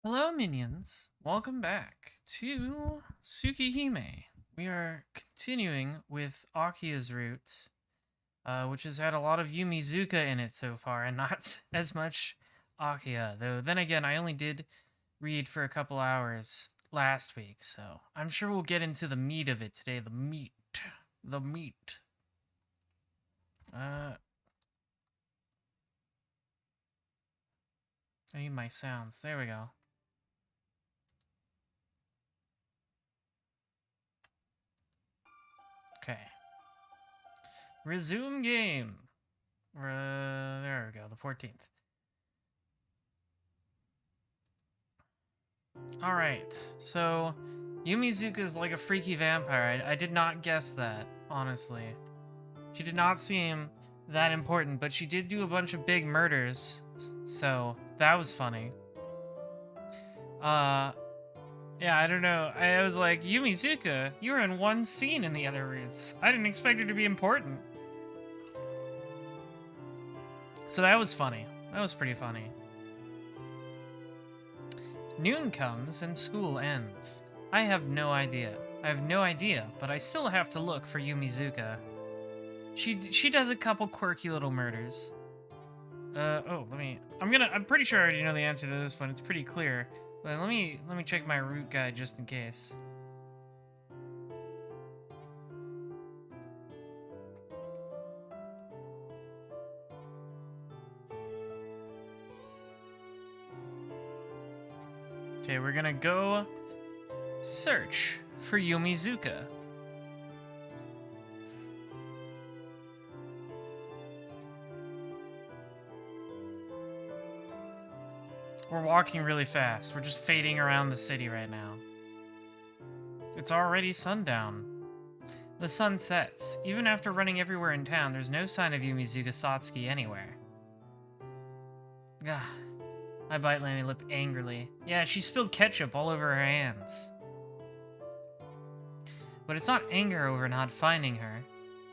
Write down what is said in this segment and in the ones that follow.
Hello, minions. Welcome back to Tsukihime. We are continuing with Akia's route, which has had a lot of Yumizuka in it so far, and not as much Akia. Though, then again, I only did read for a couple hours last week, so I'm sure we'll get into the meat of it today. The meat. The meat. I need my sounds. There we go. Okay. Resume game. There we go, the 14th. Alright, so Yumizuka is like a freaky vampire. I did not guess that, honestly. She did not seem that important, but she did do a bunch of big murders, so that was funny. Yeah, I don't know. I was like, Yumizuka, you were in one scene in the other routes. I didn't expect her to be important. So that was funny. That was pretty funny. Noon comes and school ends. I have no idea. But I still have to look for Yumizuka. She does a couple quirky little murders. I'm pretty sure I already know the answer to this one. It's pretty clear. But let me check my route guide just in case. Okay, we're gonna go search for Yumizuka. We're walking really fast. We're just fading around the city right now. It's already sundown. The sun sets. Even after running everywhere in town, there's no sign of Yumizuka Satsuki anywhere. Gah. I bite my lip angrily. Yeah, she spilled ketchup all over her hands. But it's not anger over not finding her.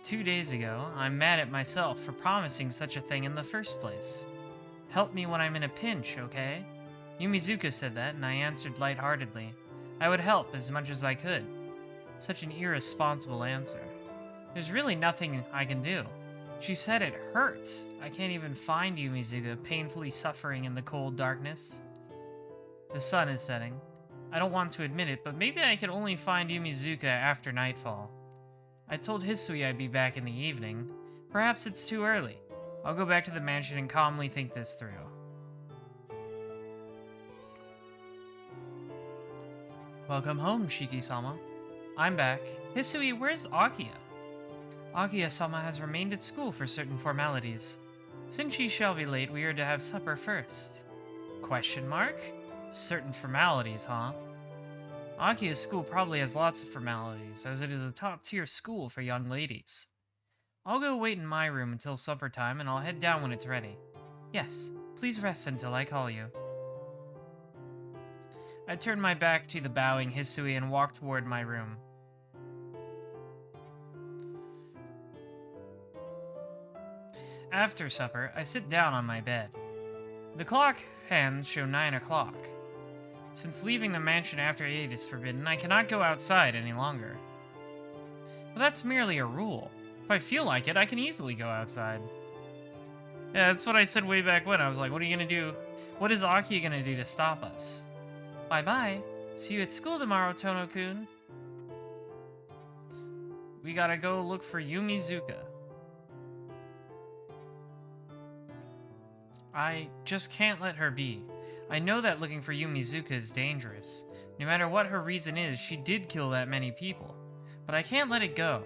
2 days ago, I'm mad at myself for promising such a thing in the first place. Help me when I'm in a pinch, okay? Yumizuka said that, and I answered lightheartedly. I would help as much as I could. Such an irresponsible answer. There's really nothing I can do. She said it hurts. I can't even find Yumizuka, painfully suffering in the cold darkness. The sun is setting. I don't want to admit it, but maybe I could only find Yumizuka after nightfall. I told Hisui I'd be back in the evening. Perhaps it's too early. I'll go back to the mansion and calmly think this through. Welcome home, Shiki-sama. I'm back. Hisui, where's Akia? Akia-sama has remained at school for certain formalities. Since she shall be late, we are to have supper first. Question mark? Certain formalities, huh? Akia's school probably has lots of formalities, as it is a top-tier school for young ladies. I'll go wait in my room until supper time, and I'll head down when it's ready. Yes, please rest until I call you. I turned my back to the bowing Hisui and walked toward my room. After supper, I sit down on my bed. The clock hands show 9 o'clock. Since leaving the mansion after 8 is forbidden, I cannot go outside any longer. But that's merely a rule. If I feel like it, I can easily go outside. Yeah, that's what I said way back when. I was like, what are you gonna do? What is Aki gonna do to stop us? Bye-bye. See you at school tomorrow, Tono-kun. We gotta go look for Yumizuka. I just can't let her be. I know that looking for Yumizuka is dangerous. No matter what her reason is, she did kill that many people. But I can't let it go.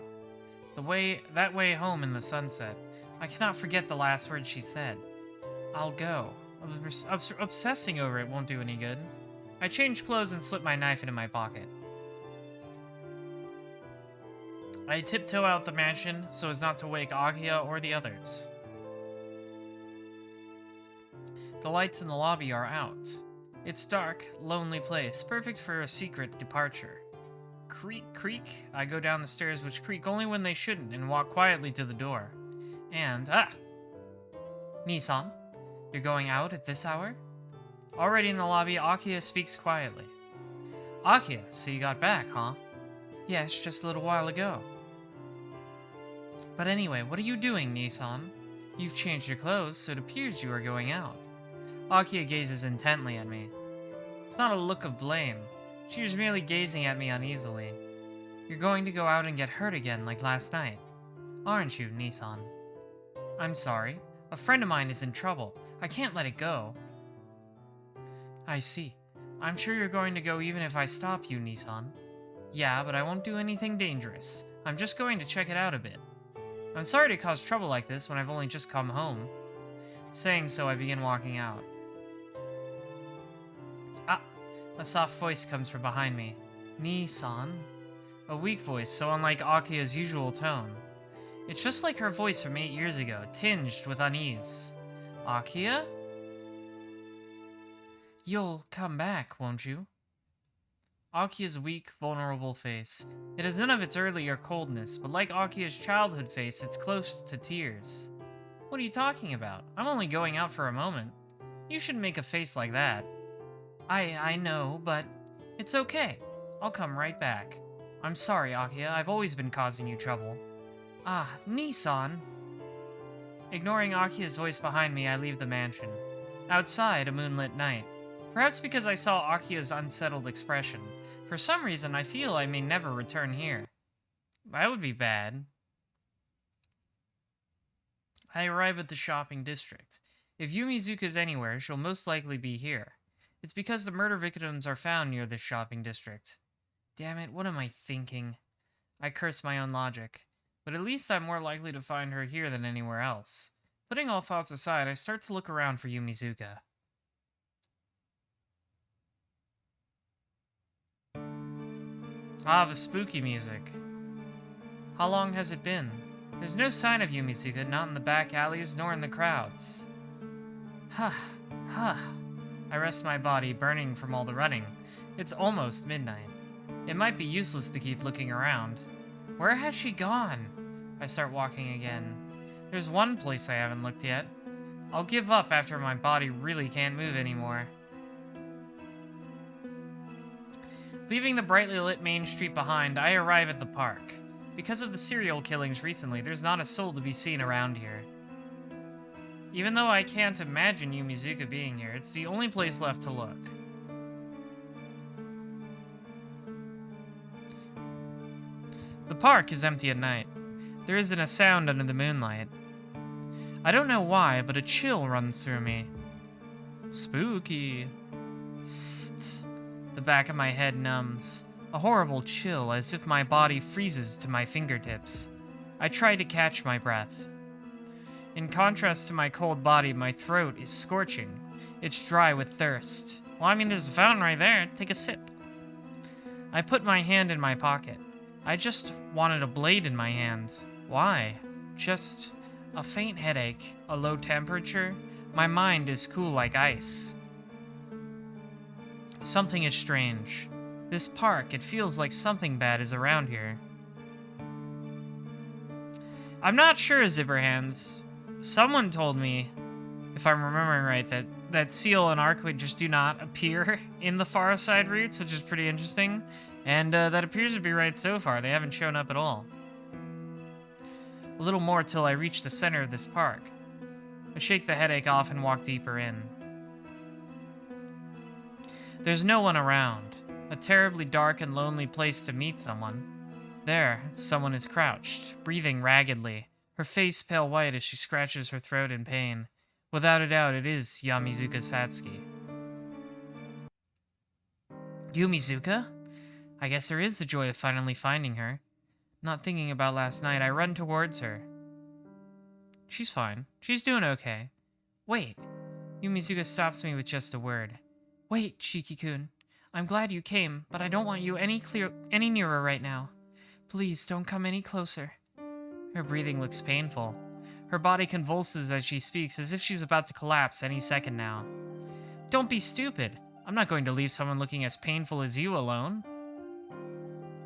That way home in the sunset. I cannot forget the last words she said. I'll go. Obsessing over it won't do any good. I changed clothes and slipped my knife into my pocket. I tiptoe out the mansion so as not to wake Agia or the others. The lights in the lobby are out. It's dark, lonely place, perfect for a secret departure. Creak, creak. I go down the stairs, which creak only when they shouldn't, and walk quietly to the door. And, Nissan, you're going out at this hour? Already in the lobby, Akia speaks quietly. Akia, so you got back, huh? Yes, just a little while ago. But anyway, what are you doing, Nissan? You've changed your clothes, so it appears you are going out. Akia gazes intently at me. It's not a look of blame. She was merely gazing at me uneasily. You're going to go out and get hurt again like last night. Aren't you, Nissan? I'm sorry. A friend of mine is in trouble. I can't let it go. I see. I'm sure you're going to go even if I stop you, Nissan. Yeah, but I won't do anything dangerous. I'm just going to check it out a bit. I'm sorry to cause trouble like this when I've only just come home. Saying so, I begin walking out. Ah! A soft voice comes from behind me. Nissan? A weak voice, so unlike Akia's usual tone. It's just like her voice from 8 years ago, tinged with unease. Akia? You'll come back, won't you? Akia's weak, vulnerable face. It has none of its earlier coldness, but like Akia's childhood face, it's close to tears. What are you talking about? I'm only going out for a moment. You shouldn't make a face like that. I know, but it's okay. I'll come right back. I'm sorry, Akia. I've always been causing you trouble. Ah, Nissan. Ignoring Akia's voice behind me, I leave the mansion. Outside, a moonlit night. Perhaps because I saw Akia's unsettled expression. For some reason, I feel I may never return here. That would be bad. I arrive at the shopping district. If Yumizuka's anywhere, she'll most likely be here. It's because the murder victims are found near this shopping district. Damn it, what am I thinking? I curse my own logic. But at least I'm more likely to find her here than anywhere else. Putting all thoughts aside, I start to look around for Yumizuka. Ah, the spooky music. How long has it been? There's no sign of Yumizuka, not in the back alleys nor in the crowds. Huh. I rest my body, burning from all the running. It's almost midnight. It might be useless to keep looking around. Where has she gone? I start walking again. There's one place I haven't looked yet. I'll give up after my body really can't move anymore. Leaving the brightly lit main street behind, I arrive at the park. Because of the serial killings recently, there's not a soul to be seen around here. Even though I can't imagine Yumizuka being here, it's the only place left to look. The park is empty at night. There isn't a sound under the moonlight. I don't know why, but a chill runs through me. Spooky. Sst. The back of my head numbs. A horrible chill, as if my body freezes to my fingertips. I try to catch my breath. In contrast to my cold body, my throat is scorching. It's dry with thirst. Well, I mean, there's a fountain right there. Take a sip. I put my hand in my pocket. I just wanted a blade in my hand. Why? Just a faint headache, a low temperature. My mind is cool like ice. Something is strange. This park, it feels like something bad is around here. I'm not sure, Zipperhands. Someone told me, if I'm remembering right, that Seal and Arcwood just do not appear in the far side routes, which is pretty interesting. And that appears to be right so far. They haven't shown up at all. A little more till I reach the center of this park. I shake the headache off and walk deeper in. There's no one around. A terribly dark and lonely place to meet someone. There, someone is crouched, breathing raggedly, her face pale white as she scratches her throat in pain. Without a doubt, it is Yamizuka Satsuki. Yumizuka? I guess there is the joy of finally finding her. Not thinking about last night, I run towards her. She's fine. She's doing okay. Wait. Yumizuka stops me with just a word. Wait, Shiki-kun. I'm glad you came, but I don't want you any nearer right now. Please don't come any closer. Her breathing looks painful. Her body convulses as she speaks, as if she's about to collapse any second now. Don't be stupid. I'm not going to leave someone looking as painful as you alone.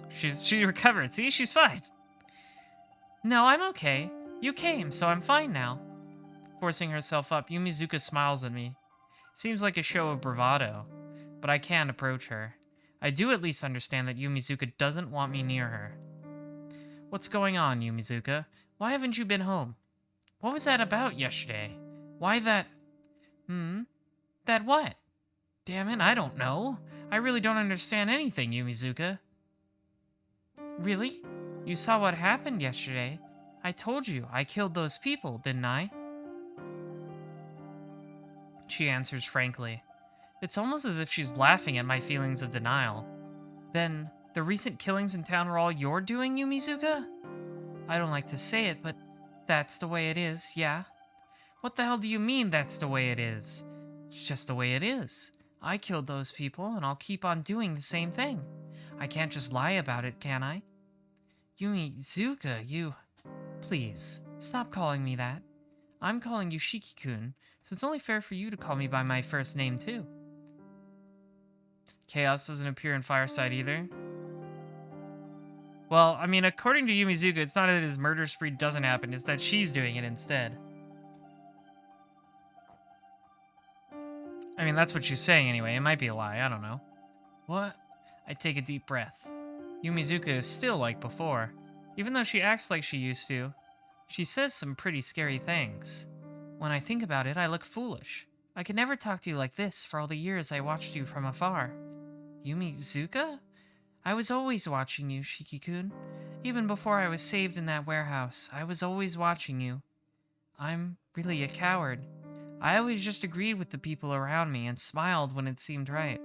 She recovered. See, she's fine. No, I'm okay. You came, so I'm fine now. Forcing herself up, Yumizuka smiles at me. Seems like a show of bravado, but I can't approach her. I do at least understand that Yumizuka doesn't want me near her. What's going on, Yumizuka? Why haven't you been home? What was that about yesterday? Why that... That what? Damn it, I don't know. I really don't understand anything, Yumizuka. Really? You saw what happened yesterday? I told you, I killed those people, didn't I? She answers frankly. It's almost as if she's laughing at my feelings of denial. Then, the recent killings in town were all you're doing, Yumizuka? I don't like to say it, but that's the way it is, yeah? What the hell do you mean that's the way it is? It's just the way it is. I killed those people, and I'll keep on doing the same thing. I can't just lie about it, can I? Yumizuka, you... Please, stop calling me that. I'm calling you Shiki-kun, so it's only fair for you to call me by my first name, too. Chaos doesn't appear in Fireside either. Well, I mean, according to Yumizuka, it's not that his murder spree doesn't happen, it's that she's doing it instead. I mean, that's what she's saying anyway. It might be a lie, I don't know. What? I take a deep breath. Yumizuka is still like before. Even though she acts like she used to, she says some pretty scary things. When I think about it, I look foolish. I could never talk to you like this for all the years I watched you from afar. Yumizuka? I was always watching you, Shiki-kun. Even before I was saved in that warehouse, I was always watching you. I'm really a coward. I always just agreed with the people around me and smiled when it seemed right.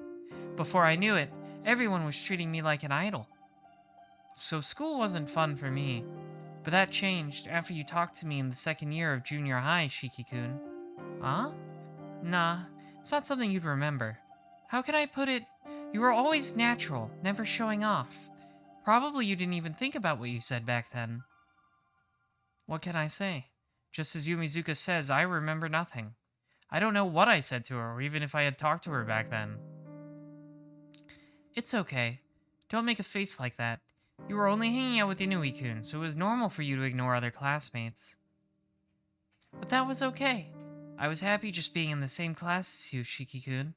Before I knew it, everyone was treating me like an idol. So school wasn't fun for me. But that changed after you talked to me in the second year of junior high, Shiki-kun. Huh? Nah, it's not something you'd remember. How could I put it? You were always natural, never showing off. Probably you didn't even think about what you said back then. What can I say? Just as Yumizuka says, I remember nothing. I don't know what I said to her, or even if I had talked to her back then. It's okay. Don't make a face like that. You were only hanging out with Inui-kun, so it was normal for you to ignore other classmates. But that was okay. I was happy just being in the same class as you, Shiki-kun.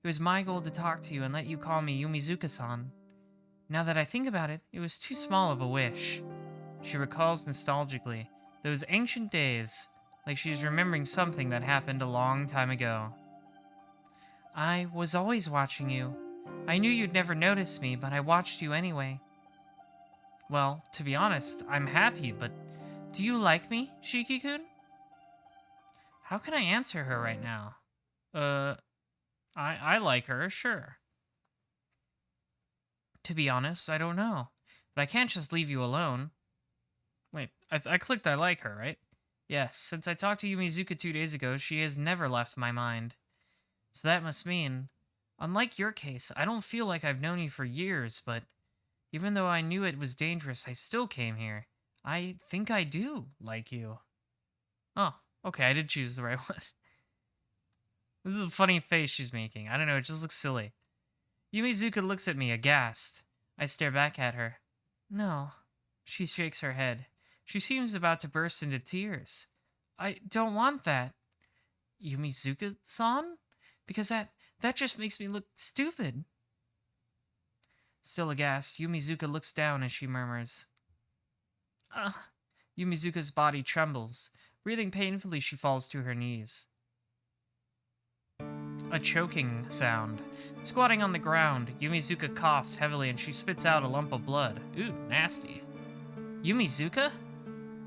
It was my goal to talk to you and let you call me Yumizuka-san. Now that I think about it, it was too small of a wish. She recalls nostalgically those ancient days, like she's remembering something that happened a long time ago. I was always watching you. I knew you'd never notice me, but I watched you anyway. Well, to be honest, I'm happy, but do you like me, Shiki-kun? How can I answer her right now? I like her, sure. To be honest, I don't know. But I can't just leave you alone. Wait, I clicked I like her, right? Yes, since I talked to Yumizuka 2 days ago, she has never left my mind. So that must mean, unlike your case, I don't feel like I've known you for years, but even though I knew it was dangerous, I still came here. I think I do like you. Oh, okay, I did choose the right one. This is a funny face she's making. I don't know, it just looks silly. Yumizuka looks at me, aghast. I stare back at her. No. She shakes her head. She seems about to burst into tears. I don't want that. Yumizuka-san? Because that just makes me look stupid. Still aghast, Yumizuka looks down as she murmurs. Yumizuka's body trembles. Breathing painfully, she falls to her knees. A choking sound. Squatting on the ground, Yumizuka coughs heavily and she spits out a lump of blood. Ooh, nasty. Yumizuka?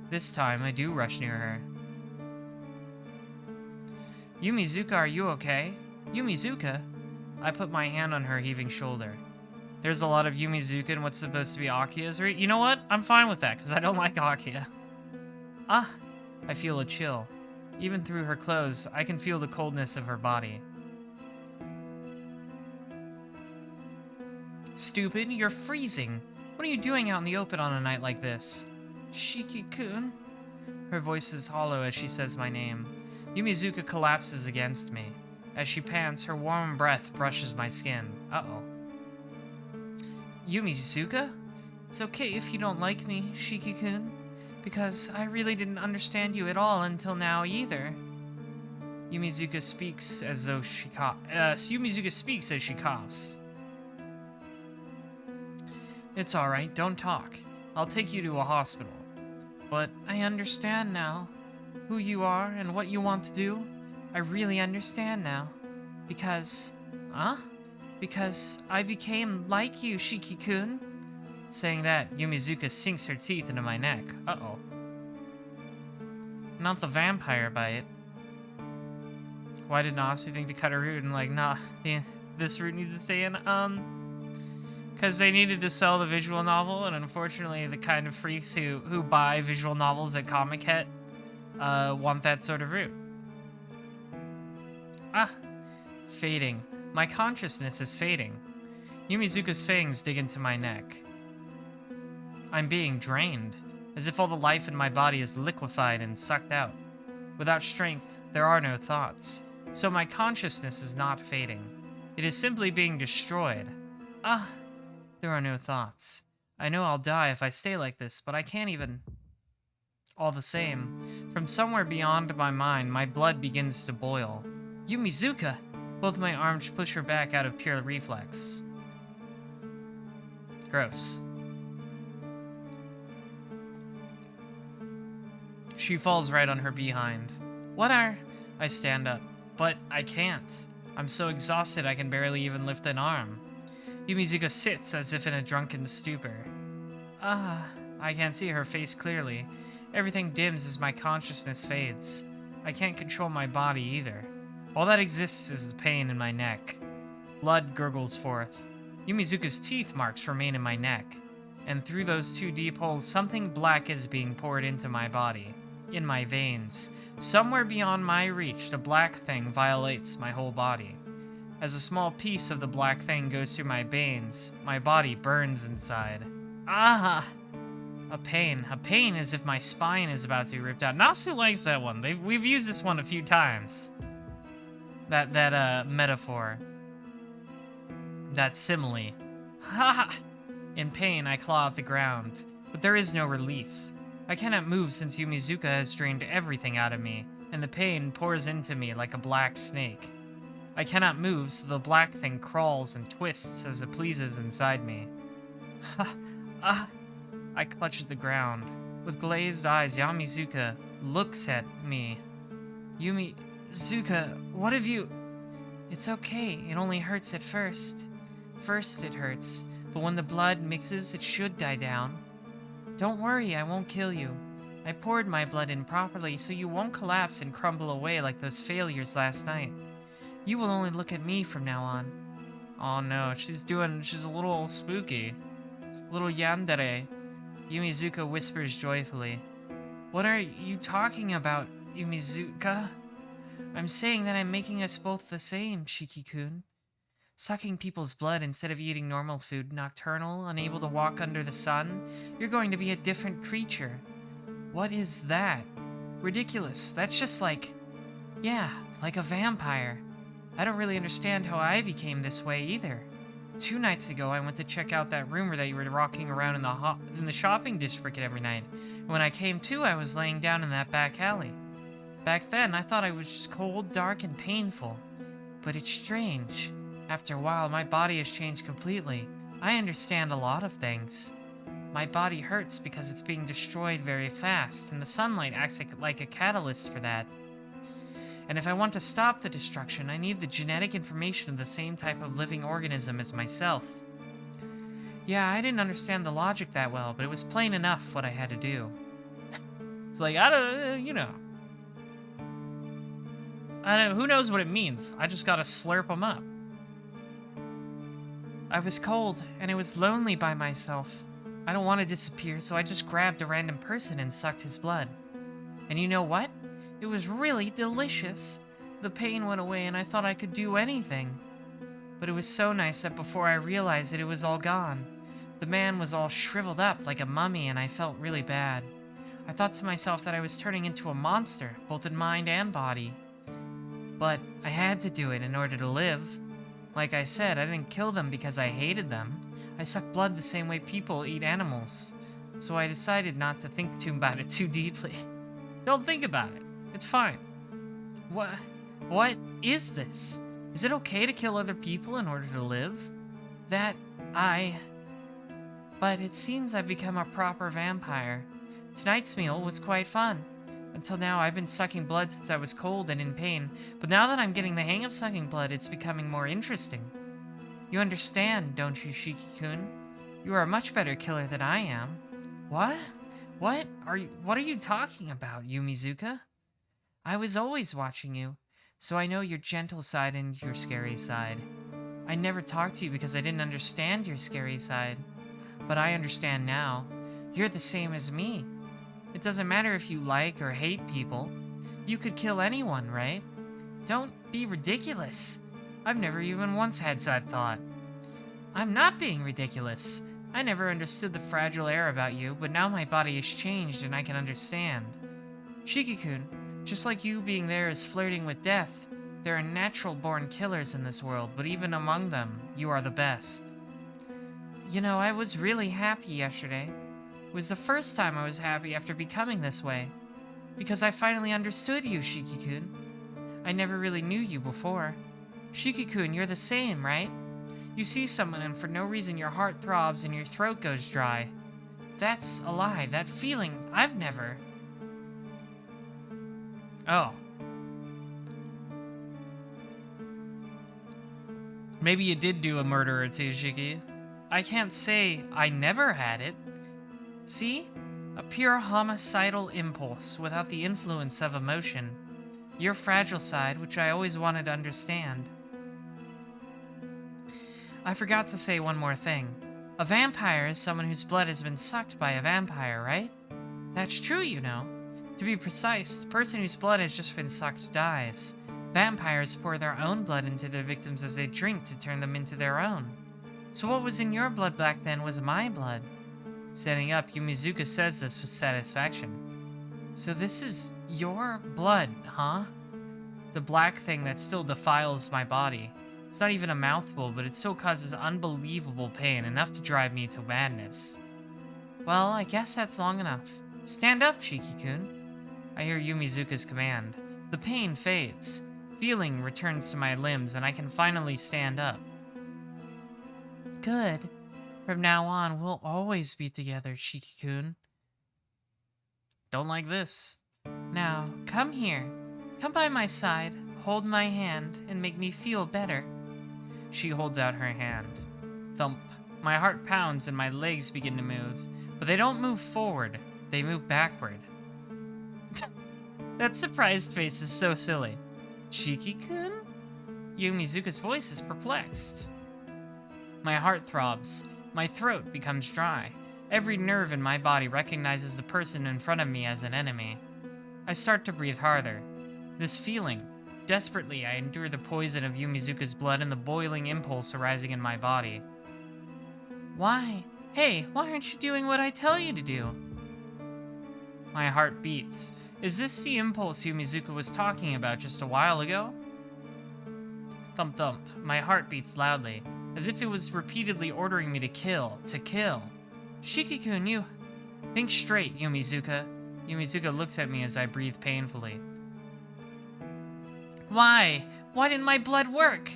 This time, I do rush near her. Yumizuka, are you okay? Yumizuka? I put my hand on her heaving shoulder. There's a lot of Yumizuka in what's supposed to be Akia's read. You know what? I'm fine with that, because I don't like Akia. I feel a chill. Even through her clothes, I can feel the coldness of her body. Stupid, you're freezing. What are you doing out in the open on a night like this? Shiki-kun? Her voice is hollow as she says my name. Yumizuka collapses against me. As she pants, her warm breath brushes my skin. Uh-oh. Yumizuka? It's okay if you don't like me, Shiki-kun, because I really didn't understand you at all until now either. Yumizuka speaks as though she coughs. It's alright, don't talk. I'll take you to a hospital. But I understand now who you are and what you want to do. I really understand now. Because... Huh? Because I became like you, Shiki-kun. Saying that, Yumizuka sinks her teeth into my neck. Uh-oh. Not the vampire bite. Why did Nasu think to cut a root and like, nah, this root needs to stay in? Because they needed to sell the visual novel, and unfortunately the kind of freaks who buy visual novels at Comic Het want that sort of route. Ah, fading. My consciousness is fading. Yumizuka's fangs dig into my neck. I'm being drained, as if all the life in my body is liquefied and sucked out. Without strength, there are no thoughts, so my consciousness is not fading. It is simply being destroyed. Ah! There are no thoughts. I know I'll die if I stay like this, but I can't even... All the same, from somewhere beyond my mind, my blood begins to boil. Yumizuka! Both my arms push her back out of pure reflex. Gross. She falls right on her behind. What are... I stand up, but I can't. I'm so exhausted I can barely even lift an arm. Yumizuka sits as if in a drunken stupor. Ah, I can't see her face clearly. Everything dims as my consciousness fades. I can't control my body either. All that exists is the pain in my neck. Blood gurgles forth. Yumizuka's teeth marks remain in my neck. And through those two deep holes, something black is being poured into my body. In my veins. Somewhere beyond my reach, the black thing violates my whole body. As a small piece of the black thing goes through my veins, my body burns inside. Ah! A pain as if my spine is about to be ripped out. Nasu likes that one. We've used this one a few times. That metaphor. That simile. Ha! In pain, I claw at the ground, but there is no relief. I cannot move since Yumizuka has drained everything out of me, and the pain pours into me like a black snake. I cannot move, so the black thing crawls and twists as it pleases inside me. I clutch at the ground. With glazed eyes, Yumizuka looks at me. Yumizuka, what have you... It's okay, it only hurts at first. First it hurts, but when the blood mixes, it should die down. Don't worry, I won't kill you. I poured my blood in properly, so you won't collapse and crumble away like those failures last night. You will only look at me from now on. Oh no, she's a little spooky. Little yandere. Yumizuka whispers joyfully. What are you talking about, Yumizuka? I'm saying that I'm making us both the same, Shiki-kun. Sucking people's blood instead of eating normal food, nocturnal, unable to walk under the sun, you're going to be a different creature. What is that? Ridiculous. That's just like... Yeah, like a vampire. I don't really understand how I became this way either. 2 nights ago, I went to check out that rumor that you were walking around in the shopping district every night. And when I came to, I was laying down in that back alley. Back then, I thought I was just cold, dark, and painful. But it's strange. After a while, my body has changed completely. I understand a lot of things. My body hurts because it's being destroyed very fast, and the sunlight acts like a catalyst for that. And if I want to stop the destruction, I need the genetic information of the same type of living organism as myself. Yeah, I didn't understand the logic that well, but it was plain enough what I had to do. It's like, who knows what it means? I just gotta slurp them up. I was cold, and I was lonely by myself. I don't want to disappear, so I just grabbed a random person and sucked his blood. And you know what? It was really delicious. The pain went away and I thought I could do anything. But it was so nice that before I realized it was all gone. The man was all shriveled up like a mummy and I felt really bad. I thought to myself that I was turning into a monster, both in mind and body. But I had to do it in order to live. Like I said, I didn't kill them because I hated them. I suck blood the same way people eat animals. So I decided not to think about it too deeply. Don't think about it. It's fine. What? What is this? Is it okay to kill other people in order to live? That I... But it seems I've become a proper vampire. Tonight's meal was quite fun. Until now, I've been sucking blood since I was cold and in pain, but now that I'm getting the hang of sucking blood, it's becoming more interesting. You understand, don't you, Shiki-kun? You are a much better killer than I am. What? What are you talking about, Yumizuka? I was always watching you, so I know your gentle side and your scary side. I never talked to you because I didn't understand your scary side. But I understand now. You're the same as me. It doesn't matter if you like or hate people. You could kill anyone, right? Don't be ridiculous. I've never even once had that thought. I'm not being ridiculous. I never understood the fragile air about you, but now my body has changed and I can understand. Shiki-kun, just like you being there is flirting with death, there are natural-born killers in this world, but even among them, you are the best. You know, I was really happy yesterday. It was the first time I was happy after becoming this way. Because I finally understood you, Shiki-kun. I never really knew you before. Shiki-kun, you're the same, right? You see someone and for no reason your heart throbs and your throat goes dry. That's a lie. That feeling, I've never... Oh. Maybe you did do a murder or two, Shiki. I can't say I never had it. See? A pure homicidal impulse without the influence of emotion. Your fragile side, which I always wanted to understand. I forgot to say one more thing. A vampire is someone whose blood has been sucked by a vampire, right? That's true, you know. To be precise, the person whose blood has just been sucked dies. Vampires pour their own blood into their victims as they drink to turn them into their own. So what was in your blood back then was my blood. Standing up, Yumizuka says this with satisfaction. So this is your blood, huh? The black thing that still defiles my body. It's not even a mouthful, but it still causes unbelievable pain, enough to drive me to madness. Well, I guess that's long enough. Stand up, Shiki-kun. I hear Yumizuka's command. The pain fades. Feeling returns to my limbs, and I can finally stand up. Good. From now on, we'll always be together, Shiki-kun. Don't like this. Now, come here. Come by my side, hold my hand, and make me feel better. She holds out her hand. Thump. My heart pounds and my legs begin to move. But they don't move forward. They move backward. That surprised face is so silly. Shiki-kun? Yumizuka's voice is perplexed. My heart throbs. My throat becomes dry. Every nerve in my body recognizes the person in front of me as an enemy. I start to breathe harder. This feeling, desperately I endure the poison of Yumizuka's blood and the boiling impulse arising in my body. Why? Hey, why aren't you doing what I tell you to do? My heart beats. Is this the impulse Yumizuka was talking about just a while ago? Thump thump. My heart beats loudly, as if it was repeatedly ordering me to kill, to kill. Shiki-kun, you... Think straight, Yumizuka. Yumizuka looks at me as I breathe painfully. Why? Why didn't my blood work?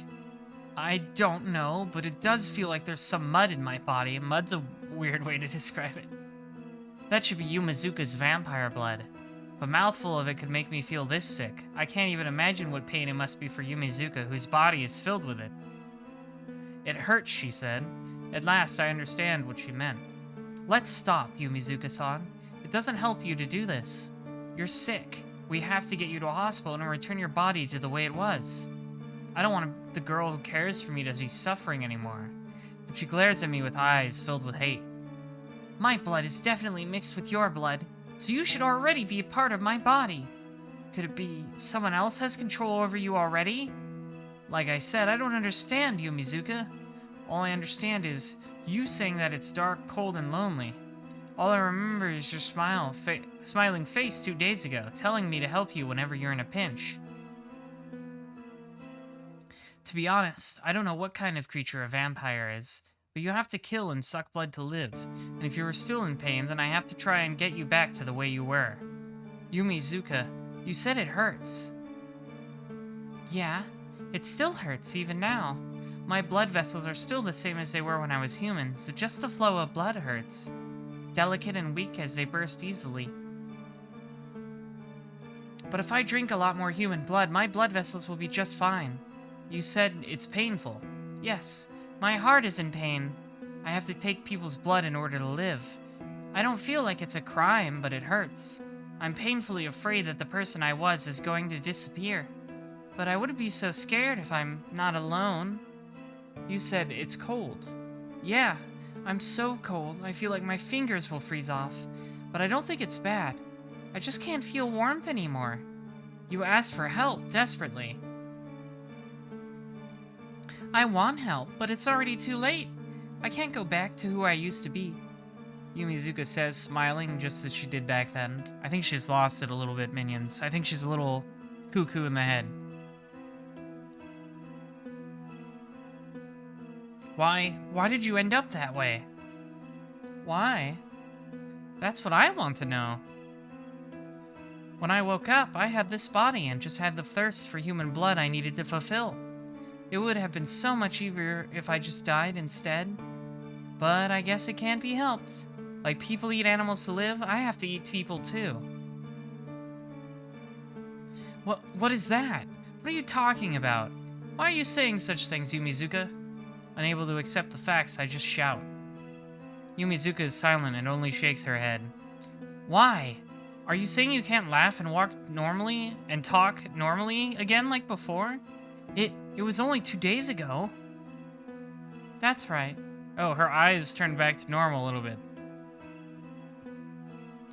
I don't know, but it does feel like there's some mud in my body. Mud's a weird way to describe it. That should be Yumizuka's vampire blood. If a mouthful of it could make me feel this sick, I can't even imagine what pain it must be for Yumizuka, whose body is filled with it. It hurts, she said. At last, I understand what she meant. Let's stop, Yumizuka-san. It doesn't help you to do this. You're sick. We have to get you to a hospital and return your body to the way it was. I don't want the girl who cares for me to be suffering anymore. But she glares at me with eyes filled with hate. My blood is definitely mixed with your blood, so you should already be a part of my body. Could it be someone else has control over you already? Like I said, I don't understand, Yumizuka. All I understand is you saying that it's dark, cold, and lonely. All I remember is your smiling face 2 days ago, telling me to help you whenever you're in a pinch. To be honest, I don't know what kind of creature a vampire is, but you have to kill and suck blood to live, and if you are still in pain, then I have to try and get you back to the way you were. Yumizuka, you said it hurts. Yeah, it still hurts even now. My blood vessels are still the same as they were when I was human, so just the flow of blood hurts. Delicate and weak as they burst easily. But if I drink a lot more human blood, my blood vessels will be just fine. You said it's painful. Yes, my heart is in pain. I have to take people's blood in order to live. I don't feel like it's a crime, but it hurts. I'm painfully afraid that the person I was is going to disappear. But I wouldn't be so scared if I'm not alone. You said it's cold. Yeah, I'm so cold, I feel like my fingers will freeze off. But I don't think it's bad. I just can't feel warmth anymore. You asked for help, desperately. I want help, but it's already too late. I can't go back to who I used to be. Yumizuka says, smiling just as she did back then. I think she's lost it a little bit, minions. I think she's a little cuckoo in the head. Why did you end up that way? Why? That's what I want to know. When I woke up, I had this body and just had the thirst for human blood I needed to fulfill. It would have been so much easier if I just died instead. But I guess it can't be helped. Like people eat animals to live, I have to eat people too. What is that? What are you talking about? Why are you saying such things, Yumizuka? Unable to accept the facts, I just shout. Yumizuka is silent and only shakes her head. Why? Are you saying you can't laugh and walk normally and talk normally again like before? It was only 2 days ago. That's right. Oh, her eyes turned back to normal a little bit.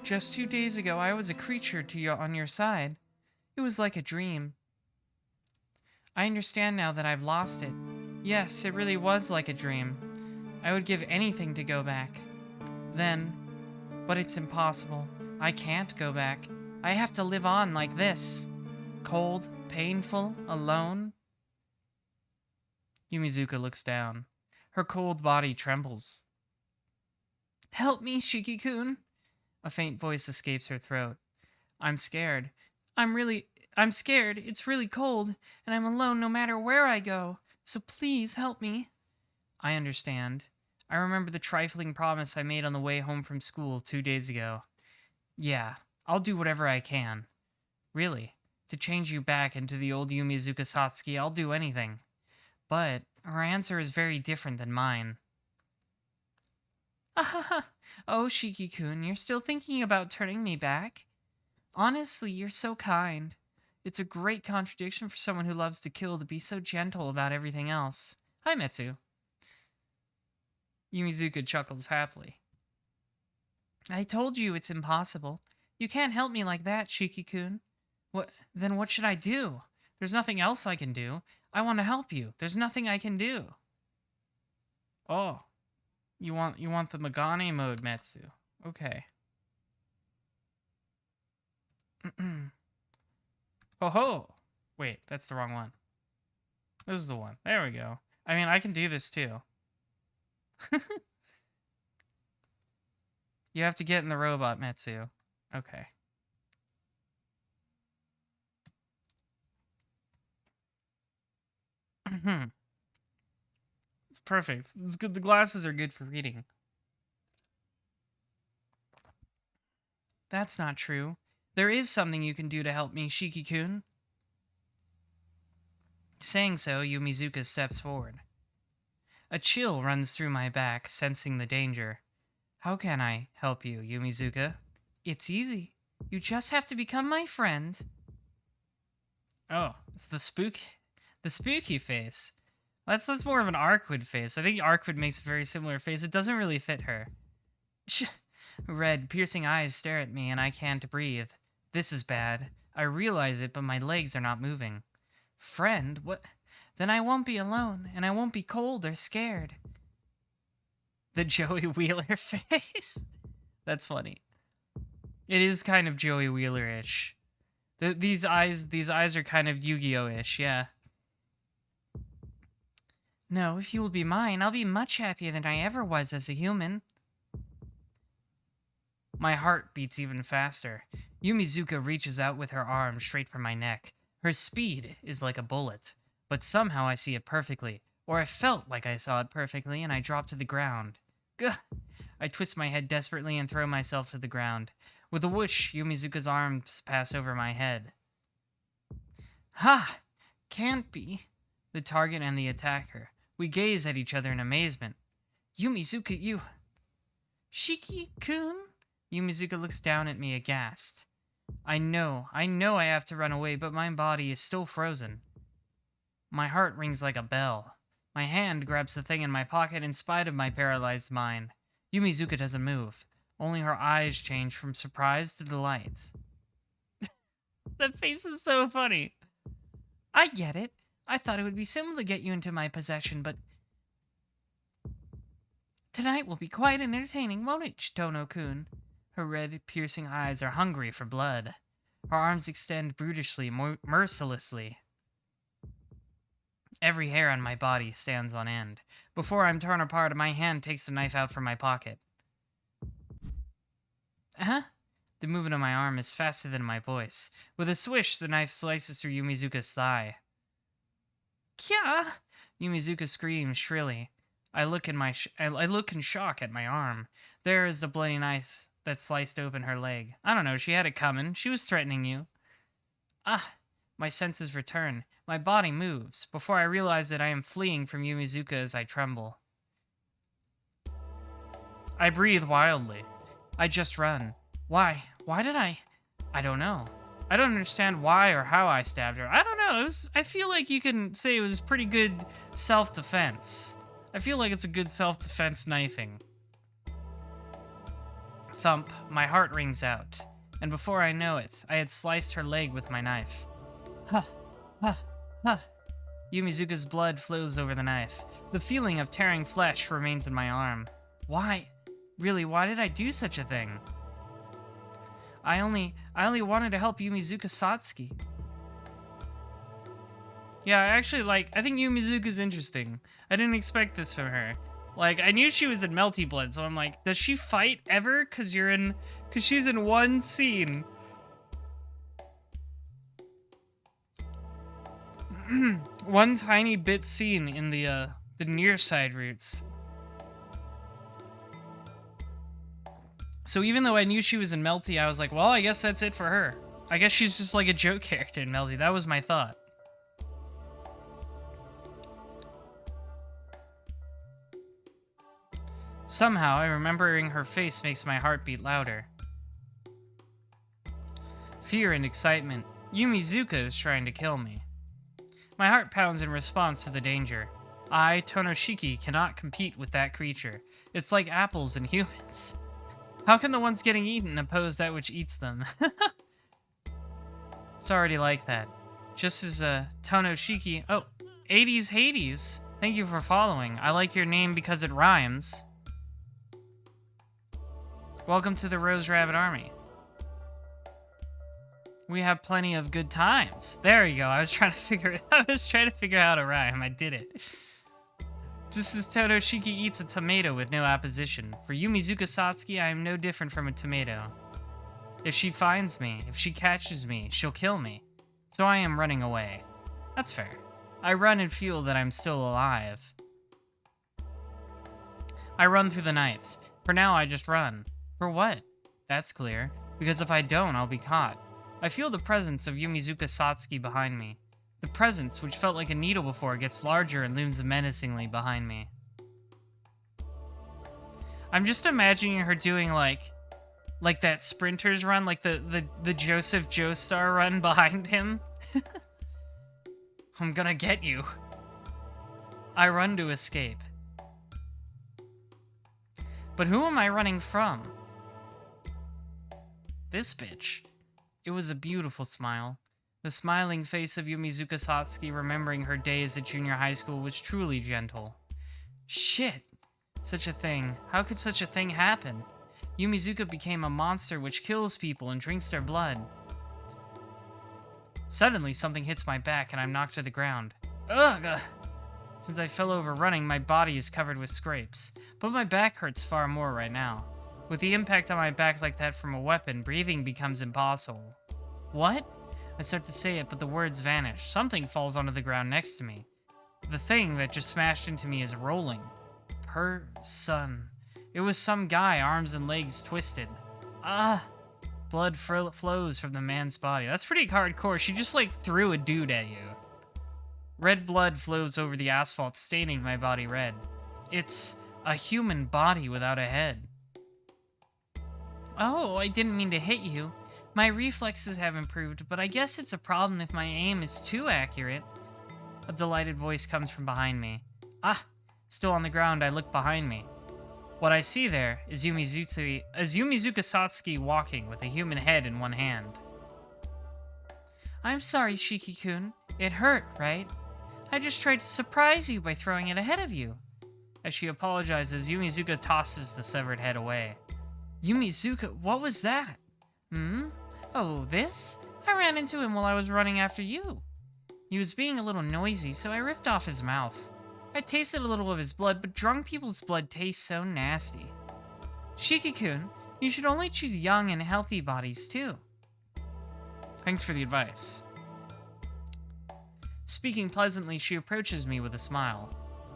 Just 2 days ago, I was a creature on your side. It was like a dream. I understand now that I've lost it. Yes, it really was like a dream. I would give anything to go back. But it's impossible. I can't go back. I have to live on like this. Cold, painful, alone. Yumizuka looks down. Her cold body trembles. Help me, Shiki-kun. A faint voice escapes her throat. I'm scared. I'm scared. It's really cold, and I'm alone no matter where I go. So please help me. I understand. I remember the trifling promise I made on the way home from school 2 days ago. Yeah, I'll do whatever I can. Really, to change you back into the old Yumizuka Satsuki, I'll do anything. But her answer is very different than mine. Ah, oh, Shiki-kun, you're still thinking about turning me back? Honestly, you're so kind. It's a great contradiction for someone who loves to kill to be so gentle about everything else. Hi, Metsu. Yumizuka chuckles happily. I told you it's impossible. You can't help me like that, Shiki-kun. Then what should I do? There's nothing else I can do. I want to help you. There's nothing I can do. Oh. You want the Megane mode, Metsu. Okay. Ho ho! Wait, that's the wrong one. This is the one. There we go. I mean, I can do this too. You have to get in the robot, Metsu. Okay. It's perfect. It's good. The glasses are good for reading. That's not true. There is something you can do to help me, Shiki-kun. Saying so, Yumizuka steps forward. A chill runs through my back, sensing the danger. How can I help you, Yumizuka? It's easy. You just have to become my friend. Oh, it's the spooky face. That's more of an Arcwood face. I think Arcwood makes a very similar face. It doesn't really fit her. Red, piercing eyes stare at me, and I can't breathe. This is bad. I realize it, but my legs are not moving. Friend? What? Then I won't be alone, and I won't be cold or scared. The Joey Wheeler face? That's funny. It is kind of Joey Wheeler-ish. These eyes are kind of Yu-Gi-Oh-ish, yeah. No, if you will be mine, I'll be much happier than I ever was as a human. My heart beats even faster. Yumizuka reaches out with her arm straight for my neck. Her speed is like a bullet, but somehow I see it perfectly, or I felt like I saw it perfectly, and I drop to the ground. Gah! I twist my head desperately and throw myself to the ground. With a whoosh, Yumizuka's arms pass over my head. Ha! Can't be. The target and the attacker. We gaze at each other in amazement. Yumizuka, you... Shiki-kun? Yumizuka looks down at me aghast. I know I have to run away, but my body is still frozen. My heart rings like a bell. My hand grabs the thing in my pocket in spite of my paralyzed mind. Yumizuka doesn't move. Only her eyes change from surprise to delight. That face is so funny. I get it. I thought it would be simple to get you into my possession, but... Tonight will be quite entertaining, won't it, Chitono-kun? Her red, piercing eyes are hungry for blood. Her arms extend brutishly, mercilessly. Every hair on my body stands on end. Before I'm torn apart, my hand takes the knife out from my pocket. Uh-huh. The movement of my arm is faster than my voice. With a swish, the knife slices through Yumizuka's thigh. Kya! Yumizuka screams shrilly. I look in shock at my arm. There is the bloody knife that sliced open her leg. I don't know, she had it coming. She was threatening you. Ah! My senses return. My body moves. Before I realize it, I am fleeing from Yumizuka as I tremble. I breathe wildly. I just run. Why? Why did I don't know. I don't understand why or how I stabbed her. I don't know. I feel like you can say it was pretty good self-defense. I feel like it's a good self-defense knifing. Thump, my heart rings out. And before I know it, I had sliced her leg with my knife. Huh, huh, huh. Yumizuka's blood flows over the knife. The feeling of tearing flesh remains in my arm. Why? Really, why did I do such a thing? I only wanted to help Yumizuka Satsuki. Yeah, I think Yumizuka's interesting. I didn't expect this from her. Like, I knew she was in Melty Blood, so I'm like, does she fight ever? Cause she's in one scene. One tiny bit scene in the near side routes. So even though I knew she was in Melty, I was like, well, I guess that's it for her. I guess she's just like a joke character in Melty. That was my thought. Somehow, remembering her face makes my heart beat louder. Fear and excitement. Yumizuka is trying to kill me. My heart pounds in response to the danger. I, Tonoshiki, cannot compete with that creature. It's like apples and humans. How can the ones getting eaten oppose that which eats them? It's already like that. Just as Tonoshiki... Oh, 80s Hades. Thank you for following. I like your name because it rhymes. Welcome to the Rose Rabbit Army. We have plenty of good times. There you go. I was trying to figure out how to rhyme. I did it. Just as Tonoshiki eats a tomato with no opposition, for Yumizuka Satsuki, I am no different from a tomato. If she finds me, if she catches me, she'll kill me. So I am running away. That's fair. I run and feel that I'm still alive. I run through the night. For now, I just run. For what? That's clear. Because if I don't, I'll be caught. I feel the presence of Yumizuka Satsuki behind me. The presence, which felt like a needle before, gets larger and looms menacingly behind me. I'm just imagining her doing like that sprinter's run, like the Joseph Joestar run behind him. I'm gonna get you. I run to escape. But who am I running from? This bitch. It was a beautiful smile. The smiling face of Yumizuka Satsuki remembering her days at junior high school was truly gentle. Shit! Such a thing. How could such a thing happen? Yumizuka became a monster which kills people and drinks their blood. Suddenly, something hits my back and I'm knocked to the ground. Ugh! Since I fell over running, my body is covered with scrapes. But my back hurts far more right now. With the impact on my back like that from a weapon, breathing becomes impossible. What? I start to say it, but the words vanish. Something falls onto the ground next to me. The thing that just smashed into me is rolling. Person. It was some guy, arms and legs twisted. Ah! Blood flows from the man's body. That's pretty hardcore. She just, like, threw a dude at you. Red blood flows over the asphalt, staining my body red. It's a human body without a head. Oh, I didn't mean to hit you. My reflexes have improved, but I guess it's a problem if my aim is too accurate. A delighted voice comes from behind me. Ah! Still on the ground, I look behind me. What I see there is Yumizuka Satsuki walking with a human head in one hand. I'm sorry, Shiki-kun. It hurt, right? I just tried to surprise you by throwing it ahead of you. As she apologizes, Yumizuka tosses the severed head away. Yumizuka, what was that? Oh, this? I ran into him while I was running after you. He was being a little noisy, so I ripped off his mouth. I tasted a little of his blood, but drunk people's blood tastes so nasty. Shiki-kun, you should only choose young and healthy bodies, too. Thanks for the advice. Speaking pleasantly, she approaches me with a smile.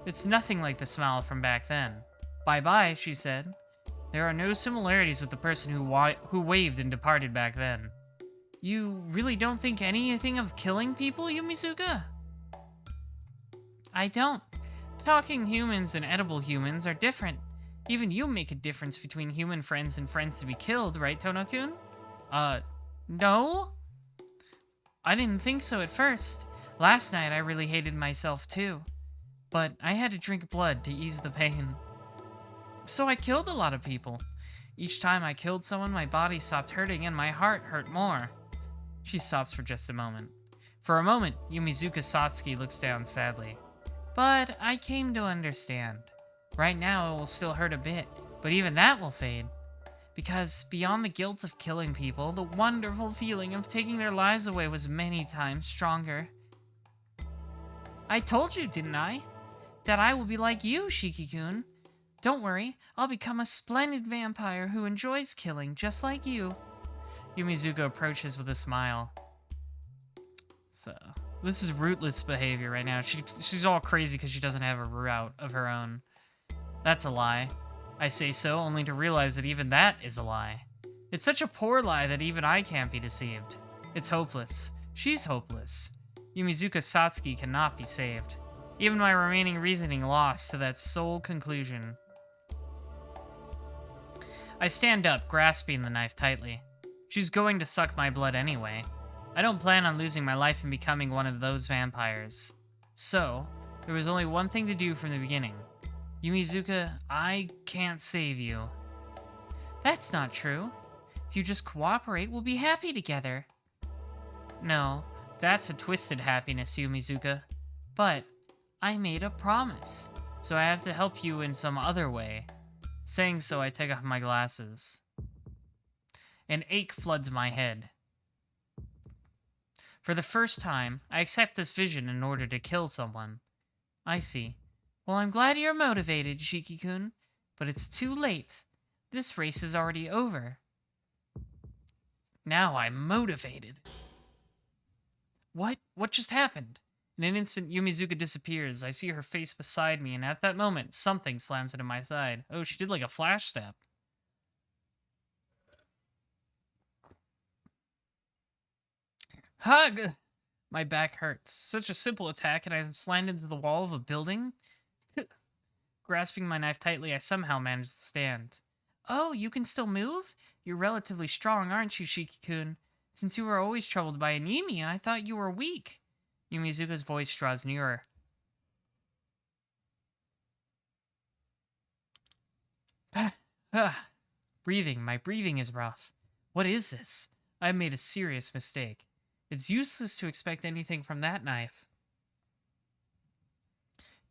It's nothing like the smile from back then. Bye-bye, she said. There are no similarities with the person who waved and departed back then. You really don't think anything of killing people, Yumizuka? I don't. Talking humans and edible humans are different. Even you make a difference between human friends and friends to be killed, right, Tono-kun? No? I didn't think so at first. Last night I really hated myself too. But I had to drink blood to ease the pain. So I killed a lot of people. Each time I killed someone, my body stopped hurting and my heart hurt more. She stops for just a moment. For a moment, Yumizuka Satsuki looks down sadly. But I came to understand. Right now it will still hurt a bit, but even that will fade. Because beyond the guilt of killing people, the wonderful feeling of taking their lives away was many times stronger. I told you, didn't I? That I will be like you, Shiki-kun. Don't worry, I'll become a splendid vampire who enjoys killing, just like you. Yumizuka approaches with a smile. So, this is rootless behavior right now. She's all crazy because she doesn't have a route of her own. That's a lie. I say so only to realize that even that is a lie. It's such a poor lie that even I can't be deceived. It's hopeless. She's hopeless. Yumizuka Satsuki cannot be saved. Even my remaining reasoning lost to that sole conclusion. I stand up, grasping the knife tightly. She's going to suck my blood anyway. I don't plan on losing my life and becoming one of those vampires. So, there was only one thing to do from the beginning. Yumizuka, I can't save you. That's not true. If you just cooperate, we'll be happy together. No, that's a twisted happiness, Yumizuka. But I made a promise, so I have to help you in some other way. Saying so, I take off my glasses. An ache floods my head. For the first time, I accept this vision in order to kill someone. I see. Well, I'm glad you're motivated, Shiki-kun, but it's too late. This race is already over. Now I'm motivated. What? What just happened? In an instant, Yumizuka disappears. I see her face beside me, and at that moment, something slams into my side. Oh, she did like a flash step. Hug! My back hurts. Such a simple attack, and I slammed into the wall of a building. Grasping my knife tightly, I somehow managed to stand. Oh, you can still move? You're relatively strong, aren't you, Shiki-kun? Since you were always troubled by anemia, I thought you were weak. Yumizuka's voice draws nearer. Breathing. My breathing is rough. What is this? I made a serious mistake. It's useless to expect anything from that knife.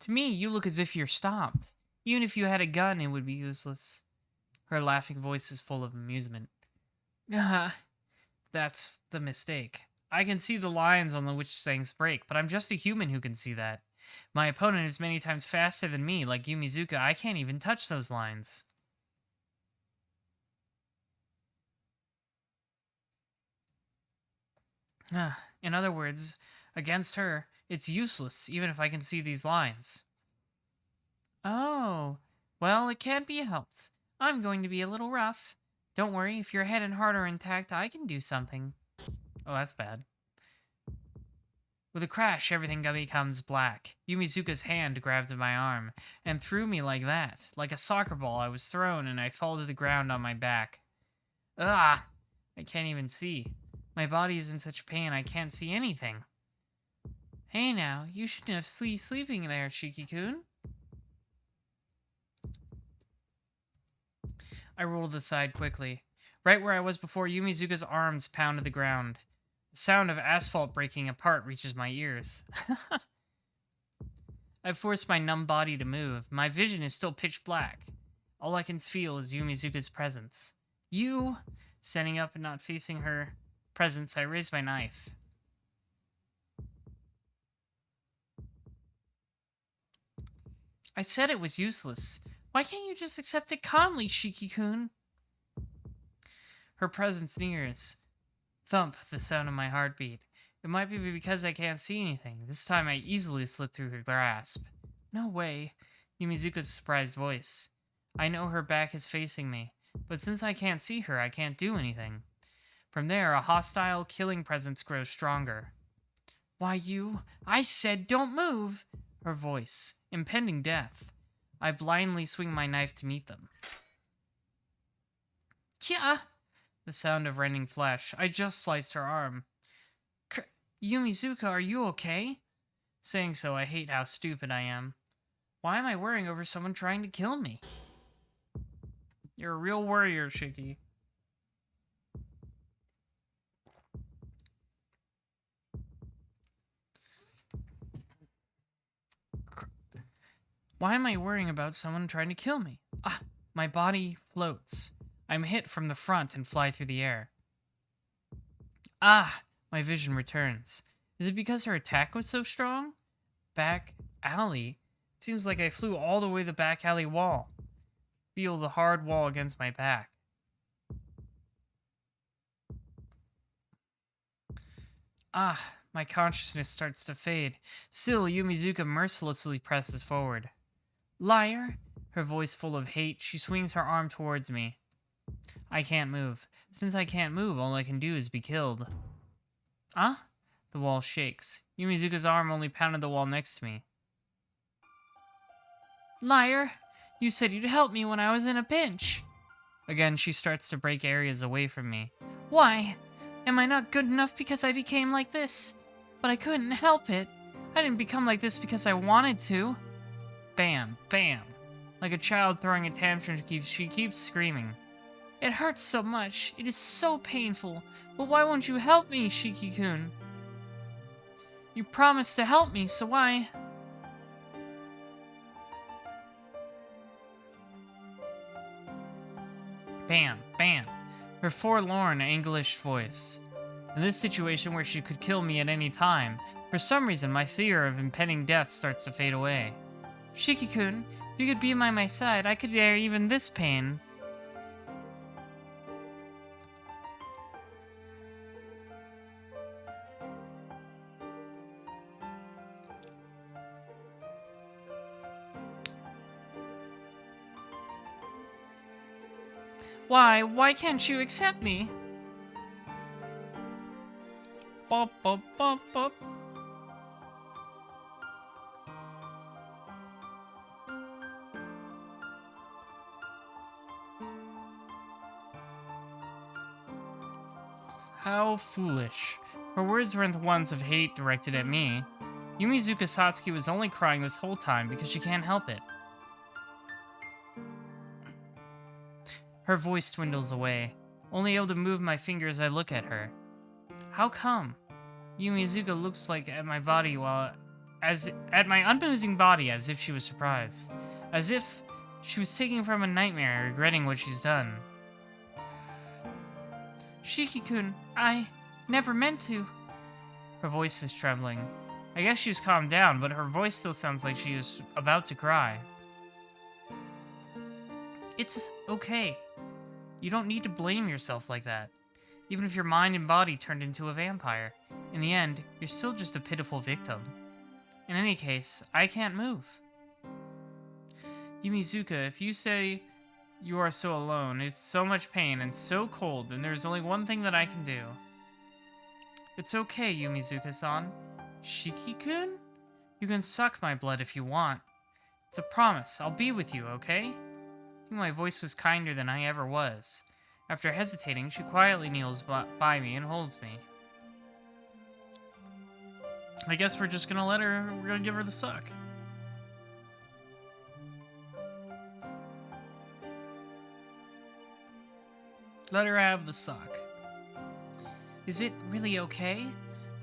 To me, you look as if you're stopped. Even if you had a gun, it would be useless. Her laughing voice is full of amusement. That's the mistake. I can see the lines on which things break, but I'm just a human who can see that. My opponent is many times faster than me, like Yumizuka. I can't even touch those lines. In other words, against her, it's useless, even if I can see these lines. Oh, well, it can't be helped. I'm going to be a little rough. Don't worry, if your head and heart are intact, I can do something. Oh, that's bad. With a crash, everything becomes black. Yumizuka's hand grabbed my arm and threw me like that. Like a soccer ball, I was thrown and I fall to the ground on my back. Ah! I can't even see. My body is in such pain I can't see anything. Hey now, you shouldn't have sleeping there, Shiki-kun. I rolled aside quickly. Right where I was before, Yumizuka's arms pounded the ground. The sound of asphalt breaking apart reaches my ears. I forced my numb body to move. My vision is still pitch black. All I can feel is Yumizuka's presence. You! Standing up and not facing her presence, I raised my knife. I said it was useless. Why can't you just accept it calmly, Shiki-kun? Her presence nears. Thump, the sound of my heartbeat. It might be because I can't see anything. This time I easily slip through her grasp. No way. Yumizuka's surprised voice. I know her back is facing me, but since I can't see her, I can't do anything. From there, a hostile, killing presence grows stronger. Why, you... I said don't move! Her voice. Impending death. I blindly swing my knife to meet them. Kya! The sound of rending flesh. I just sliced her arm. Yumizuka, are you okay? Saying so, I hate how stupid I am. Why am I worrying over someone trying to kill me? You're a real warrior, Shiki. Why am I worrying about someone trying to kill me? Ah, my body floats. I'm hit from the front and fly through the air. Ah, my vision returns. Is it because her attack was so strong? Back alley? It seems like I flew all the way to the back alley wall. Feel the hard wall against my back. Ah, my consciousness starts to fade. Still, Yumizuka mercilessly presses forward. Liar! Her voice full of hate, she swings her arm towards me. I can't move. Since I can't move, all I can do is be killed. Ah? The wall shakes. Yumizuka's arm only pounded the wall next to me. Liar! You said you'd help me when I was in a pinch. Again, she starts to break areas away from me. Why? Am I not good enough because I became like this? But I couldn't help it. I didn't become like this because I wanted to. Bam, bam. Like a child throwing a tantrum, she keeps screaming. It hurts so much. It is so painful. But why won't you help me, Shiki-kun? You promised to help me, so why? Bam, bam. Her forlorn, anguished voice. In this situation where she could kill me at any time, for some reason my fear of impending death starts to fade away. Shiki-kun, if you could be by my side, I could bear even this pain. Why? Why can't you accept me? Bop, bop, bop, bop. How foolish. Her words weren't the ones of hate directed at me. Yumizuka Satsuki was only crying this whole time because she can't help it. Her voice dwindles away, only able to move my finger as I look at her. How come? Yumizuka looks like at my body at my unmoving body as if she was surprised. As if she was taking from a nightmare, regretting what she's done. Shiki-kun, I never meant to. Her voice is trembling. I guess she's calmed down, but her voice still sounds like she is about to cry. It's okay. You don't need to blame yourself like that. Even if your mind and body turned into a vampire, In the end, you're still just a pitiful victim. In any case, I can't move. Yumizuka, if you say you are so alone, it's so much pain and so cold, and there's only one thing that I can do. It's okay, Yumizuka-san. Shiki-kun? You can suck my blood if you want. It's a promise. I'll be with you, okay? I think my voice was kinder than I ever was. After hesitating, she quietly kneels by me and holds me. I guess we're just gonna give her the suck. Let her have the suck. Is it really okay?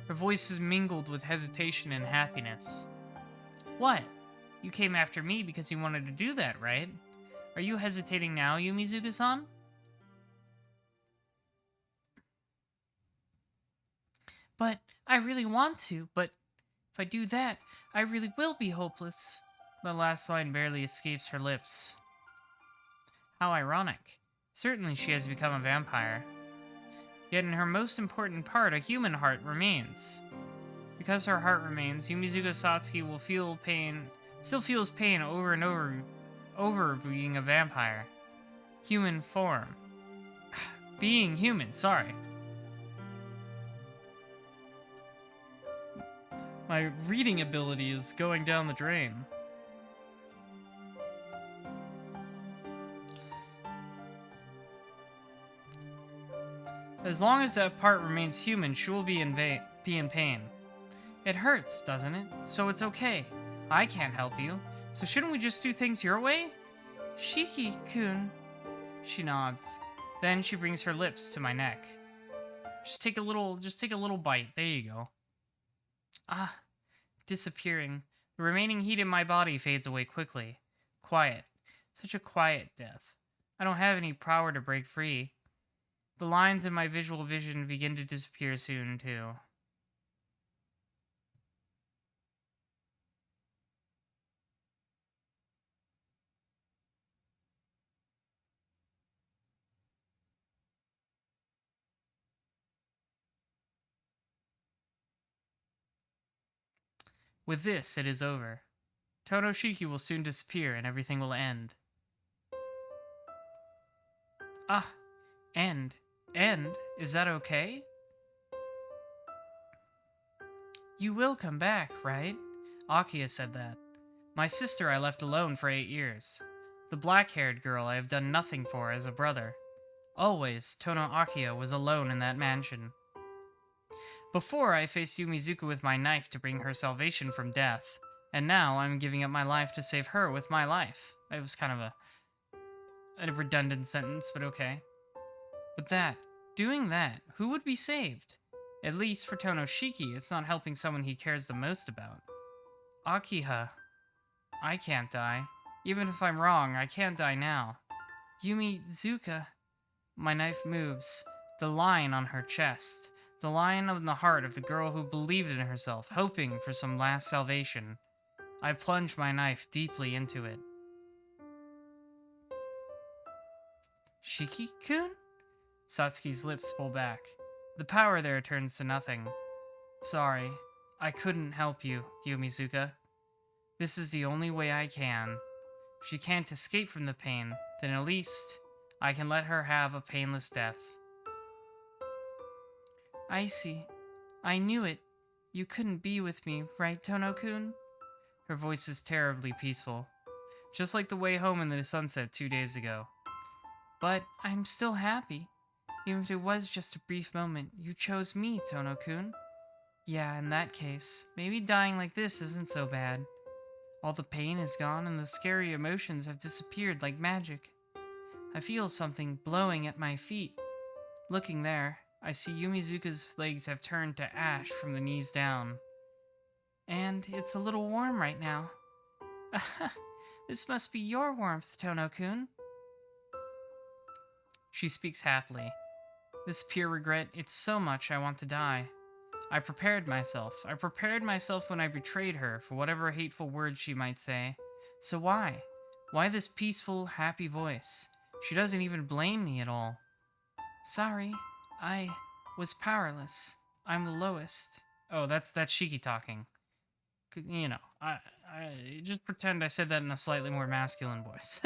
Her voice is mingled with hesitation and happiness. What? You came after me because you wanted to do that, right? Are you hesitating now, Yumizuka-san? But I really want to, but if I do that, I really will be hopeless. The last line barely escapes her lips. How ironic. Certainly she has become a vampire. Yet in her most important part, a human heart remains. Because her heart remains, Yumizuka Satsuki will still feels pain over and over being a vampire. Human form. Being human, sorry. My reading ability is going down the drain. As long as that part remains human, she will be in pain. It hurts, doesn't it? So it's okay. I can't help you. So shouldn't we just do things your way? Shiki-kun. She nods. Then she brings her lips to my neck. Just take a little bite. There you go. Ah, disappearing. The remaining heat in my body fades away quickly. Quiet. Such a quiet death. I don't have any power to break free. The lines in my visual vision begin to disappear soon, too. With this, it is over. Tonoshiki will soon disappear and everything will end. Ah, end. End? Is that okay? You will come back, right? Akiya said that. My sister I left alone for 8 years. The black-haired girl I have done nothing for as a brother. Always, Tono Akiya was alone in that mansion. Before, I faced Yumizuka with my knife to bring her salvation from death, and now I'm giving up my life to save her with my life. It was kind of a redundant sentence, but okay. But doing that, who would be saved? At least for Tonoshiki, it's not helping someone he cares the most about. Akiha. I can't die. Even if I'm wrong, I can't die now. Yumizuka. My knife moves. The line on her chest. The line on the heart of the girl who believed in herself, hoping for some last salvation. I plunge my knife deeply into it. Shiki-kun? Satsuki's lips pull back. The power there turns to nothing. Sorry, I couldn't help you, Yumizuka. This is the only way I can. If she can't escape from the pain, then at least I can let her have a painless death. I see. I knew it. You couldn't be with me, right, Tono-kun? Her voice is terribly peaceful. Just like the way home in the sunset 2 days ago. But I'm still happy. Even if it was just a brief moment, you chose me, Tono-kun. Yeah, in that case, maybe dying like this isn't so bad. All the pain is gone and the scary emotions have disappeared like magic. I feel something blowing at my feet. Looking there, I see Yumizuka's legs have turned to ash from the knees down. And it's a little warm right now. This must be your warmth, Tono-kun. She speaks happily. This pure regret, it's so much I want to die. I prepared myself. I prepared myself when I betrayed her for whatever hateful words she might say. So why? Why this peaceful, happy voice? She doesn't even blame me at all. Sorry, I was powerless. I'm the lowest. Oh, that's Shiki talking. You know, I just pretend I said that in a slightly more masculine voice.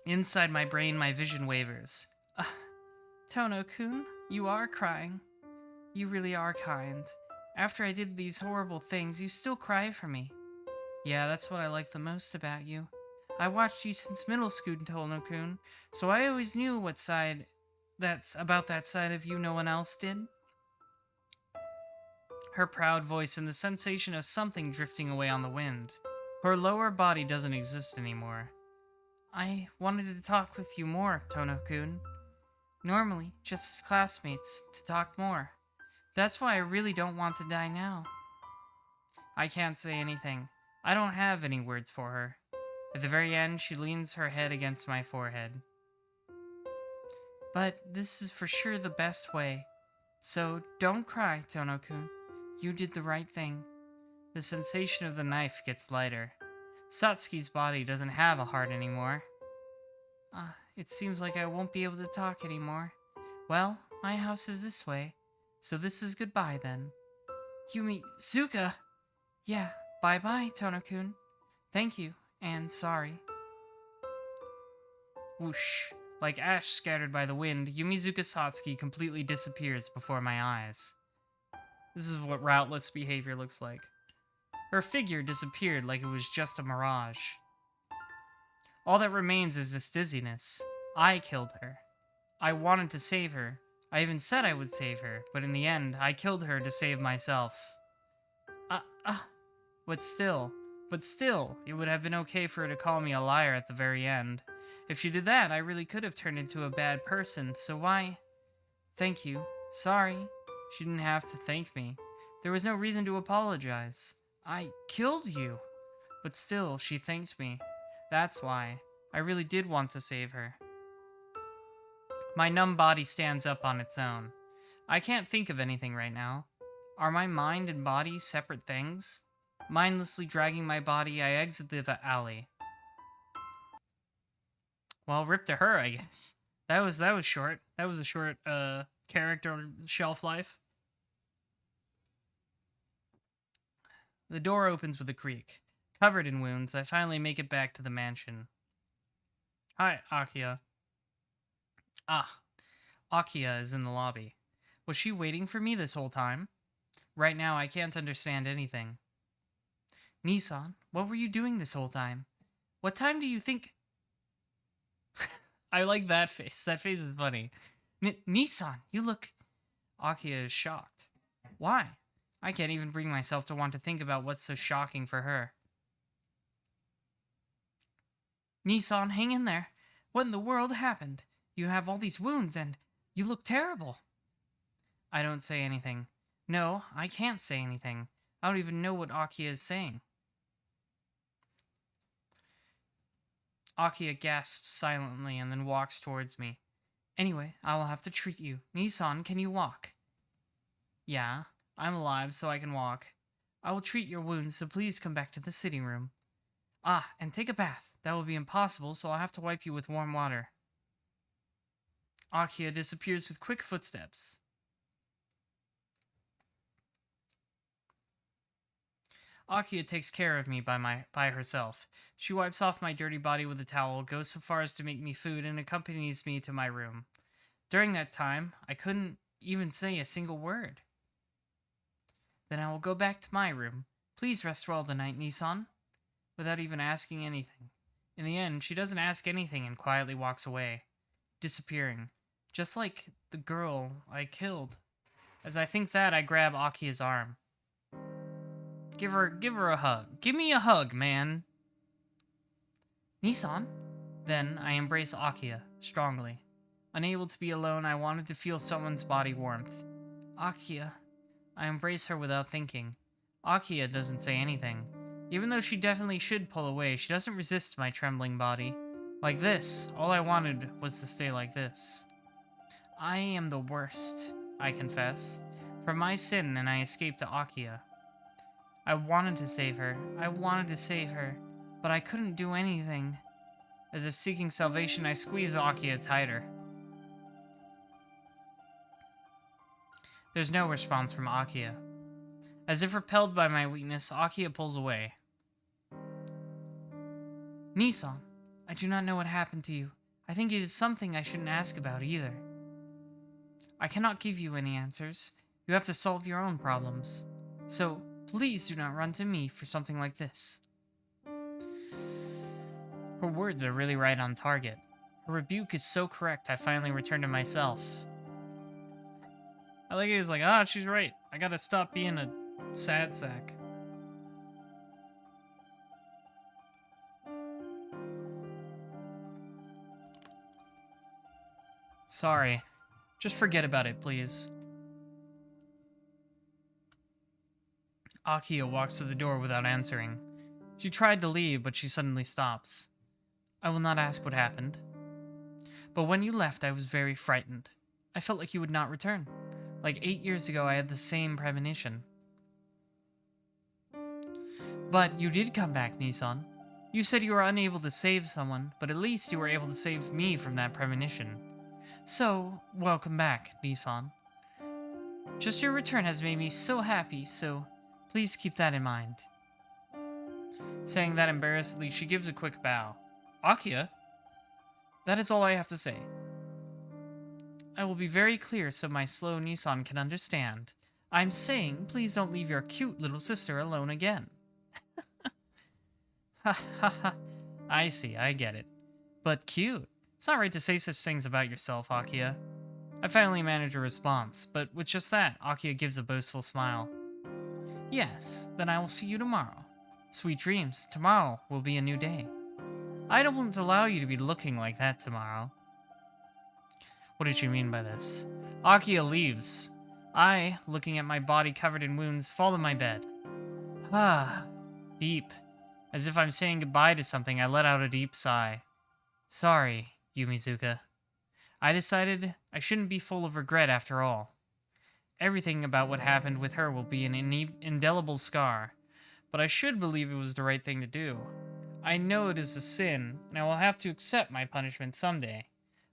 Inside my brain, my vision wavers. Tono-kun, you are crying. You really are kind. After I did these horrible things, you still cry for me. Yeah, that's what I like the most about you. I watched you since middle school, Tono-kun, so I always knew what side that's about that side of you no one else did. Her proud voice and the sensation of something drifting away on the wind. Her lower body doesn't exist anymore. I wanted to talk with you more, Tono-kun. Normally, just as classmates, to talk more. That's why I really don't want to die now. I can't say anything. I don't have any words for her. At the very end, she leans her head against my forehead. But this is for sure the best way. So don't cry, Tono-kun. You did the right thing. The sensation of the knife gets lighter. Satsuki's body doesn't have a heart anymore. It seems like I won't be able to talk anymore. Well, my house is this way, so this is goodbye then. Yumi, Zuka! Yeah, bye-bye, Tono-kun. Thank you, and sorry. Whoosh. Like ash scattered by the wind, Yumizuka Satsuki completely disappears before my eyes. This is what routeless behavior looks like. Her figure disappeared like it was just a mirage. All that remains is this dizziness. I killed her. I wanted to save her. I even said I would save her, but in the end, I killed her to save myself. But still, it would have been okay for her to call me a liar at the very end. If she did that, I really could have turned into a bad person, so why? Thank you. Sorry. She didn't have to thank me. There was no reason to apologize. I killed you. But still, she thanked me. That's why. I really did want to save her. My numb body stands up on its own. I can't think of anything right now. Are my mind and body separate things? Mindlessly dragging my body, I exit the alley. Well, rip to her, I guess. That was short. That was a short character shelf life. The door opens with a creak. Covered in wounds, I finally make it back to the mansion. Hi, Akia. Akia is in the lobby. Was she waiting for me this whole time? Right now, I can't understand anything. Nissan, what were you doing this whole time? What time do you think... I like that face. That face is funny. Nissan, you look... Akia is shocked. Why? I can't even bring myself to want to think about what's so shocking for her. Nissan, hang in there. What in the world happened? You have all these wounds and you look terrible. I don't say anything. No, I can't say anything. I don't even know what Akia is saying. Akia gasps silently and then walks towards me. Anyway, I will have to treat you. Nissan, can you walk? Yeah, I'm alive so I can walk. I will treat your wounds, so please come back to the sitting room. And take a bath. That will be impossible, so I'll have to wipe you with warm water. Akia disappears with quick footsteps. Akia takes care of me by herself. She wipes off my dirty body with a towel, goes so far as to make me food, and accompanies me to my room. During that time, I couldn't even say a single word. Then I will go back to my room. Please rest well tonight, Nissan. Without even asking anything. In the end, she doesn't ask anything and quietly walks away, disappearing, just like the girl I killed. As I think that, I grab Akia's arm. Give her a hug. Give me a hug, man. Nissan? Then I embrace Akia, strongly. Unable to be alone, I wanted to feel someone's body warmth. Akia. I embrace her without thinking. Akia doesn't say anything. Even though she definitely should pull away, she doesn't resist my trembling body. Like this, all I wanted was to stay like this. I am the worst, I confess. For my sin, and I escaped to Akia. I wanted to save her, but I couldn't do anything. As if seeking salvation, I squeeze Akia tighter. There's no response from Akiya. As if repelled by my weakness, Akiya pulls away. Nissan, I do not know what happened to you. I think it is something I shouldn't ask about either. I cannot give you any answers. You have to solve your own problems. So, please do not run to me for something like this. Her words are really right on target. Her rebuke is so correct, I finally return to myself. I like it, he's like, she's right. I gotta stop being a sad sack. Sorry. Just forget about it, please. Akiya walks to the door without answering. She tried to leave, but she suddenly stops. I will not ask what happened. But when you left, I was very frightened. I felt like you would not return. Like 8 years ago, I had the same premonition. But you did come back, Nissan. You said you were unable to save someone, but at least you were able to save me from that premonition. So, welcome back, Nissan. Just your return has made me so happy, so please keep that in mind. Saying that embarrassedly, she gives a quick bow. Akiya? That is all I have to say. I will be very clear so my slow Nissan can understand. I'm saying, please don't leave your cute little sister alone again. Ha ha ha. I see, I get it. But cute. It's not right to say such things about yourself, Akiya. I finally manage a response, but with just that, Akiya gives a boastful smile. Yes, then I will see you tomorrow. Sweet dreams, tomorrow will be a new day. I don't allow you to be looking like that tomorrow. What did she mean by this? Akiya leaves. I, looking at my body covered in wounds, fall in my bed. Deep. As if I'm saying goodbye to something, I let out a deep sigh. Sorry, Yumizuka. I decided I shouldn't be full of regret after all. Everything about what happened with her will be an indelible scar, but I should believe it was the right thing to do. I know it is a sin, and I will have to accept my punishment someday,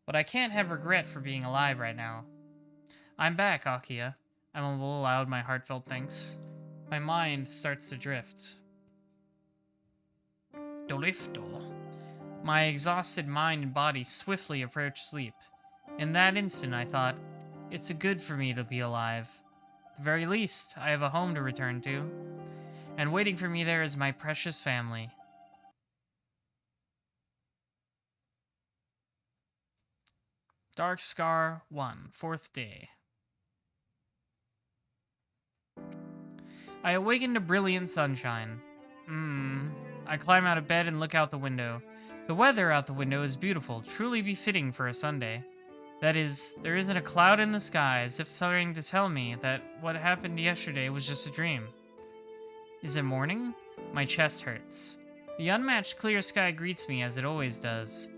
but I can't have regret for being alive right now. I'm back, Akiya. I mumble aloud my heartfelt thanks. My mind starts to drift. Dolifto. My exhausted mind and body swiftly approach sleep. In that instant, I thought, it's good for me to be alive. At the very least, I have a home to return to. And waiting for me there is my precious family. Dark Scar 1, 4th day. I awaken to brilliant sunshine. I climb out of bed and look out the window. The weather out the window is beautiful, truly befitting for a Sunday. That is, there isn't a cloud in the sky, as if starting to tell me that what happened yesterday was just a dream. Is it morning? My chest hurts. The unmatched clear sky greets me as it always does.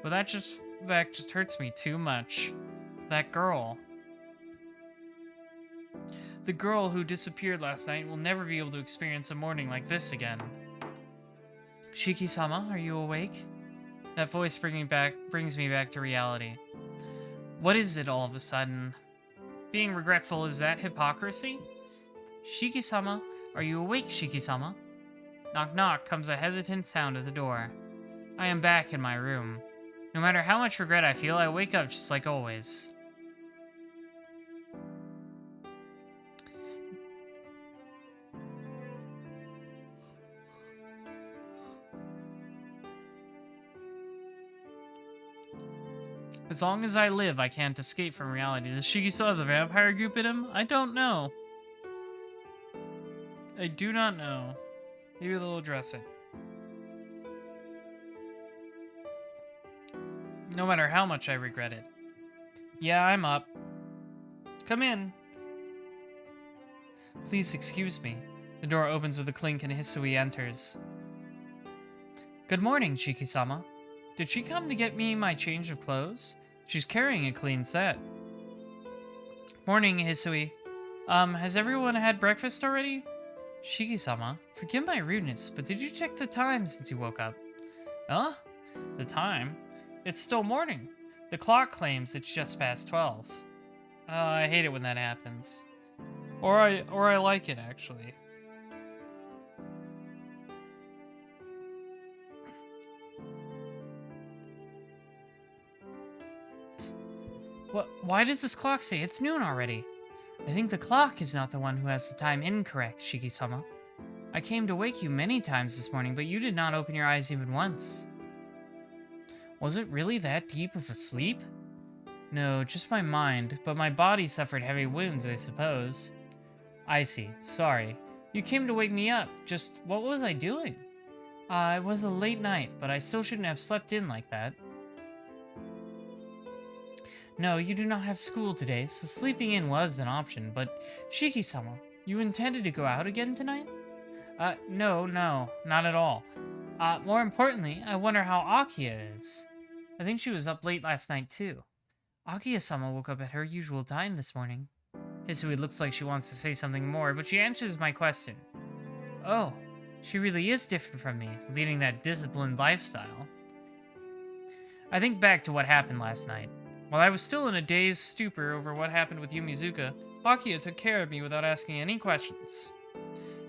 But that just hurts me too much. That girl. The girl who disappeared last night will never be able to experience a morning like this again. Shiki-sama, are you awake? That voice brings me back to reality. What is it all of a sudden? Being regretful, is that hypocrisy? Shiki-sama, are you awake, Shiki-sama? Knock knock comes a hesitant sound at the door. I am back in my room. No matter how much regret I feel, I wake up just like always. As long as I live, I can't escape from reality. Does Shiki still have the vampire goop in him? I don't know. I do not know. Maybe they'll address it. No matter how much I regret it. Yeah, I'm up. Come in. Please excuse me. The door opens with a clink and Hisui enters. Good morning, Shiki-sama. Did she come to get me my change of clothes? She's carrying a clean set. Morning, Hisui. Has everyone had breakfast already? Shiki-sama, forgive my rudeness, but did you check the time since you woke up? Huh? The time? It's still morning. The clock claims it's just past 12. I hate it when that happens. Or I like it, actually. What? Why does this clock say it's noon already? I think the clock is not the one who has the time incorrect, Shiki-sama. I came to wake you many times this morning, but you did not open your eyes even once. Was it really that deep of a sleep? No, just my mind, but my body suffered heavy wounds, I suppose. I see. Sorry. You came to wake me up. Just what was I doing? It was a late night, but I still shouldn't have slept in like that. No, you do not have school today, so sleeping in was an option, but Shiki-sama, you intended to go out again tonight? No, not at all. More importantly, I wonder how Akiya is. I think she was up late last night, too. Akiya-sama woke up at her usual time this morning. Hisui looks like she wants to say something more, but she answers my question. Oh, she really is different from me, leading that disciplined lifestyle. I think back to what happened last night. While I was still in a dazed stupor over what happened with Yumizuka, Akiya took care of me without asking any questions.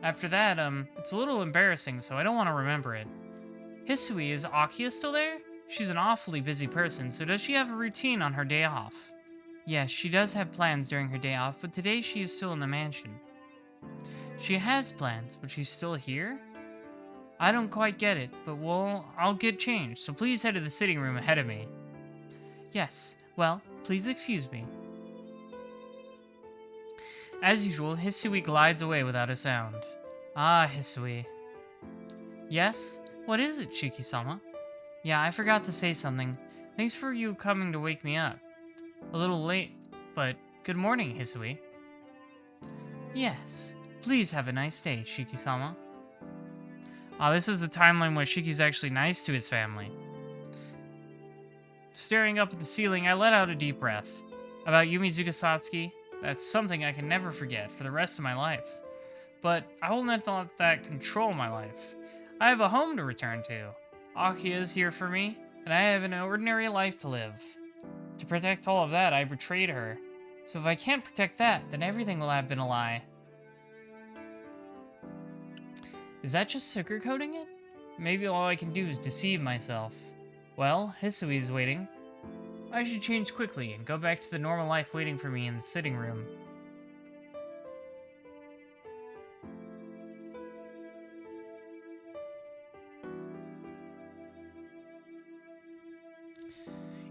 After that, it's a little embarrassing, so I don't want to remember it. Hisui, is Akiya still there? She's an awfully busy person, so does she have a routine on her day off? Yes, she does have plans during her day off, but today she is still in the mansion. She has plans, but she's still here? I don't quite get it, but I'll get changed, so please head to the sitting room ahead of me. Yes, well, please excuse me. As usual, Hisui glides away without a sound. Ah, Hisui. Yes? What is it, Shiki-sama? Yeah, I forgot to say something. Thanks for you coming to wake me up. A little late, but good morning, Hisui. Yes. Please have a nice day, Shiki-sama. This is the timeline where Shiki's actually nice to his family. Staring up at the ceiling, I let out a deep breath. About Yumizuka Satsuki, that's something I can never forget for the rest of my life. But I will not let that control my life. I have a home to return to. Akiya is here for me, and I have an ordinary life to live. To protect all of that, I betrayed her. So if I can't protect that, then everything will have been a lie. Is that just sugarcoating it? Maybe all I can do is deceive myself. Well, Hisui is waiting. I should change quickly and go back to the normal life waiting for me in the sitting room.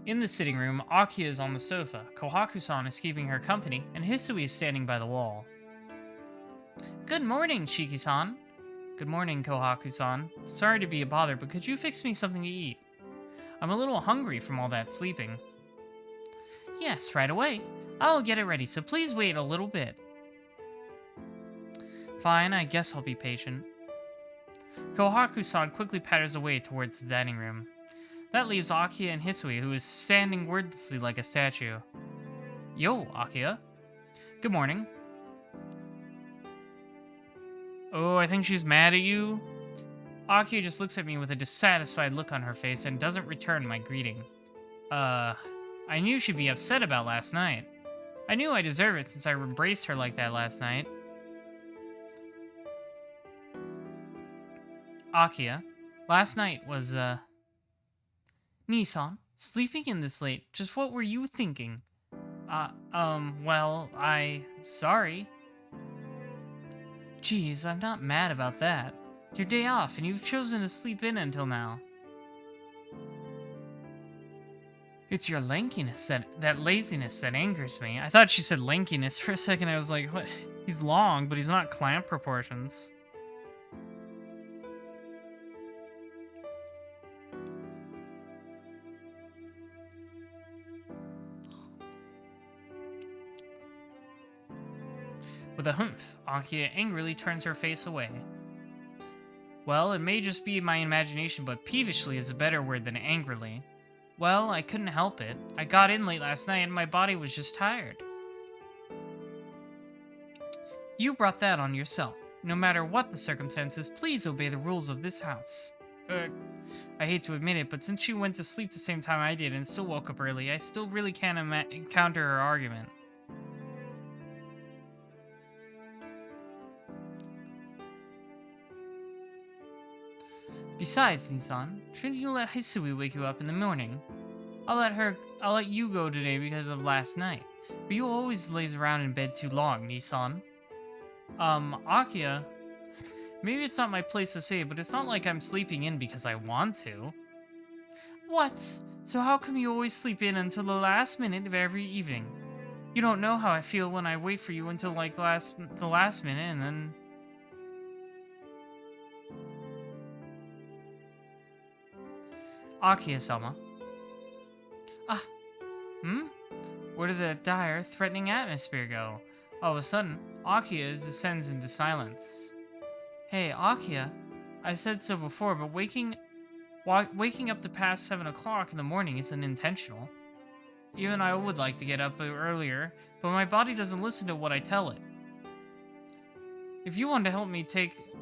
In the sitting room, Akiya is on the sofa, Kohaku-san is keeping her company, and Hisui is standing by the wall. Good morning, Shiki-san. Good morning, Kohaku-san. Sorry to be a bother, but could you fix me something to eat? I'm a little hungry from all that sleeping. Yes, right away. I'll get it ready, so please wait a little bit. Fine, I guess I'll be patient. Kohaku-san quickly patters away towards the dining room. That leaves Akiya and Hisui, who is standing wordlessly like a statue. Yo, Akiya. Good morning. Oh, I think she's mad at you. Akiya just looks at me with a dissatisfied look on her face and doesn't return my greeting. I knew she'd be upset about last night. I knew I deserve it since I embraced her like that last night. Akiya, last night was, Nissan, sleeping in this late, just what were you thinking? Well, sorry. Geez, I'm not mad about that. It's your day off, and you've chosen to sleep in until now. It's your lankiness, that laziness that angers me. I thought she said lankiness for a second. I was like, what? He's long, but he's not clamp proportions. With a humph, Akiya angrily turns her face away. Well, it may just be my imagination, but peevishly is a better word than angrily. Well, I couldn't help it. I got in late last night and my body was just tired. You brought that on yourself. No matter what the circumstances, please obey the rules of this house. I hate to admit it, but since you went to sleep the same time I did and still woke up early, I still really can't counter her argument. Besides, Nissan, shouldn't you let Hisui wake you up in the morning? I'll let you go today because of last night. But you always lays around in bed too long, Nissan. Akia, maybe it's not my place to say, but it's not like I'm sleeping in because I want to. What? So how come you always sleep in until the last minute of every evening? You don't know how I feel when I wait for you until like the last minute and then... Akia-sama. Ah, where did the dire, threatening atmosphere go? All of a sudden, Akia descends into silence. Hey, Akia, I said so before, but waking up to past 7 o'clock in the morning isn't intentional. Even I would like to get up earlier, but my body doesn't listen to what I tell it. If you want to help me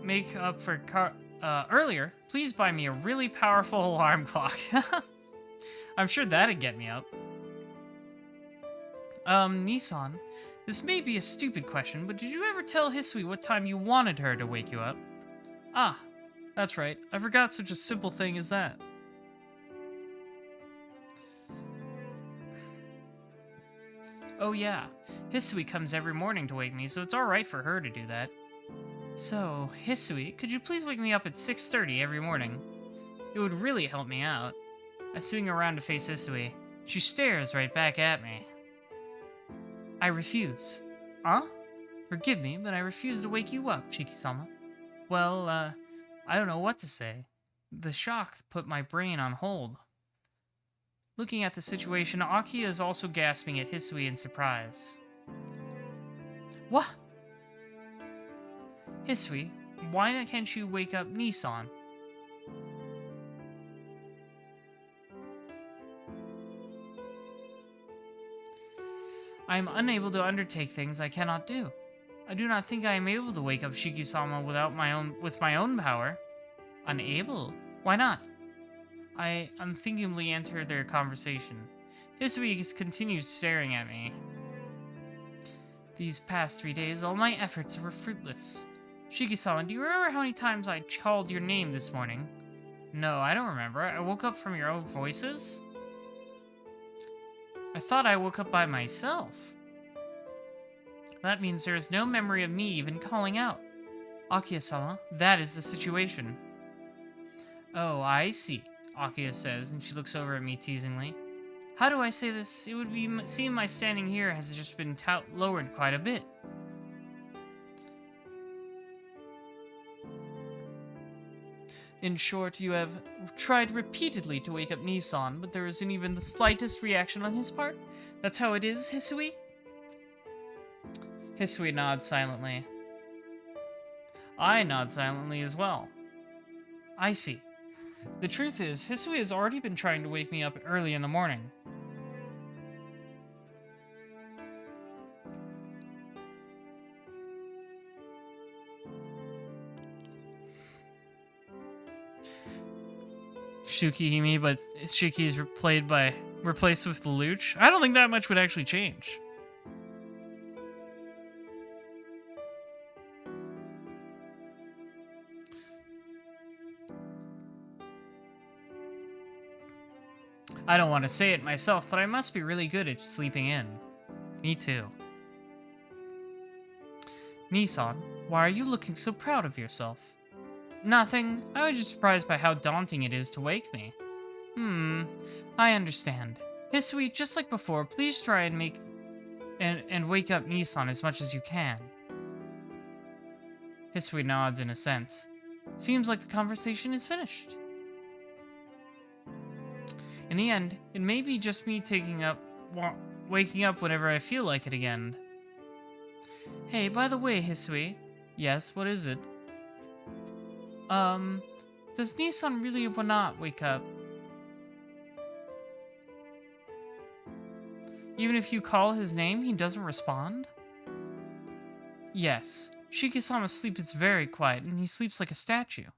make up for earlier, please buy me a really powerful alarm clock. I'm sure that'd get me up. Nissan, this may be a stupid question, but did you ever tell Hisui what time you wanted her to wake you up? Ah, that's right. I forgot such a simple thing as that. Oh yeah, Hisui comes every morning to wake me, so it's alright for her to do that. So, Hisui, could you please wake me up at 6:30 every morning? It would really help me out. I swing around to face Hisui. She stares right back at me. I refuse. Huh? Forgive me, but I refuse to wake you up, Chiki-sama. Well, I don't know what to say. The shock put my brain on hold. Looking at the situation, Akia is also gasping at Hisui in surprise. What? Hisui, why can't you wake up Nissan? I am unable to undertake things I cannot do. I do not think I am able to wake up Shiki-sama with my own power. Unable? Why not? I unthinkingly enter their conversation. Hisui continues staring at me. These past 3 days, all my efforts were fruitless. Shiki-sama, do you remember how many times I called your name this morning? No, I don't remember. I woke up from your own voices? I thought I woke up by myself. That means there is no memory of me even calling out. Akia-sama, that is the situation. Oh, I see, Akia says, and she looks over at me teasingly. How do I say this? It would seem my standing here has just been lowered quite a bit. In short, you have tried repeatedly to wake up Nissan, but there isn't even the slightest reaction on his part? That's how it is, Hisui? Hisui nods silently. I nod silently as well. I see. The truth is, Hisui has already been trying to wake me up early in the morning. Tsukihime, but Shiki is replaced with the Luch. I don't think that much would actually change. I don't want to say it myself, but I must be really good at sleeping in. Me too. Nissan, why are you looking so proud of yourself? Nothing. I was just surprised by how daunting it is to wake me. I understand. Hisui, just like before, please try and wake up Nissan as much as you can. Hisui nods in assent. Seems like the conversation is finished. In the end, it may be just me waking up whenever I feel like it again. Hey, by the way, Hisui. Yes, what is it? Does Nissan really not wake up? Even if you call his name, he doesn't respond? Yes. Shiki-sama's sleep is very quiet, and he sleeps like a statue.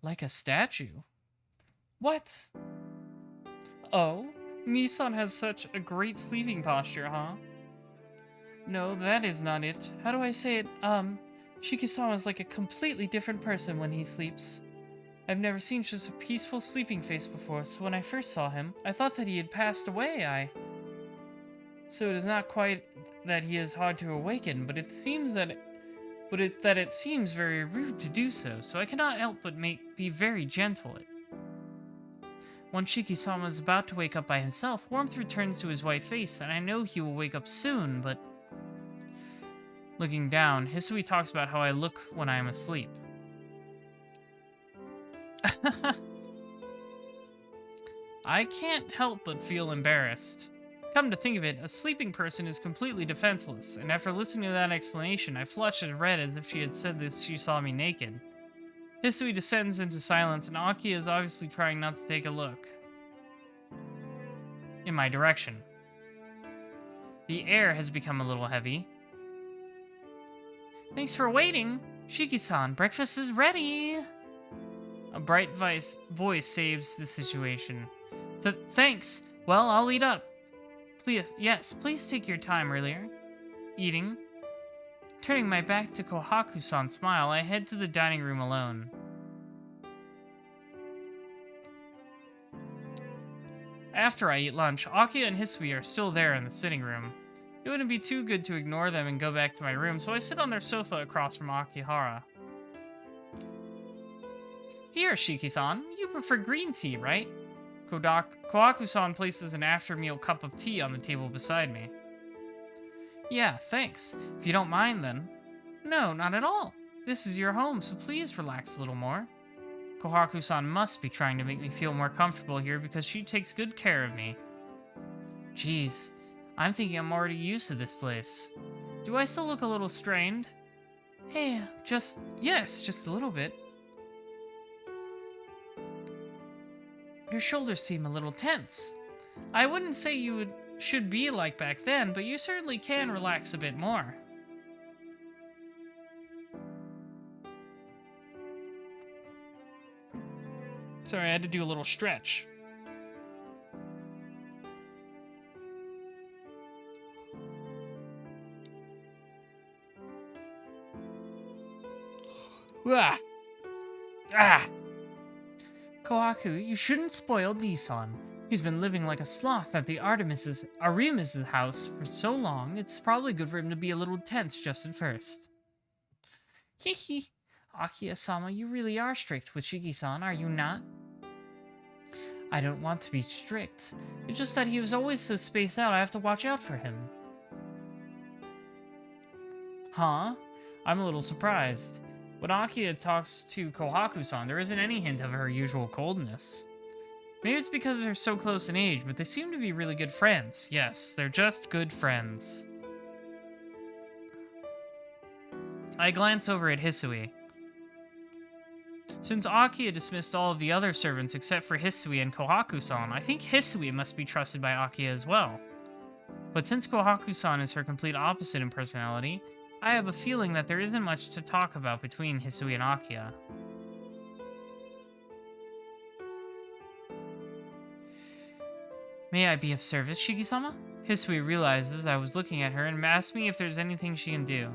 Like a statue? What? Oh, Nissan has such a great sleeping posture, huh? No, that is not it. How do I say it? Shiki-sama is like a completely different person when he sleeps. I've never seen such a peaceful sleeping face before, so when I first saw him, I thought that he had passed away. So it is not quite that he is hard to awaken, but it seems that it seems very rude to do so, so I cannot help but be very gentle. When Shiki-sama is about to wake up by himself, warmth returns to his white face, and I know he will wake up soon, but... Looking down, Hisui talks about how I look when I am asleep. I can't help but feel embarrassed. Come to think of it, a sleeping person is completely defenseless, and after listening to that explanation, I flushed and red as if she had said this she saw me naked. Hisui descends into silence, and Akiya is obviously trying not to take a look in my direction. The air has become a little heavy. Thanks for waiting. Shiki-san, breakfast is ready. A bright voice saves the situation. Thanks. Well, I'll eat up. Please take your time earlier. Eating. Turning my back to Kohaku-san's smile, I head to the dining room alone. After I eat lunch, Akiya and Hisui are still there in the sitting room. It wouldn't be too good to ignore them and go back to my room, so I sit on their sofa across from Akihara. Here, Shiki-san, you prefer green tea, right? Kohaku-san places an after-meal cup of tea on the table beside me. Yeah, thanks. If you don't mind, then. No, not at all. This is your home, so please relax a little more. Kohaku-san must be trying to make me feel more comfortable here because she takes good care of me. Jeez, I'm thinking I'm already used to this place. Do I still look a little strained? Hey, just a little bit. Your shoulders seem a little tense. I wouldn't say you should be like back then, but you certainly can relax a bit more. Sorry, I had to do a little stretch. Ah! Ah! Kohaku, you shouldn't spoil D-san. He's been living like a sloth at the Arimis's house for so long, it's probably good for him to be a little tense just at first. Hehe. Akiya-sama, you really are strict with Shiki-san, are you not? I don't want to be strict. It's just that he was always so spaced out, I have to watch out for him. Huh? I'm a little surprised. When Akiya talks to Kohaku-san, there isn't any hint of her usual coldness. Maybe it's because they're so close in age, but they seem to be really good friends. Yes, they're just good friends. I glance over at Hisui. Since Akiya dismissed all of the other servants except for Hisui and Kohaku-san, I think Hisui must be trusted by Akiya as well. But since Kohaku-san is her complete opposite in personality, I have a feeling that there isn't much to talk about between Hisui and Akiya. May I be of service, Shiki-sama? Hisui realizes I was looking at her and asks me if there's anything she can do.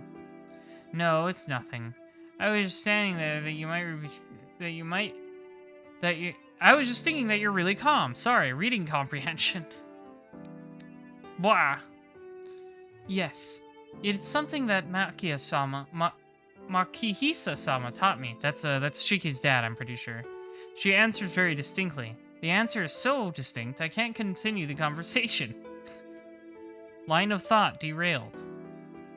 No, it's nothing. I was just standing there I was just thinking that you're really calm. Sorry, reading comprehension. Blah. Yes. It's something that Makihisa-sama taught me. That's Shiki's dad, I'm pretty sure. She answers very distinctly. The answer is so distinct, I can't continue the conversation. Line of thought derailed.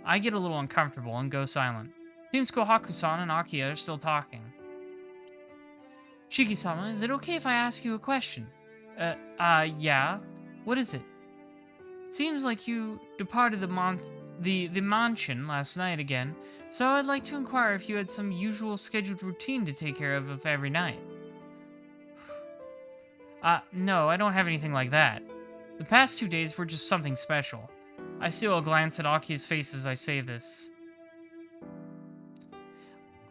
I get a little uncomfortable and go silent. Seems Kohaku-san and Akiya are still talking. Shiki-sama, is it okay if I ask you a question? Yeah? What is it? Seems like you departed the mansion last night again, so I'd like to inquire if you had some usual scheduled routine to take care of every night. No, I don't have anything like that. The past 2 days were just something special. I steal a glance at Aki's face as I say this.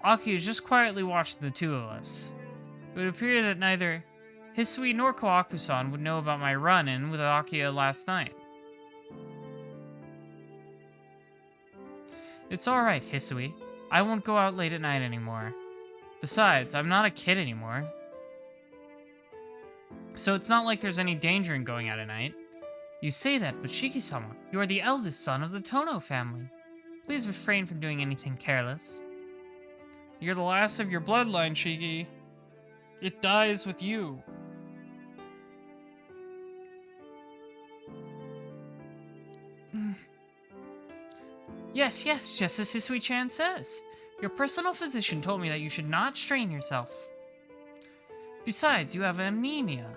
Aki is just quietly watching the two of us. It would appear that neither Hisui nor Kohaku-san would know about my run-in with Akiya last night. It's alright, Hisui. I won't go out late at night anymore. Besides, I'm not a kid anymore. So it's not like there's any danger in going out at night. You say that, but Shiki-sama, you are the eldest son of the Tono family. Please refrain from doing anything careless. You're the last of your bloodline, Shiki. It dies with you. Yes, just as Hisui-chan says. Your personal physician told me that you should not strain yourself. Besides, you have anemia.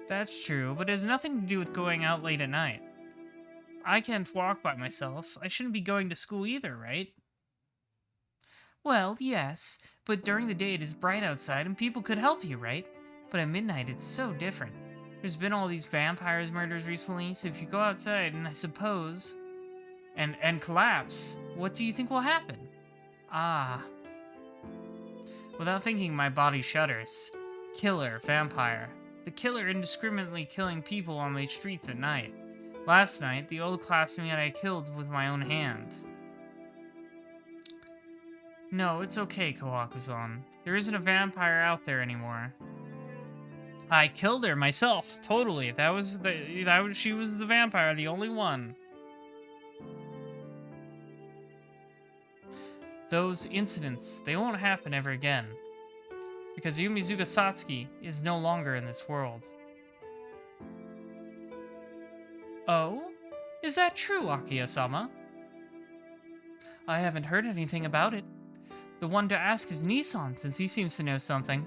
That's true, but it has nothing to do with going out late at night. I can't walk by myself. I shouldn't be going to school either, right? Well, yes, but during the day it is bright outside and people could help you, right? But at midnight it's so different. There's been all these vampires murders recently, so if you go outside and I suppose... And collapse, what do you think will happen? Ah. Without thinking, my body shudders. Killer, vampire. The killer indiscriminately killing people on the streets at night. Last night, the old classmate I killed with my own hand. No, it's okay, Kohaku-san. There isn't a vampire out there anymore. I killed her myself, totally. She was the vampire, the only one. Those incidents, they won't happen ever again. Because Yumizuka Satsuki is no longer in this world. Oh? Is that true, Akiya-sama? I haven't heard anything about it. The one to ask is Nissan, since he seems to know something.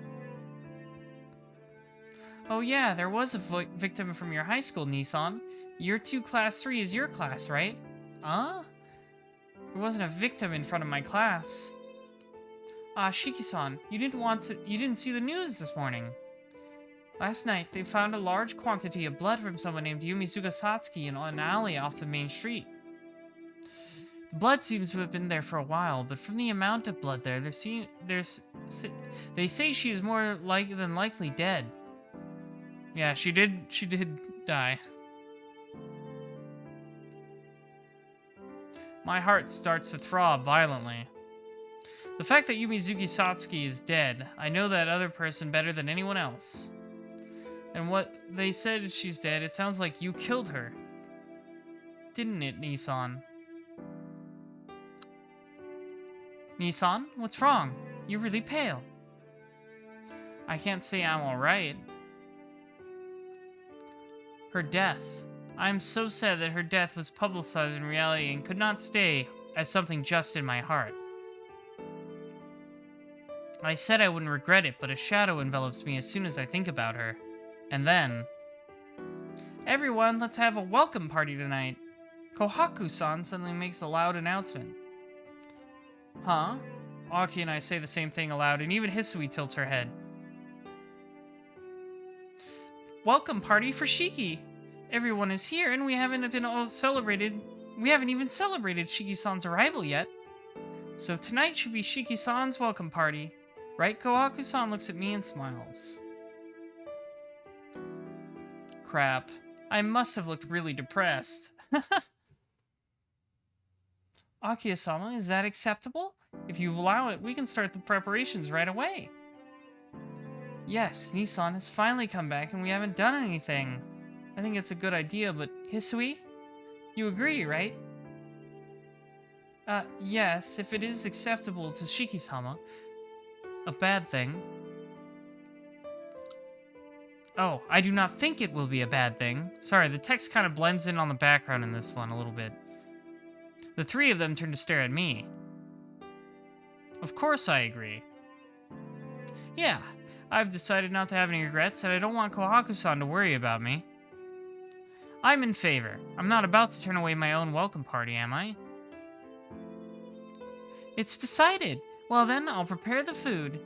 Oh yeah, there was a victim from your high school, Nissan. Year 2 Class 3 is your class, right? Huh? There wasn't a victim in front of my class. Ah, Shiki-san, you didn't see the news this morning. Last night, they found a large quantity of blood from someone named Yumizuka Satsuki in an alley off the main street. The blood seems to have been there for a while, but from the amount of blood there, they say she is more than likely dead. Yeah, she did die. My heart starts to throb violently. The fact that Yumizuki Satsuki is dead, I know that other person better than anyone else. And what they said she's dead, it sounds like you killed her. Didn't it, Nissan? Nissan, what's wrong? You're really pale. I can't say I'm alright. Her death. I'm so sad that her death was publicized in reality and could not stay as something just in my heart. I said I wouldn't regret it, but a shadow envelops me as soon as I think about her. And then... Everyone, let's have a welcome party tonight. Kohaku-san suddenly makes a loud announcement. Huh? Aki and I say the same thing aloud, and even Hisui tilts her head. Welcome party for Shiki! Everyone is here, and we haven't even celebrated Shiki-san's arrival yet. So tonight should be Shiki-san's welcome party. Right? Kohaku-san looks at me and smiles. Crap. I must have looked really depressed. Akiya-sama, is that acceptable? If you allow it, we can start the preparations right away. Yes, Nissan has finally come back and we haven't done anything. I think it's a good idea, but Hisui? You agree, right? Yes, if it is acceptable to Shiki-sama. A bad thing. Oh, I do not think it will be a bad thing. Sorry, the text kind of blends in on the background in this one a little bit. The three of them turn to stare at me. Of course I agree. Yeah, I've decided not to have any regrets, and I don't want Kohaku-san to worry about me. I'm in favor. I'm not about to turn away my own welcome party, am I? It's decided. Well then, I'll prepare the food.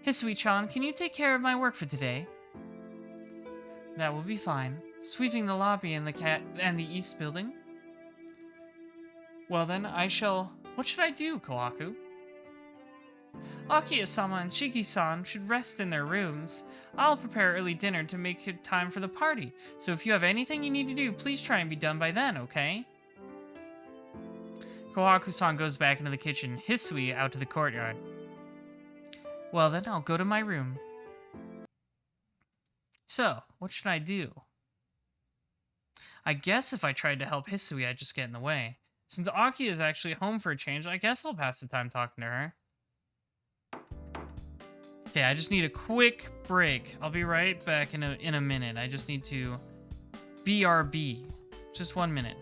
Hisui-chan, can you take care of my work for today? That will be fine. Sweeping the lobby and the east building. Well then, I shall... What should I do, Kohaku? Akiya-sama and Shiki-san should rest in their rooms. I'll prepare early dinner to make it time for the party. So if you have anything you need to do, please try and be done by then, okay? Kohaku-san goes back into the kitchen, Hisui out to the courtyard. Well, then I'll go to my room. So, what should I do? I guess if I tried to help Hisui, I'd just get in the way. Since Aki is actually home for a change, I guess I'll pass the time talking to her. Okay, I just need a quick break. I'll be right back in a minute. I just need to BRB. Just 1 minute.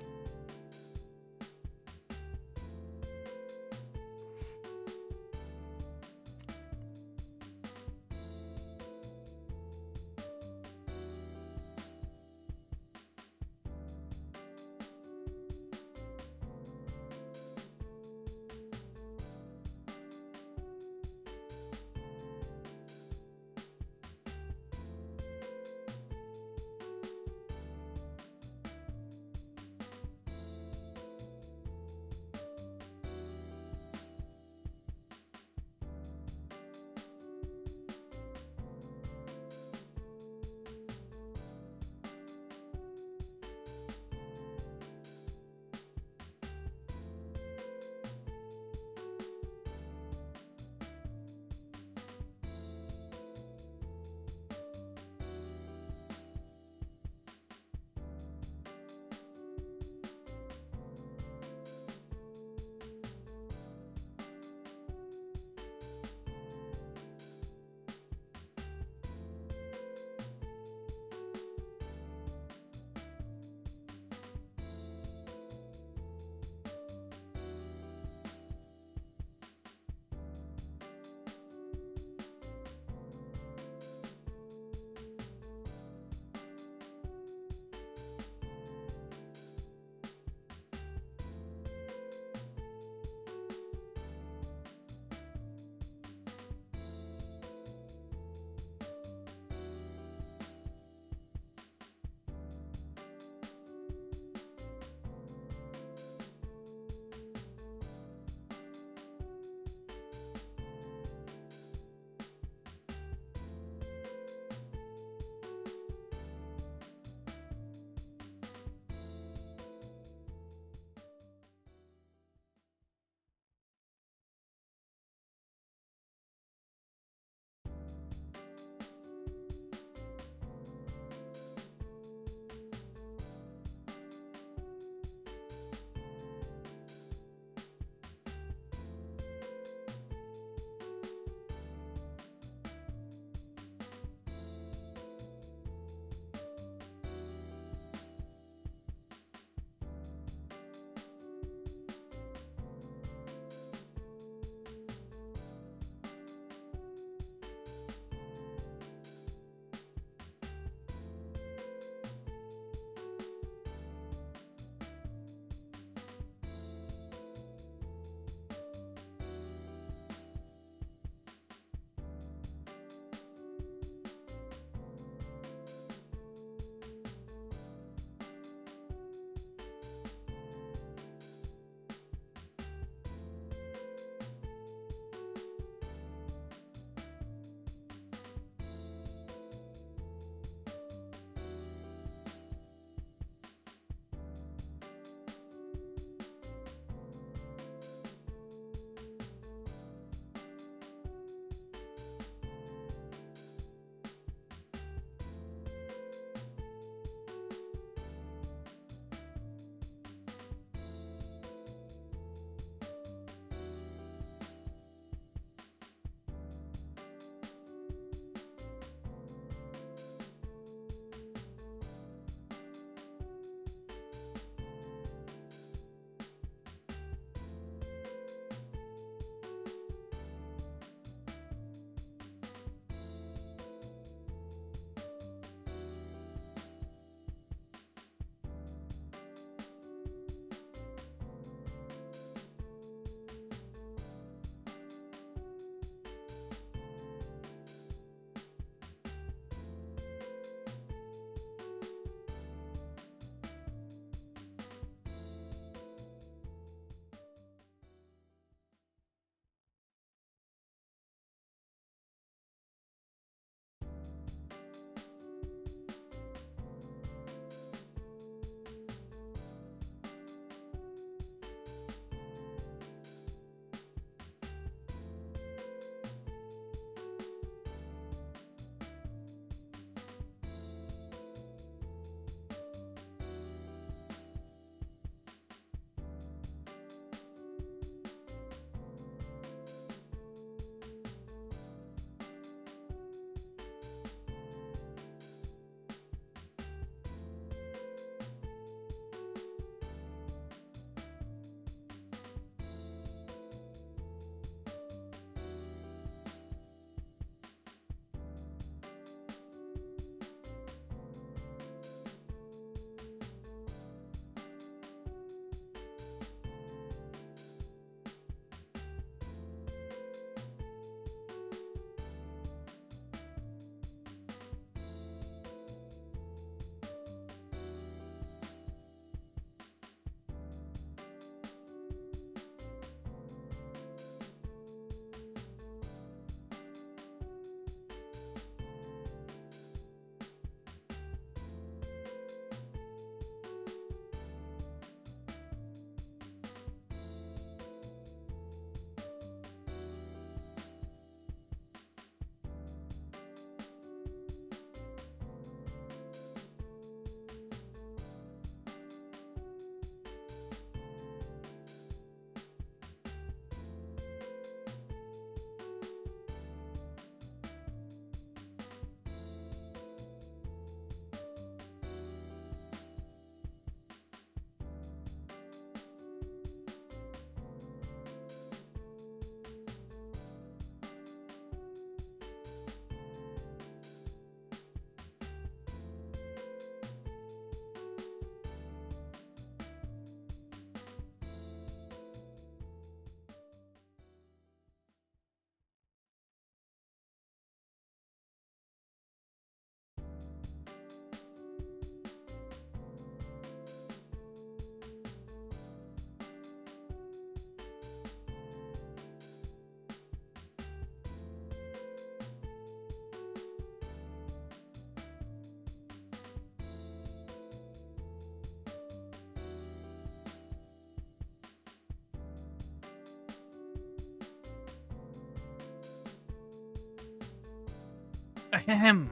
Ahem.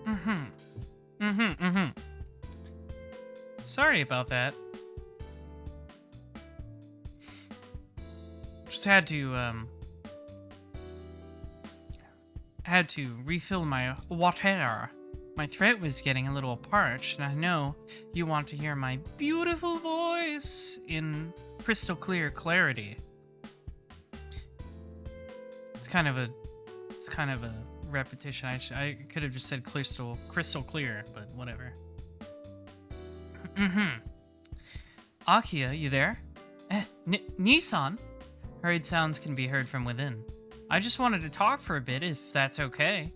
Mm-hmm. Mm-hmm, mm-hmm. Sorry about that. Just had to refill my water. My throat was getting a little parched, and I know you want to hear my beautiful voice in crystal clear clarity. It's kind of a repetition. I could have just said crystal clear, but whatever. Akia, you there? Nissan? Hurried sounds can be heard from within. I just wanted to talk for a bit, if that's okay.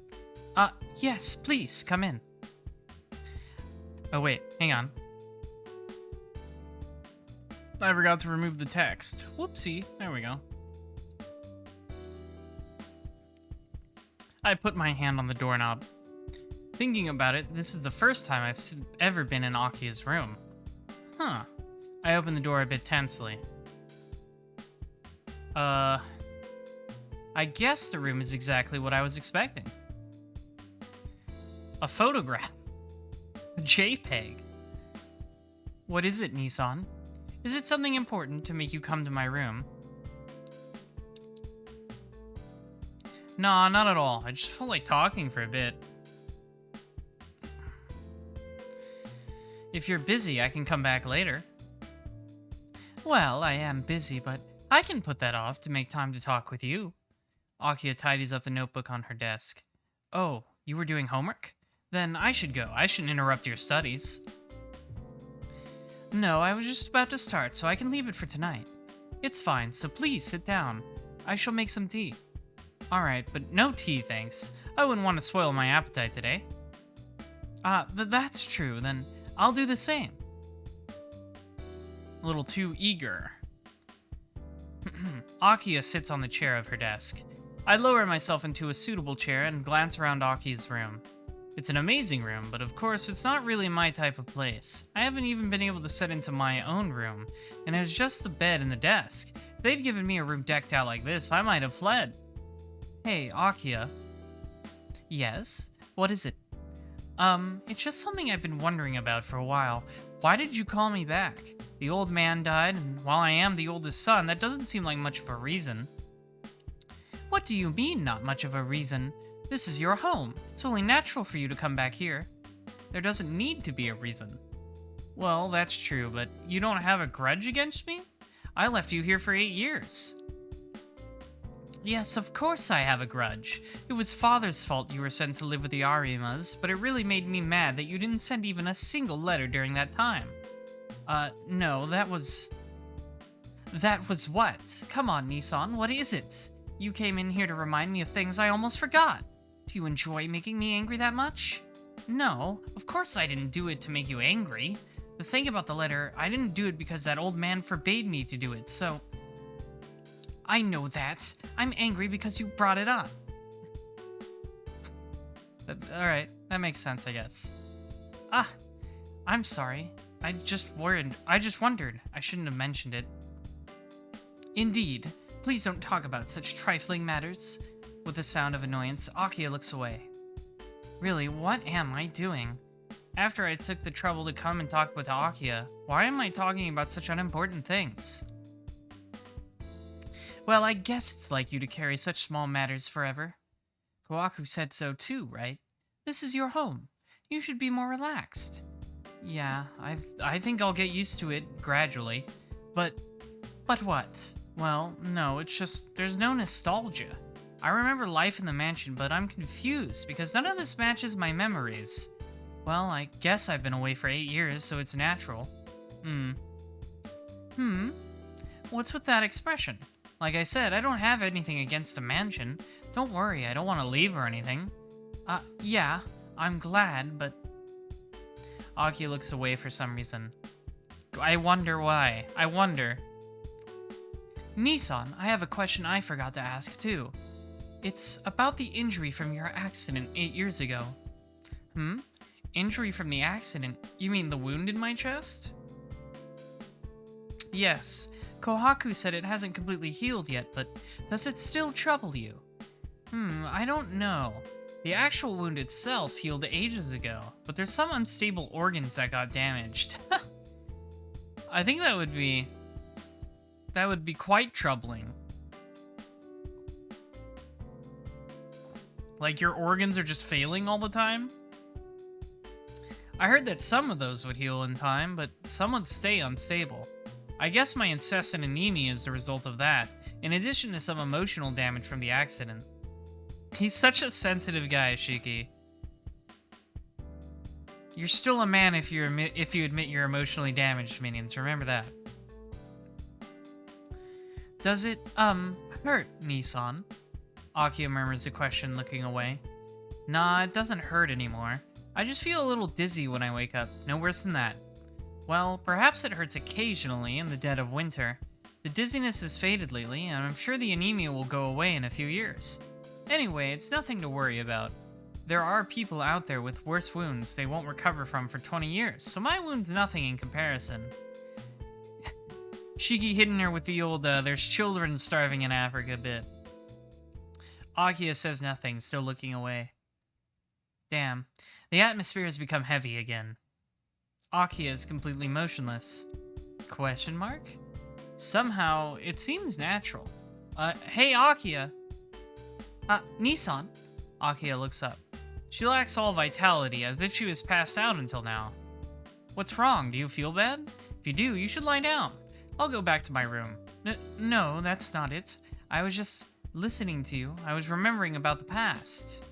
Yes, please, come in. Oh wait, hang on. I forgot to remove the text. Whoopsie, there we go. I put my hand on the doorknob. Thinking about it, this is the first time I've ever been in Akia's room. Huh. I opened the door a bit tensely. I guess the room is exactly what I was expecting. A photograph. A JPEG. What is it, Nissan? Is it something important to make you come to my room? Nah, not at all. I just felt like talking for a bit. If you're busy, I can come back later. Well, I am busy, but I can put that off to make time to talk with you. Akia tidies up the notebook on her desk. Oh, you were doing homework? Then I should go. I shouldn't interrupt your studies. No, I was just about to start, so I can leave it for tonight. It's fine, so please sit down. I shall make some tea. Alright, but no tea, thanks. I wouldn't want to spoil my appetite today. That's true, then I'll do the same. A little too eager. Akia sits on the chair of her desk. I lower myself into a suitable chair and glance around Akia's room. It's an amazing room, but of course it's not really my type of place. I haven't even been able to set into my own room, and it was just the bed and the desk. If they'd given me a room decked out like this, I might have fled. Hey, Akia. Yes? What is it? It's just something I've been wondering about for a while. Why did you call me back? The old man died, and while I am the oldest son, that doesn't seem like much of a reason. What do you mean, not much of a reason? This is your home. It's only natural for you to come back here. There doesn't need to be a reason. Well, that's true, but you don't have a grudge against me? I left you here for 8 years. Yes, of course I have a grudge. It was Father's fault you were sent to live with the Arimas, but it really made me mad that you didn't send even a single letter during that time. No, that was what? Come on, Nissan, what is it? You came in here to remind me of things I almost forgot. Do you enjoy making me angry that much? No, of course I didn't do it to make you angry. The thing about the letter, I didn't do it because that old man forbade me to do it, so... I know that. I'm angry because you brought it up. Alright, that makes sense, I guess. I'm sorry. I just wondered. I shouldn't have mentioned it. Indeed. Please don't talk about such trifling matters. With a sound of annoyance, Akia looks away. Really, what am I doing? After I took the trouble to come and talk with Akia, why am I talking about such unimportant things? Well, I guess it's like you to carry such small matters forever. Kawaku said so too, right? This is your home. You should be more relaxed. Yeah, I think I'll get used to it gradually. But what? Well, no, it's just there's no nostalgia. I remember life in the mansion, but I'm confused because none of this matches my memories. Well, I guess I've been away for 8 years, so it's natural. What's with that expression? Like I said, I don't have anything against the mansion. Don't worry, I don't want to leave or anything. Yeah, I'm glad, but... Akia looks away for some reason. I wonder why. I wonder. Nissan, I have a question I forgot to ask too. It's about the injury from your accident 8 years ago. Injury from the accident? You mean the wound in my chest? Yes. Kohaku said it hasn't completely healed yet, but does it still trouble you? I don't know. The actual wound itself healed ages ago, but there's some unstable organs that got damaged. I think that would be quite troubling. Like your organs are just failing all the time? I heard that some of those would heal in time, but some would stay unstable. I guess my incessant anemia is the result of that, in addition to some emotional damage from the accident. He's such a sensitive guy, Shiki. You're still a man if you admit you're emotionally damaged, minions. Remember that. Does it, hurt, Nissan? Akiya murmurs a question, looking away. Nah, it doesn't hurt anymore. I just feel a little dizzy when I wake up. No worse than that. Well, perhaps it hurts occasionally in the dead of winter. The dizziness has faded lately, and I'm sure the anemia will go away in a few years. Anyway, it's nothing to worry about. There are people out there with worse wounds they won't recover from for 20 years, so my wound's nothing in comparison. Shiki hitting her with the old, there's children starving in Africa bit. Akiya says nothing, still looking away. Damn, the atmosphere has become heavy again. Akiya is completely motionless. Question mark? Somehow, it seems natural. Hey Akiya! Nissan? Akiya looks up. She lacks all vitality, as if she was passed out until now. What's wrong? Do you feel bad? If you do, you should lie down. I'll go back to my room. No, that's not it. I was just listening to you. I was remembering about the past.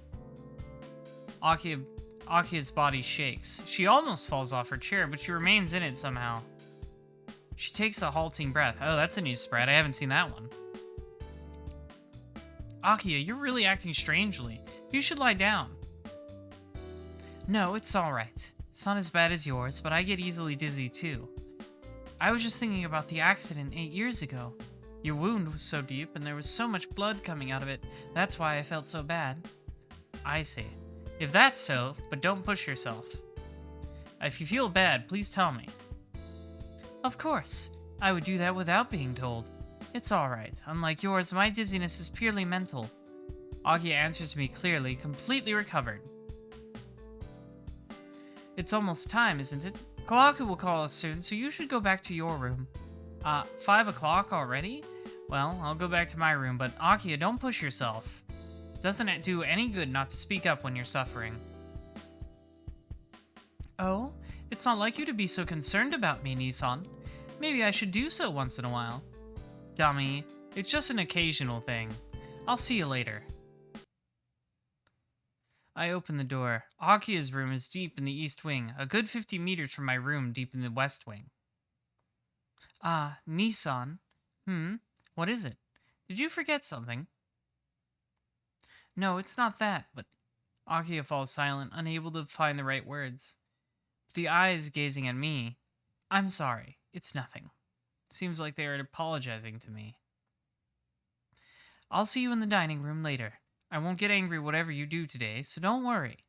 Akiya's body shakes. She almost falls off her chair, but she remains in it somehow. She takes a halting breath. Oh, that's a new spread. I haven't seen that one. Akiya, you're really acting strangely. You should lie down. No, it's alright. It's not as bad as yours, but I get easily dizzy too. I was just thinking about the accident 8 years ago. Your wound was so deep and there was so much blood coming out of it. That's why I felt so bad. I see. If that's so, but don't push yourself. If you feel bad, please tell me. Of course. I would do that without being told. It's alright. Unlike yours, my dizziness is purely mental. Akiya answers me clearly, completely recovered. It's almost time, isn't it? Kohaku will call us soon, so you should go back to your room. 5 o'clock already? Well, I'll go back to my room, but Akiya, don't push yourself. It doesn't do any good not to speak up when you're suffering. Oh? It's not like you to be so concerned about me, Nissan. Maybe I should do so once in a while. Dummy, it's just an occasional thing. I'll see you later. I open the door. Akiya's room is deep in the east wing, a good 50 meters from my room deep in the west wing. Nissan. What is it? Did you forget something? No, it's not that, but... Akiya falls silent, unable to find the right words. The eyes gazing at me. I'm sorry, it's nothing. Seems like they are apologizing to me. I'll see you in the dining room later. I won't get angry whatever you do today, so don't worry.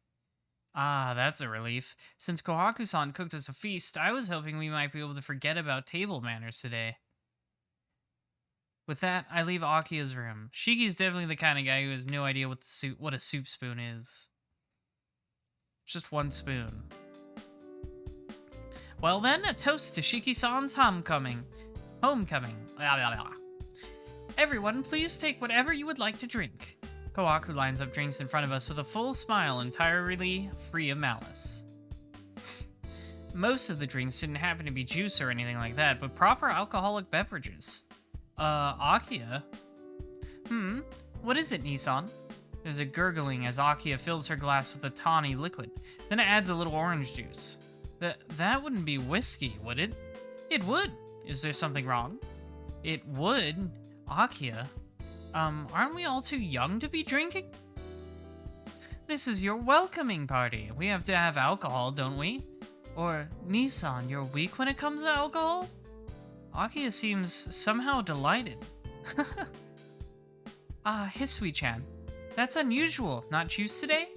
That's a relief. Since Kohaku-san cooked us a feast, I was hoping we might be able to forget about table manners today. With that, I leave Akiya's room. Shiki's definitely the kind of guy who has no idea what a soup spoon is. Just one spoon. Well then, a toast to Shiki-san's homecoming. Everyone, please take whatever you would like to drink. Kohaku lines up drinks in front of us with a full smile, entirely free of malice. Most of the drinks didn't happen to be juice or anything like that, but proper alcoholic beverages. Akiya? What is it, Nissan? There's a gurgling as Akiya fills her glass with a tawny liquid. Then it adds a little orange juice. That wouldn't be whiskey, would it? It would. Is there something wrong? It would. Akiya? Aren't we all too young to be drinking? This is your welcoming party. We have to have alcohol, don't we? Or, Nissan, you're weak when it comes to alcohol? Akiya seems somehow delighted. Hisui-chan. That's unusual. Not juice today?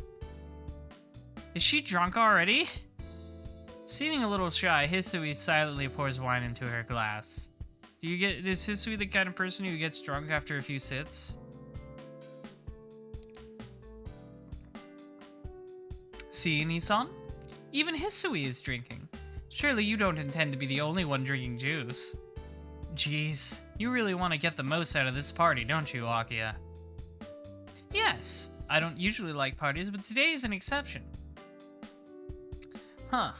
Is she drunk already? Seeming a little shy, Hisui silently pours wine into her glass. Is Hisui the kind of person who gets drunk after a few sips? See, Nissan? Even Hisui is drinking. Surely you don't intend to be the only one drinking juice. Jeez, you really want to get the most out of this party, don't you, Akia? Yes, I don't usually like parties, but today is an exception. Huh.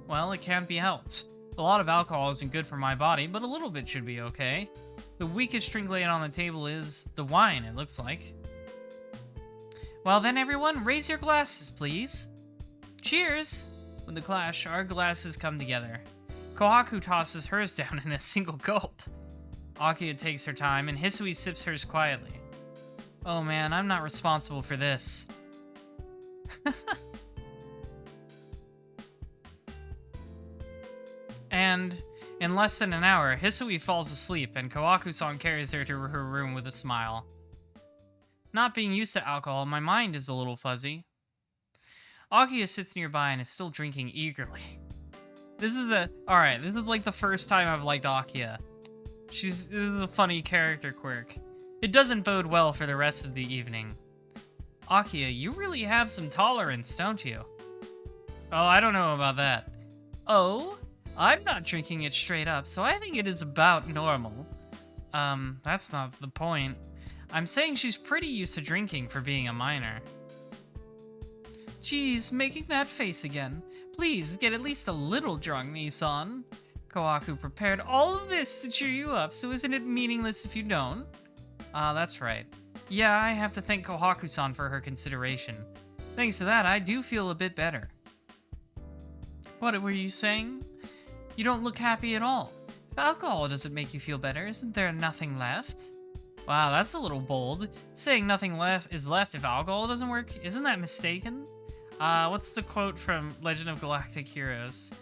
Well, it can't be helped. A lot of alcohol isn't good for my body, but a little bit should be okay. The weakest drink laid on the table is the wine, it looks like. Well then, everyone, raise your glasses, please. Cheers! With the clash, our glasses come together. Kohaku tosses hers down in a single gulp. Akia takes her time, and Hisui sips hers quietly. Oh man, I'm not responsible for this. And in less than an hour, Hisui falls asleep, and Kohaku-san carries her to her room with a smile. Not being used to alcohol, my mind is a little fuzzy. Akia sits nearby and is still drinking eagerly. This is like the first time I've liked Akia. This is a funny character quirk. It doesn't bode well for the rest of the evening. Akia, you really have some tolerance, don't you? Oh, I don't know about that. Oh? I'm not drinking it straight up, so I think it is about normal. That's not the point. I'm saying she's pretty used to drinking for being a minor. Geez, making that face again. Please, get at least a little drunk, Nissan. Kohaku prepared all of this to cheer you up, so isn't it meaningless if you don't? That's right. Yeah, I have to thank Kohaku-san for her consideration. Thanks to that, I do feel a bit better. What were you saying? You don't look happy at all. If alcohol doesn't make you feel better, isn't there nothing left? Wow, that's a little bold. Saying nothing is left if alcohol doesn't work, isn't that mistaken? What's the quote from Legend of Galactic Heroes?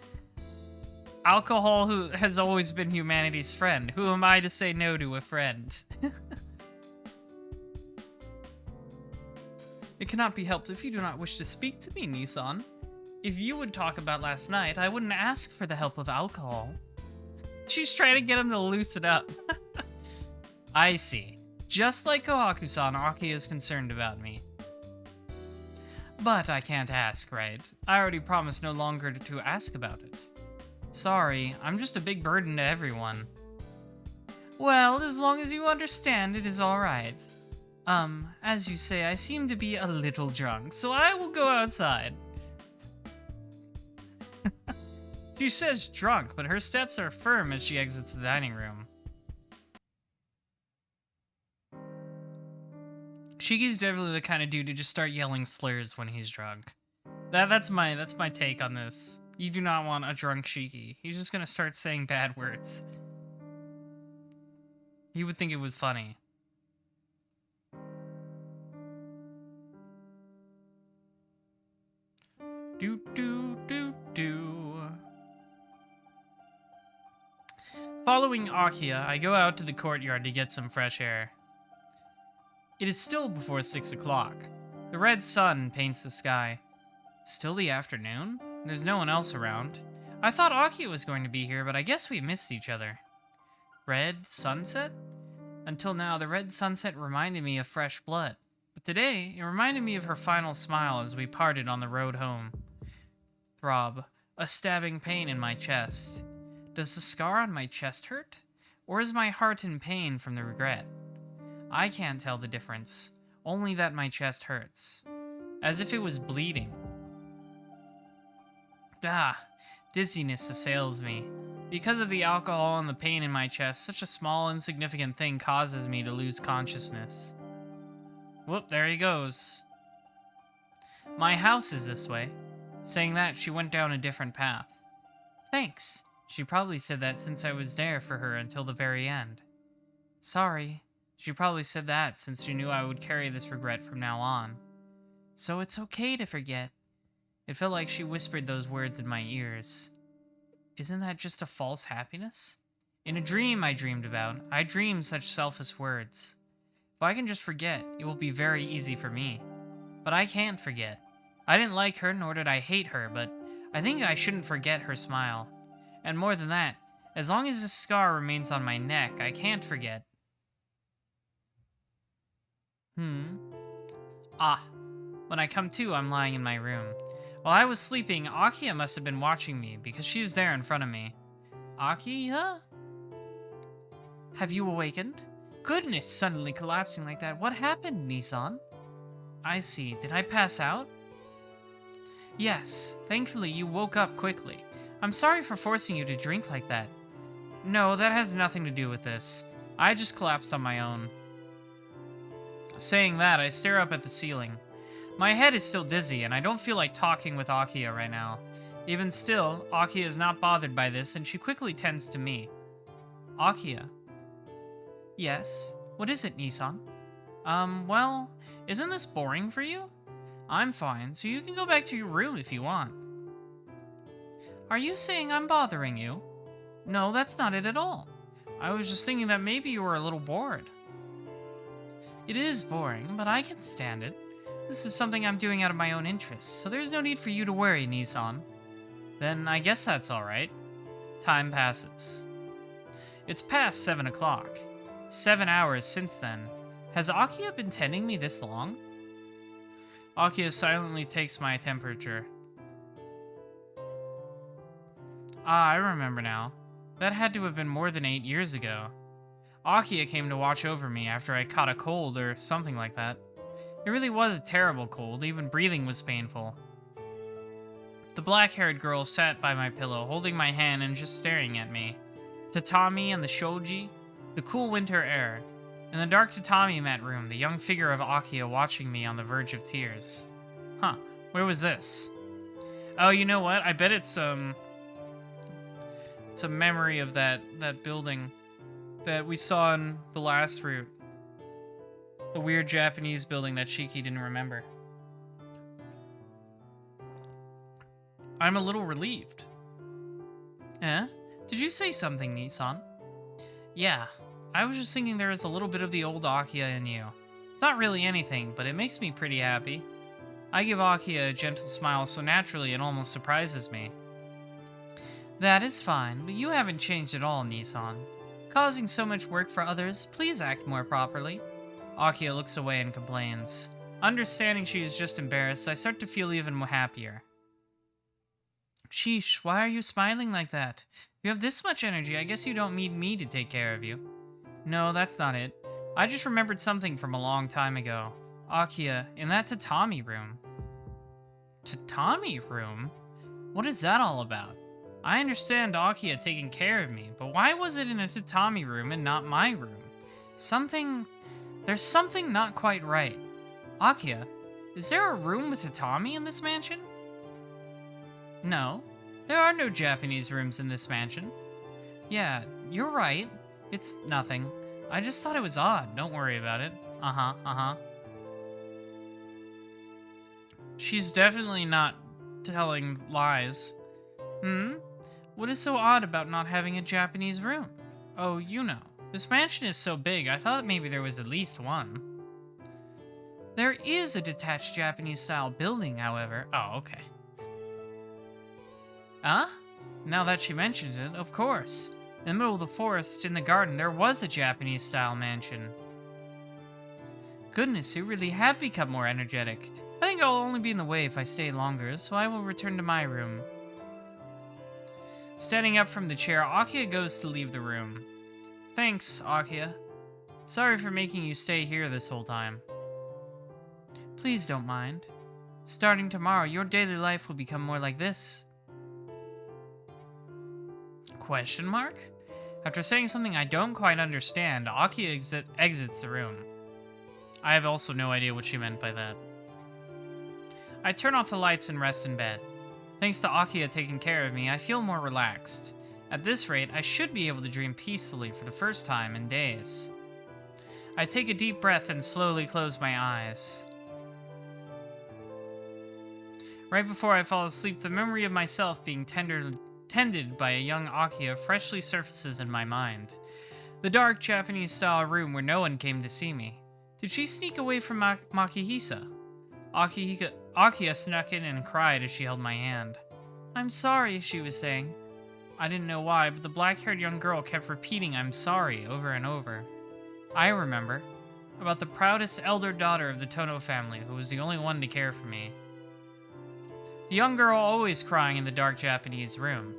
Alcohol who has always been humanity's friend. Who am I to say no to a friend? It cannot be helped if you do not wish to speak to me, Nissan. If you would talk about last night, I wouldn't ask for the help of alcohol. She's trying to get him to loosen up. I see. Just like Kohaku-san, Aki is concerned about me. But I can't ask, right? I already promised no longer to ask about it. Sorry, I'm just a big burden to everyone. Well, as long as you understand, it is alright. As you say, I seem to be a little drunk, so I will go outside. She says drunk, but her steps are firm as she exits the dining room. Shiki's definitely the kind of dude to just start yelling slurs when he's drunk. That's my take on this. You do not want a drunk Shiki. He's just gonna start saying bad words. He would think it was funny. Do do do do. Following Akia, I go out to the courtyard to get some fresh air. It is still before 6 o'clock. The red sun paints the sky. Still the afternoon? There's no one else around. I thought Akia was going to be here, but I guess we missed each other. Red sunset? Until now, the red sunset reminded me of fresh blood. But today, it reminded me of her final smile as we parted on the road home. Throb. A stabbing pain in my chest. Does the scar on my chest hurt? Or is my heart in pain from the regret? I can't tell the difference, only that my chest hurts. As if it was bleeding. Dizziness assails me. Because of the alcohol and the pain in my chest, such a small, insignificant thing causes me to lose consciousness. Whoop, there he goes. My house is this way. Saying that, she went down a different path. Thanks. She probably said that since I was there for her until the very end. Sorry. She probably said that since she knew I would carry this regret from now on. So it's okay to forget. It felt like she whispered those words in my ears. Isn't that just a false happiness? In a dream I dreamed about, I dreamed such selfless words. If I can just forget, it will be very easy for me. But I can't forget. I didn't like her, nor did I hate her, but I think I shouldn't forget her smile. And more than that, as long as this scar remains on my neck, I can't forget. When I come to, I'm lying in my room. While I was sleeping, Akiya must have been watching me because she was there in front of me. Akiya? Have you awakened? Goodness, suddenly collapsing like that. What happened, Nissan? I see. Did I pass out? Yes. Thankfully, you woke up quickly. I'm sorry for forcing you to drink like that. No, that has nothing to do with this. I just collapsed on my own. Saying that, I stare up at the ceiling. My head is still dizzy, and I don't feel like talking with Akiya right now. Even still, Akiya is not bothered by this, and she quickly tends to me. Akiya. Yes? What is it, Nissan? Well, isn't this boring for you? I'm fine, so you can go back to your room if you want. Are you saying I'm bothering you? No, that's not it at all. I was just thinking that maybe you were a little bored. It is boring, but I can stand it. This is something I'm doing out of my own interest, so there's no need for you to worry, Nissan. Then I guess that's alright. Time passes. It's past 7 o'clock. 7 hours since then. Has Akiya been tending me this long? Akiya silently takes my temperature. Ah, I remember now. That had to have been more than 8 years ago. Akiya came to watch over me after I caught a cold or something like that. It really was a terrible cold, even breathing was painful. The black-haired girl sat by my pillow, holding my hand and just staring at me. Tatami and the shoji, the cool winter air. In the dark tatami mat room, the young figure of Akiya watching me on the verge of tears. Huh, where was this? Oh, you know what? I bet it's a memory of that building that we saw in the last route. The weird Japanese building that Shiki didn't remember. I'm a little relieved. Eh? Did you say something, Nissan? Yeah, I was just thinking there is a little bit of the old Akiya in you. It's not really anything, but it makes me pretty happy. I give Akiya a gentle smile so naturally it almost surprises me. That is fine, but you haven't changed at all, Nissan. Causing so much work for others, please act more properly. Akiya looks away and complains. Understanding she is just embarrassed, I start to feel even more happier. Sheesh, why are you smiling like that? If you have this much energy, I guess you don't need me to take care of you. No, that's not it. I just remembered something from a long time ago. Akiya, in that tatami room. Tatami room? What is that all about? I understand Akiya taking care of me, but why was it in a tatami room and not my room? There's something not quite right. Akiya, is there a room with tatami in this mansion? No, there are no Japanese rooms in this mansion. Yeah, you're right. It's nothing. I just thought it was odd. Don't worry about it. Uh-huh. She's definitely not telling lies. What is so odd about not having a Japanese room? Oh, you know. This mansion is so big, I thought maybe there was at least one. There is a detached Japanese-style building, however. Oh, okay. Huh? Now that she mentions it, of course. In the middle of the forest, in the garden, there was a Japanese-style mansion. Goodness, you really have become more energetic. I think I'll only be in the way if I stay longer, so I will return to my room. Standing up from the chair, Akiya goes to leave the room. Thanks, Akiya. Sorry for making you stay here this whole time. Please don't mind. Starting tomorrow, your daily life will become more like this. Question mark? After saying something I don't quite understand, Akiya exits the room. I have also no idea what she meant by that. I turn off the lights and rest in bed. Thanks to Akiya taking care of me, I feel more relaxed. At this rate, I should be able to dream peacefully for the first time in days. I take a deep breath and slowly close my eyes. Right before I fall asleep, the memory of myself being tended by a young Akiya freshly surfaces in my mind. The dark Japanese-style room where no one came to see me. Did she sneak away from Makihisa? Akiya snuck in and cried as she held my hand. I'm sorry, she was saying. I didn't know why, but the black-haired young girl kept repeating I'm sorry over and over. I remember. About the proudest elder daughter of the Tono family, who was the only one to care for me. The young girl always crying in the dark Japanese room.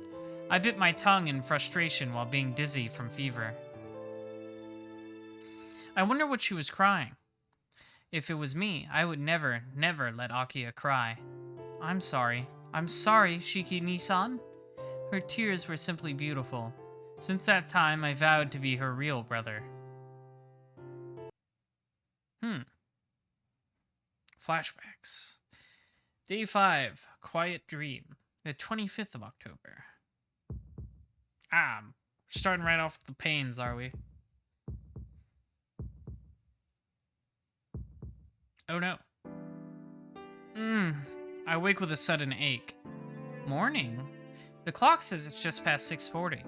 I bit my tongue in frustration while being dizzy from fever. I wonder what she was crying. If it was me, I would never, never let Akiya cry. I'm sorry. I'm sorry, Shiki-ni-san. Her tears were simply beautiful. Since that time, I vowed to be her real brother. Flashbacks. Day 5, Quiet Dream. The 25th of October. We're starting right off with the pains, are we? Oh no. I wake with a sudden ache. Morning? The clock says it's just past 6:40.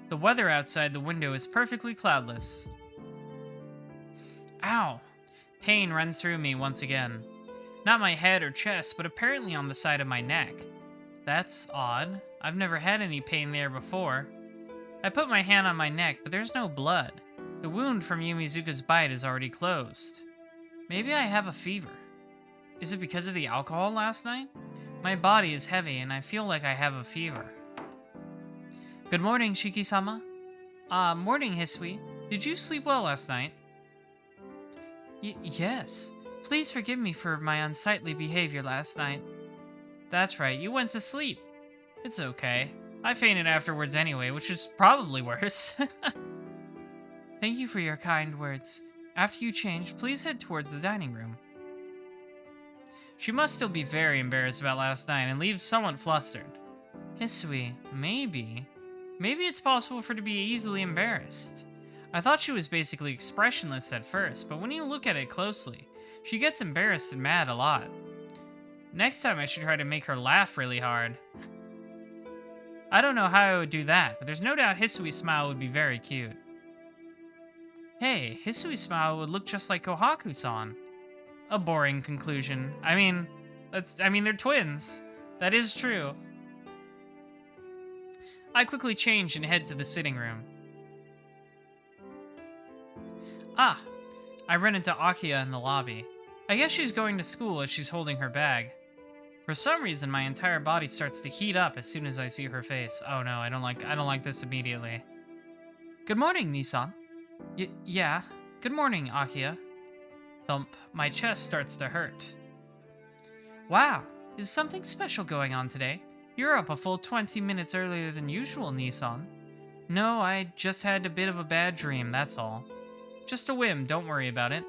The weather outside the window is perfectly cloudless. Ow! Pain runs through me once again. Not my head or chest, but apparently on the side of my neck. That's odd. I've never had any pain there before. I put my hand on my neck, but there's no blood. The wound from Yumizuka's bite is already closed. Maybe I have a fever. Is it because of the alcohol last night? My body is heavy and I feel like I have a fever. Good morning, Shiki-sama. Morning, Hisui. Did you sleep well last night? Yes. Please forgive me for my unsightly behavior last night. That's right, you went to sleep. It's okay. I fainted afterwards anyway, which is probably worse. Thank you for your kind words. After you change, please head towards the dining room. She must still be very embarrassed about last night and leaves somewhat flustered. Hisui, maybe it's possible for her to be easily embarrassed. I thought she was basically expressionless at first, but when you look at it closely, she gets embarrassed and mad a lot. Next time I should try to make her laugh really hard. I don't know how I would do that, but there's no doubt Hisui's smile would be very cute. Hey, Hisui's smile would look just like Kohaku-san. A boring conclusion. I mean, they're twins. That is true. I quickly change and head to the sitting room. I run into Akiya in the lobby. I guess she's going to school as she's holding her bag. For some reason, my entire body starts to heat up as soon as I see her face. Oh no, I don't like this immediately. Good morning, Nissan. Yeah. Good morning, Akiya. Thump. My chest starts to hurt. Wow, is something special going on today? You're up a full 20 minutes earlier than usual, Nissan. No, I just had a bit of a bad dream, that's all. Just a whim, don't worry about it.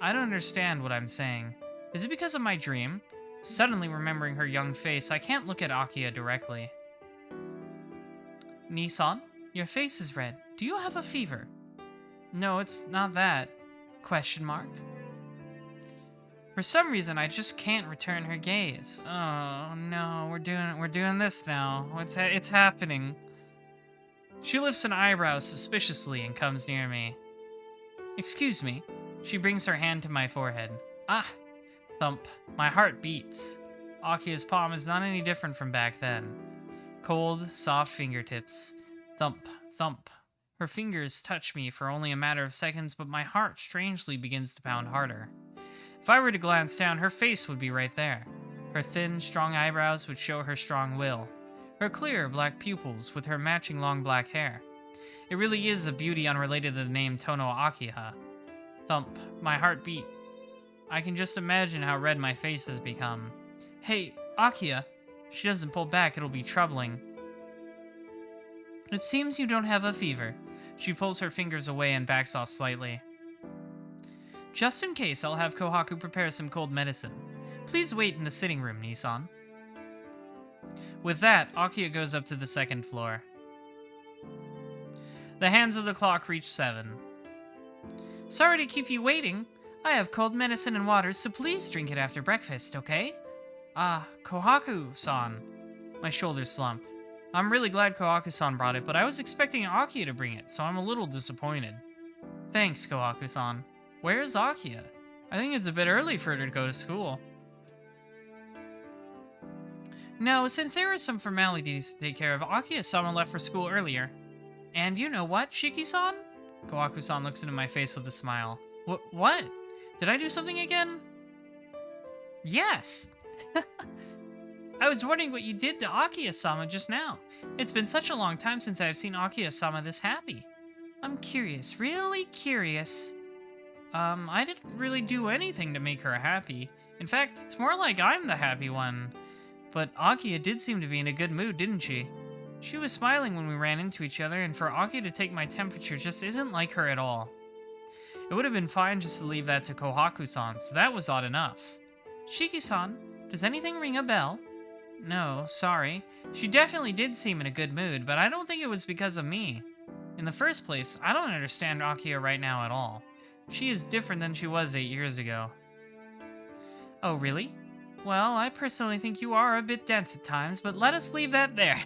I don't understand what I'm saying. Is it because of my dream? Suddenly remembering her young face, I can't look at Akiya directly. Nissan, your face is red. Do you have a fever? No, it's not that. Question mark. For some reason, I just can't return her gaze. Oh no, we're doing this now. It's happening. She lifts an eyebrow suspiciously and comes near me. Excuse me. She brings her hand to my forehead. Thump. My heart beats. Akiya's palm is not any different from back then. Cold, soft fingertips. Thump, thump. Her fingers touch me for only a matter of seconds, but my heart strangely begins to pound harder. If I were to glance down, her face would be right there. Her thin, strong eyebrows would show her strong will. Her clear, black pupils with her matching long black hair. It really is a beauty unrelated to the name Tono Akiha. Thump. My heart beat. I can just imagine how red my face has become. Hey, Akiya. If she doesn't pull back, it'll be troubling. It seems you don't have a fever. She pulls her fingers away and backs off slightly. Just in case, I'll have Kohaku prepare some cold medicine. Please wait in the sitting room, Nissan. With that, Akiya goes up to the second floor. The hands of the clock reach 7. Sorry to keep you waiting. I have cold medicine and water, so please drink it after breakfast, okay? Kohaku-san. My shoulders slump. I'm really glad Kohaku-san brought it, but I was expecting Akiya to bring it, so I'm a little disappointed. Thanks, Kohaku-san. Where's Akiya? I think it's a bit early for her to go to school. No, since there are some formalities to take care of, Akiya-sama left for school earlier. And you know what, Shiki-san? Kohaku-san looks into my face with a smile. What? Did I do something again? Yes! I was wondering what you did to Akiya-sama just now. It's been such a long time since I've seen Akiya-sama this happy. I'm curious, really curious. I didn't really do anything to make her happy. In fact, it's more like I'm the happy one. But Akiya did seem to be in a good mood, didn't she? She was smiling when we ran into each other, and for Akiya to take my temperature just isn't like her at all. It would have been fine just to leave that to Kohaku-san, so that was odd enough. Shiki-san, does anything ring a bell? No, sorry. She definitely did seem in a good mood, but I don't think it was because of me. In the first place, I don't understand Akiya right now at all. She is different than she was 8 years ago. Oh, really? Well, I personally think you are a bit dense at times, but let us leave that there.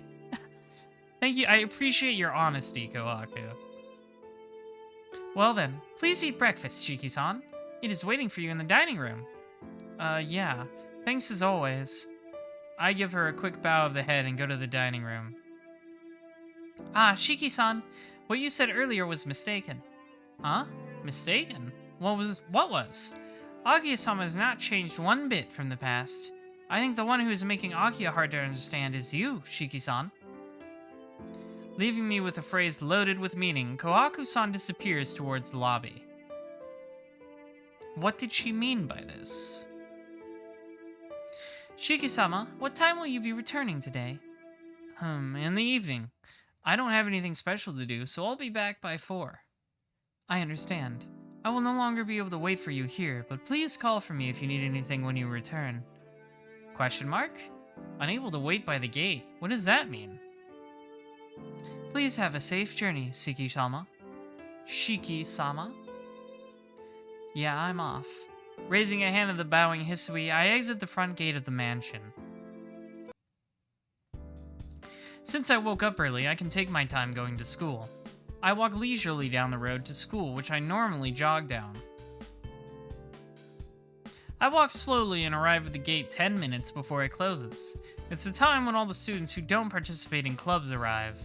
Thank you, I appreciate your honesty, Kohaku. Well then, please eat breakfast, Shiki-san. It is waiting for you in the dining room. Yeah. Thanks as always. I give her a quick bow of the head and go to the dining room. Ah, Shiki-san, what you said earlier was mistaken. Huh? Mistaken? What was? Akiya-sama has not changed one bit from the past. I think the one who is making Akiya hard to understand is you, Shiki-san. Leaving me with a phrase loaded with meaning, Kohaku-san disappears towards the lobby. What did she mean by this? Shiki-sama, what time will you be returning today? In the evening. I don't have anything special to do, so I'll be back by 4. I understand. I will no longer be able to wait for you here, but please call for me if you need anything when you return. Question mark? Unable to wait by the gate. What does that mean? Please have a safe journey, Shiki-sama. Shiki-sama? Yeah, I'm off. Raising a hand of the bowing Hisui, I exit the front gate of the mansion. Since I woke up early, I can take my time going to school. I walk leisurely down the road to school, which I normally jog down. I walk slowly and arrive at the gate 10 minutes before it closes. It's the time when all the students who don't participate in clubs arrive.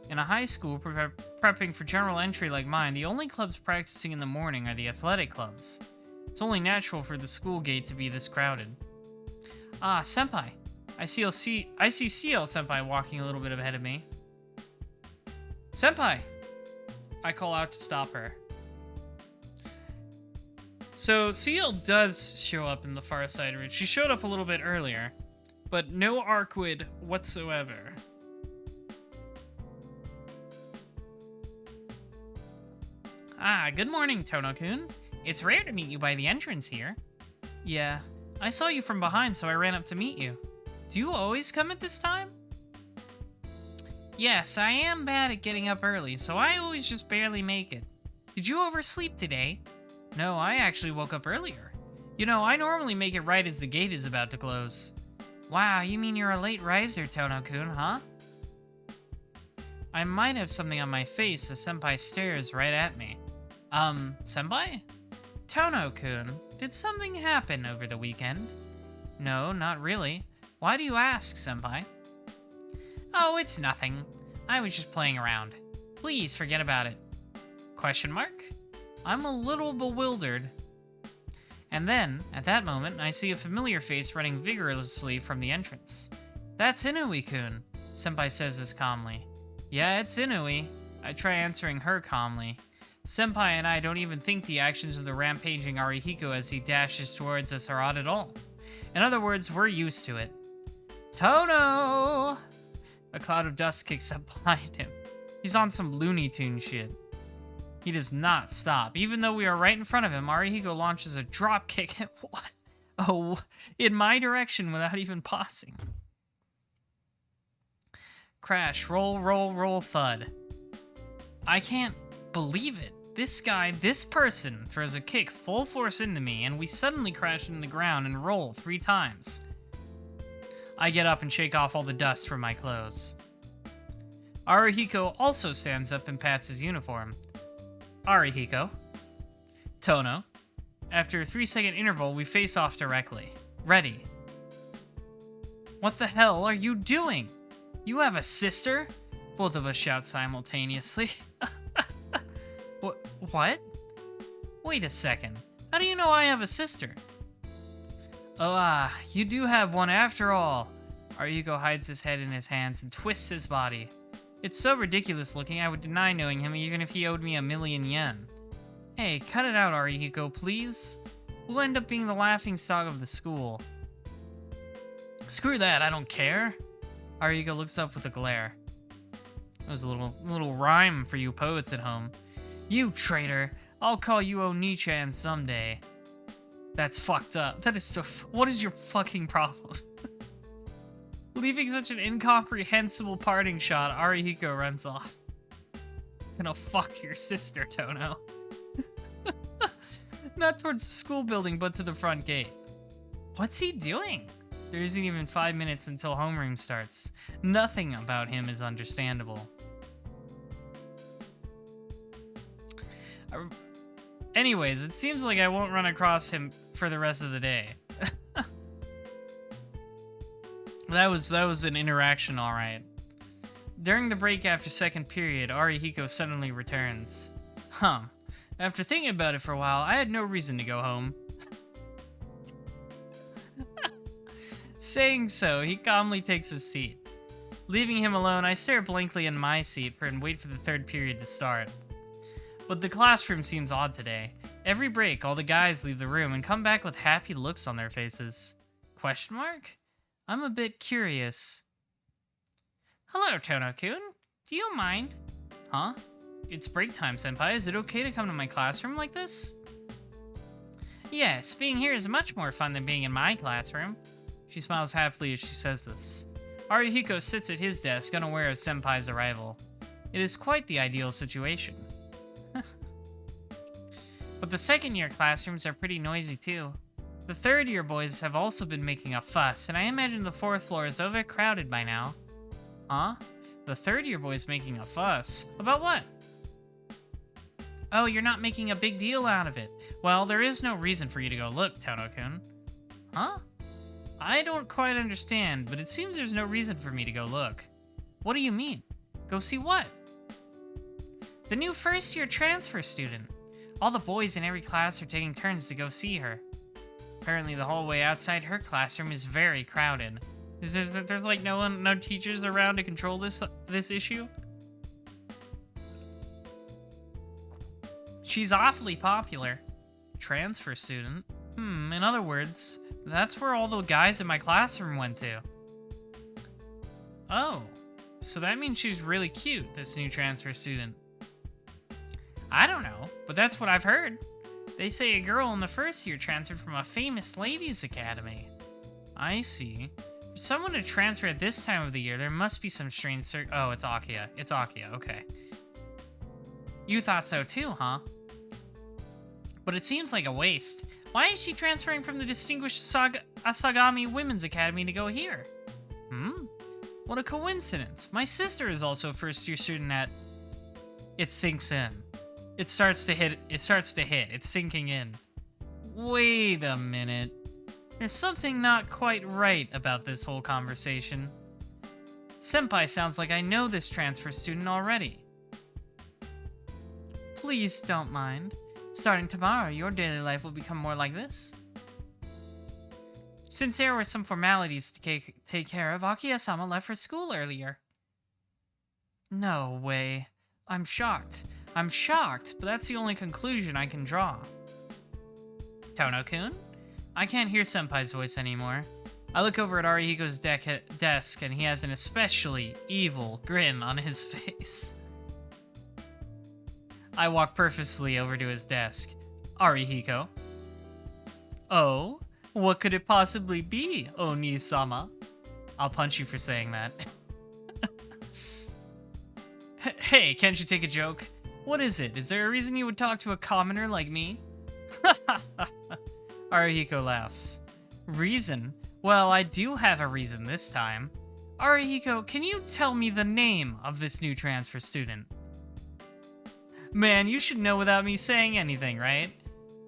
In a high school prepping for general entry like mine, the only clubs practicing in the morning are the athletic clubs. It's only natural for the school gate to be this crowded. Ah, senpai. I see CL senpai walking a little bit ahead of me. Senpai! I call out to stop her. So, CL does show up in the far side route. She showed up a little bit earlier, but no Arquid whatsoever. Ah, good morning, Tono-kun. It's rare to meet you by the entrance here. Yeah, I saw you from behind, so I ran up to meet you. Do you always come at this time? Yes, I am bad at getting up early, so I always just barely make it. Did you oversleep today? No, I actually woke up earlier. You know, I normally make it right as the gate is about to close. Wow, you mean you're a late riser, Tono-kun, huh? I might have something on my face as Senpai stares right at me. Senpai? Tono-kun, did something happen over the weekend? No, not really. Why do you ask, Senpai? Oh, it's nothing. I was just playing around. Please forget about it. Question mark? I'm a little bewildered. And then, at that moment, I see a familiar face running vigorously from the entrance. That's Inui-kun, Senpai says this calmly. Yeah, it's Inui. I try answering her calmly. Senpai and I don't even think the actions of the rampaging Arihiko as he dashes towards us are odd at all. In other words, we're used to it. Tono! A cloud of dust kicks up behind him. He's on some Looney Tunes shit. He does not stop. Even though we are right in front of him, Arihiko launches a drop kick in my direction without even pausing. Crash, roll, roll, roll, thud. I can't believe it. This person throws a kick full force into me, and we suddenly crash into the ground and roll 3 times. I get up and shake off all the dust from my clothes. Arihiko also stands up and pats his uniform. Arihiko. Tono. After a 3-second interval, we face off directly. Ready. What the hell are you doing? You have a sister? Both of us shout simultaneously. What? Wait a second. How do you know I have a sister? Oh, you do have one after all. Arihiko hides his head in his hands and twists his body. It's so ridiculous looking, I would deny knowing him even if he owed me 1,000,000 yen. Hey, cut it out, Arihiko, please. We'll end up being the laughingstock of the school. Screw that, I don't care. Arihiko looks up with a glare. That was a little rhyme for you poets at home. You traitor! I'll call you Oni-chan someday. That's fucked up. That is so... What is your fucking problem? Leaving such an incomprehensible parting shot, Arihiko runs off. Gonna fuck your sister, Tono. Not towards the school building, but to the front gate. What's he doing? There isn't even 5 minutes until homeroom starts. Nothing about him is understandable. Anyways, it seems like I won't run across him for the rest of the day. That was an interaction, alright. During the break after second period, Arihiko suddenly returns. Huh. After thinking about it for a while, I had no reason to go home. Saying so, he calmly takes his seat. Leaving him alone, I stare blankly in my seat and wait for the third period to start. But the classroom seems odd today. Every break, all the guys leave the room and come back with happy looks on their faces. Question mark? I'm a bit curious. Hello, Tono-kun. Do you mind? Huh? It's break time, senpai. Is it okay to come to my classroom like this? Yes, being here is much more fun than being in my classroom. She smiles happily as she says this. Arihiko sits at his desk, unaware of senpai's arrival. It is quite the ideal situation. But the second-year classrooms are pretty noisy, too. The third-year boys have also been making a fuss, and I imagine the fourth floor is overcrowded by now. Huh? The third-year boys making a fuss? About what? Oh, you're not making a big deal out of it. Well, there is no reason for you to go look, Tono-kun. Huh? I don't quite understand, but it seems there's no reason for me to go look. What do you mean? Go see what? The new first-year transfer student. All the boys in every class are taking turns to go see her. Apparently the hallway outside her classroom is very crowded. There's like no teachers around to control this issue? She's awfully popular. Transfer student? In other words, that's where all the guys in my classroom went to. Oh, so that means she's really cute, this new transfer student. I don't know, but that's what I've heard. They say a girl in the first year transferred from a famous ladies' academy. I see. For someone to transfer at this time of the year, there must be some strange oh, it's Akiya. It's Akiya, okay. You thought so too, huh? But it seems like a waste. Why is she transferring from the distinguished Asagami Women's Academy to go here? What a coincidence. My sister is also a first-year student at... It sinks in. It starts to hit. It's sinking in. Wait a minute. There's something not quite right about this whole conversation. Senpai sounds like I know this transfer student already. Please don't mind. Starting tomorrow, your daily life will become more like this. Since there were some formalities to take care of, Akiya-sama left for school earlier. No way. I'm shocked. I'm shocked, but that's the only conclusion I can draw. Tono-kun? I can't hear Senpai's voice anymore. I look over at Arihiko's desk, and he has an especially evil grin on his face. I walk purposely over to his desk. Arihiko. Oh? What could it possibly be, Oni-sama? I'll punch you for saying that. Hey, can't you take a joke? What is it? Is there a reason you would talk to a commoner like me? Arihiko laughs. Reason? Well, I do have a reason this time. Arihiko, can you tell me the name of this new transfer student? Man, you should know without me saying anything, right?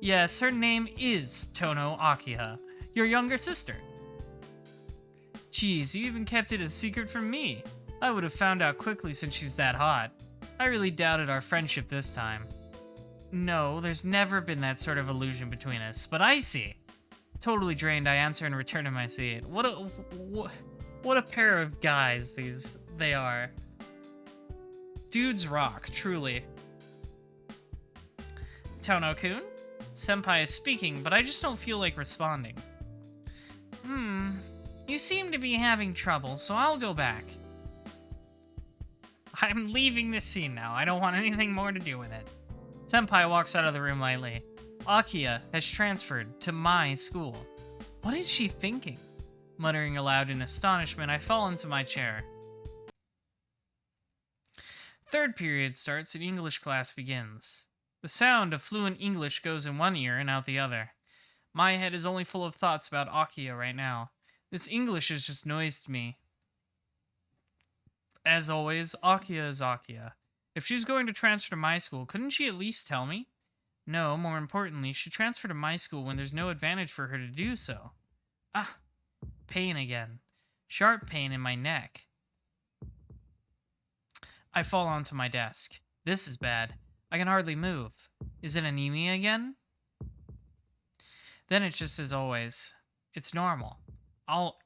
Yes, her name is Tono Akiha, your younger sister. Geez, you even kept it a secret from me. I would have found out quickly since she's that hot. I really doubted our friendship this time. No, there's never been that sort of illusion between us, but I see. Totally drained, I answer and return to my seat. What a pair of guys they are. Dudes rock, truly. Tono-kun? Senpai is speaking, but I just don't feel like responding. You seem to be having trouble, so I'll go back. I'm leaving this scene now. I don't want anything more to do with it. Senpai walks out of the room lightly. Akiya has transferred to my school. What is she thinking? Muttering aloud in astonishment, I fall into my chair. Third period starts and English class begins. The sound of fluent English goes in one ear and out the other. My head is only full of thoughts about Akiya right now. This English has just noised me. As always, Akiya is Akiya. If she's going to transfer to my school, couldn't she at least tell me? No, more importantly, she transferred to my school when there's no advantage for her to do so. Ah, pain again. Sharp pain in my neck. I fall onto my desk. This is bad. I can hardly move. Is it anemia again? Then it's just as always. It's normal.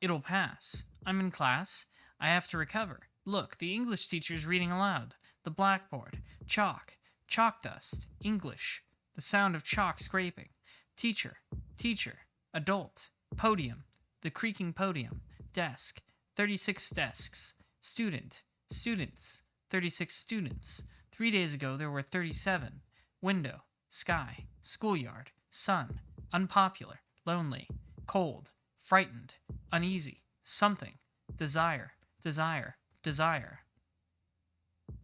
It'll pass. I'm in class. I have to recover. Look, the English teacher's reading aloud. The blackboard. Chalk. Chalk dust. English. The sound of chalk scraping. Teacher. Teacher. Adult. Podium. The creaking podium. Desk. 36 desks. Student. Students. 36 students. 3 days ago there were 37. Window. Sky. Schoolyard. Sun. Unpopular. Lonely. Cold. Frightened. Uneasy. Something. Desire. Desire. Desire.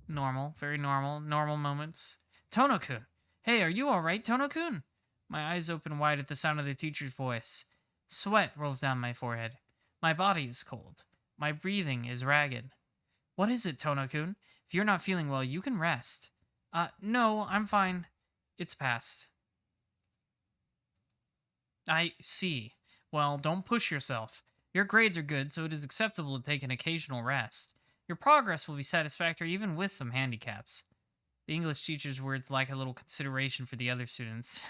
Normal. Very normal. Normal moments. Tono-kun! Hey, are you alright, Tono-kun? My eyes open wide at the sound of the teacher's voice. Sweat rolls down my forehead. My body is cold. My breathing is ragged. What is it, Tono-kun? If you're not feeling well, you can rest. No, I'm fine. It's past. I see. Well, don't push yourself. Your grades are good, so it is acceptable to take an occasional rest. Your progress will be satisfactory even with some handicaps. The English teacher's words lack a little consideration for the other students.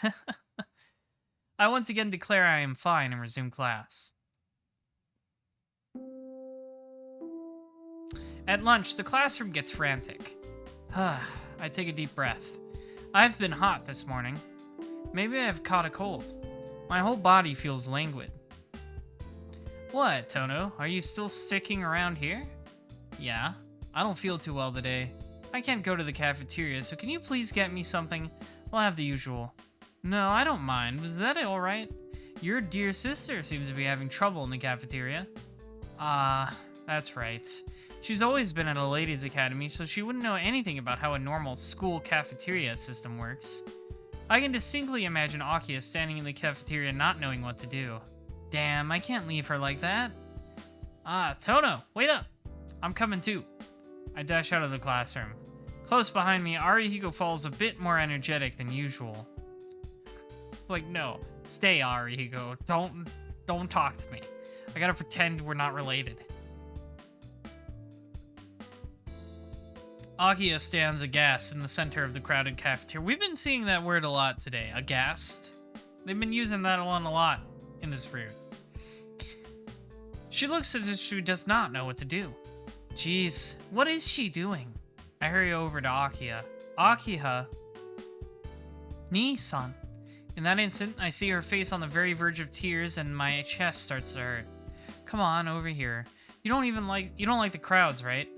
I once again declare I am fine and resume class. At lunch, the classroom gets frantic. I take a deep breath. I've been hot this morning. Maybe I have caught a cold. My whole body feels languid. What, Tono? Are you still sticking around here? Yeah, I don't feel too well today. I can't go to the cafeteria, so can you please get me something? I'll have the usual. No, I don't mind. Is that alright? Your dear sister seems to be having trouble in the cafeteria. That's right. She's always been at a ladies' academy, so she wouldn't know anything about how a normal school cafeteria system works. I can distinctly imagine Akiya standing in the cafeteria not knowing what to do. Damn, I can't leave her like that. Tono, wait up! I'm coming too. I dash out of the classroom. Close behind me, Arihiko falls a bit more energetic than usual. It's like, no, stay, Arihiko. Don't talk to me. I gotta pretend we're not related. Akiya stands aghast in the center of the crowded cafeteria. We've been seeing that word a lot today, aghast. They've been using that one a lot in this fruit. She looks as if she does not know what to do. Jeez, what is she doing? I hurry over to Akiya. Akiya. Nii-san. In that instant, I see her face on the very verge of tears and my chest starts to hurt. Come on, over here. You don't like the crowds, right?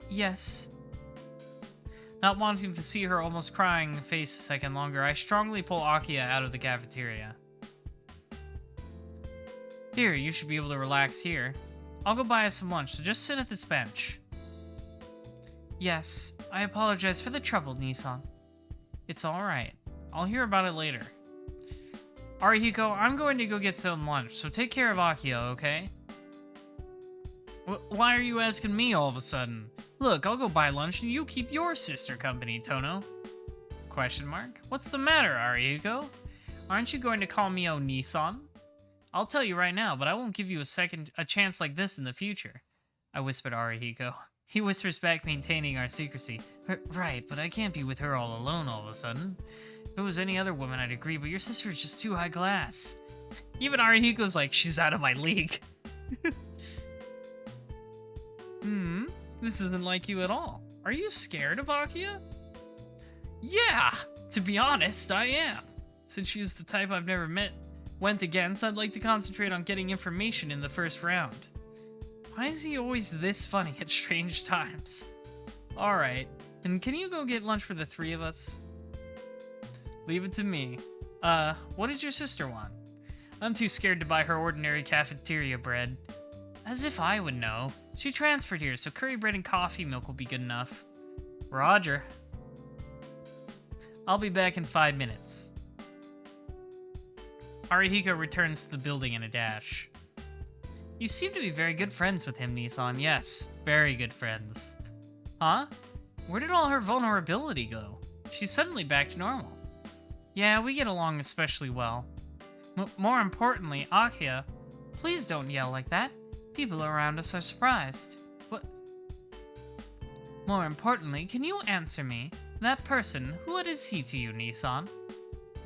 Yes. Not wanting to see her almost crying face a second longer, I strongly pull Akiya out of the cafeteria. Here, you should be able to relax here. I'll go buy us some lunch, so just sit at this bench. Yes, I apologize for the trouble, Nii-san. It's alright. I'll hear about it later. Arihiko, I'm going to go get some lunch, so take care of Akiya, okay? Why are you asking me all of a sudden? Look, I'll go buy lunch and you keep your sister company, Tono. Question mark? What's the matter, Arihiko? Aren't you going to call me Nii-san? I'll tell you right now, but I won't give you a chance like this in the future. I whispered Arihiko. He whispers back, maintaining our secrecy. Right, but I can't be with her all alone all of a sudden. If it was any other woman, I'd agree, but your sister is just too high class. Even Arihiko's like, she's out of my league. This isn't like you at all. Are you scared of Akiya? Yeah, to be honest, I am. Since she is the type I've never went against, I'd like to concentrate on getting information in the first round. Why is he always this funny at strange times? Alright, and can you go get lunch for the three of us? Leave it to me. What did your sister want? I'm too scared to buy her ordinary cafeteria bread. As if I would know. She transferred here, so curry bread and coffee milk will be good enough. Roger. I'll be back in 5 minutes. Arihiko returns to the building in a dash. You seem to be very good friends with him, Nissan. Yes, very good friends. Huh? Where did all her vulnerability go? She's suddenly back to normal. Yeah, we get along especially well. More importantly, Akiya, please don't yell like that. People around us are surprised. What? More importantly, can you answer me? That person, what is he to you, Nissan?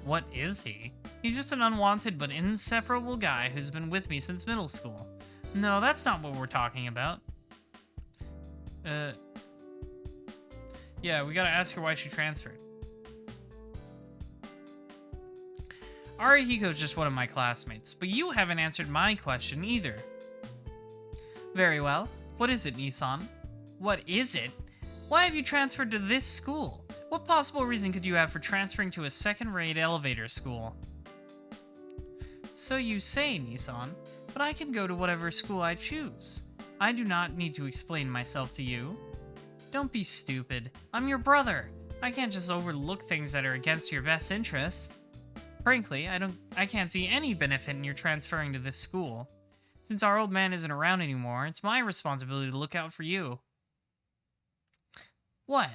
What is he? He's just an unwanted but inseparable guy who's been with me since middle school. No, that's not what we're talking about. Yeah, we gotta ask her why she transferred. Arihiko's just one of my classmates, but you haven't answered my question either. Very well. What is it, Nissan? What is it? Why have you transferred to this school? What possible reason could you have for transferring to a second-rate elevator school? So you say, Nissan, but I can go to whatever school I choose. I do not need to explain myself to you. Don't be stupid. I'm your brother. I can't just overlook things that are against your best interest. Frankly, I can't see any benefit in your transferring to this school. Since our old man isn't around anymore, it's my responsibility to look out for you. What?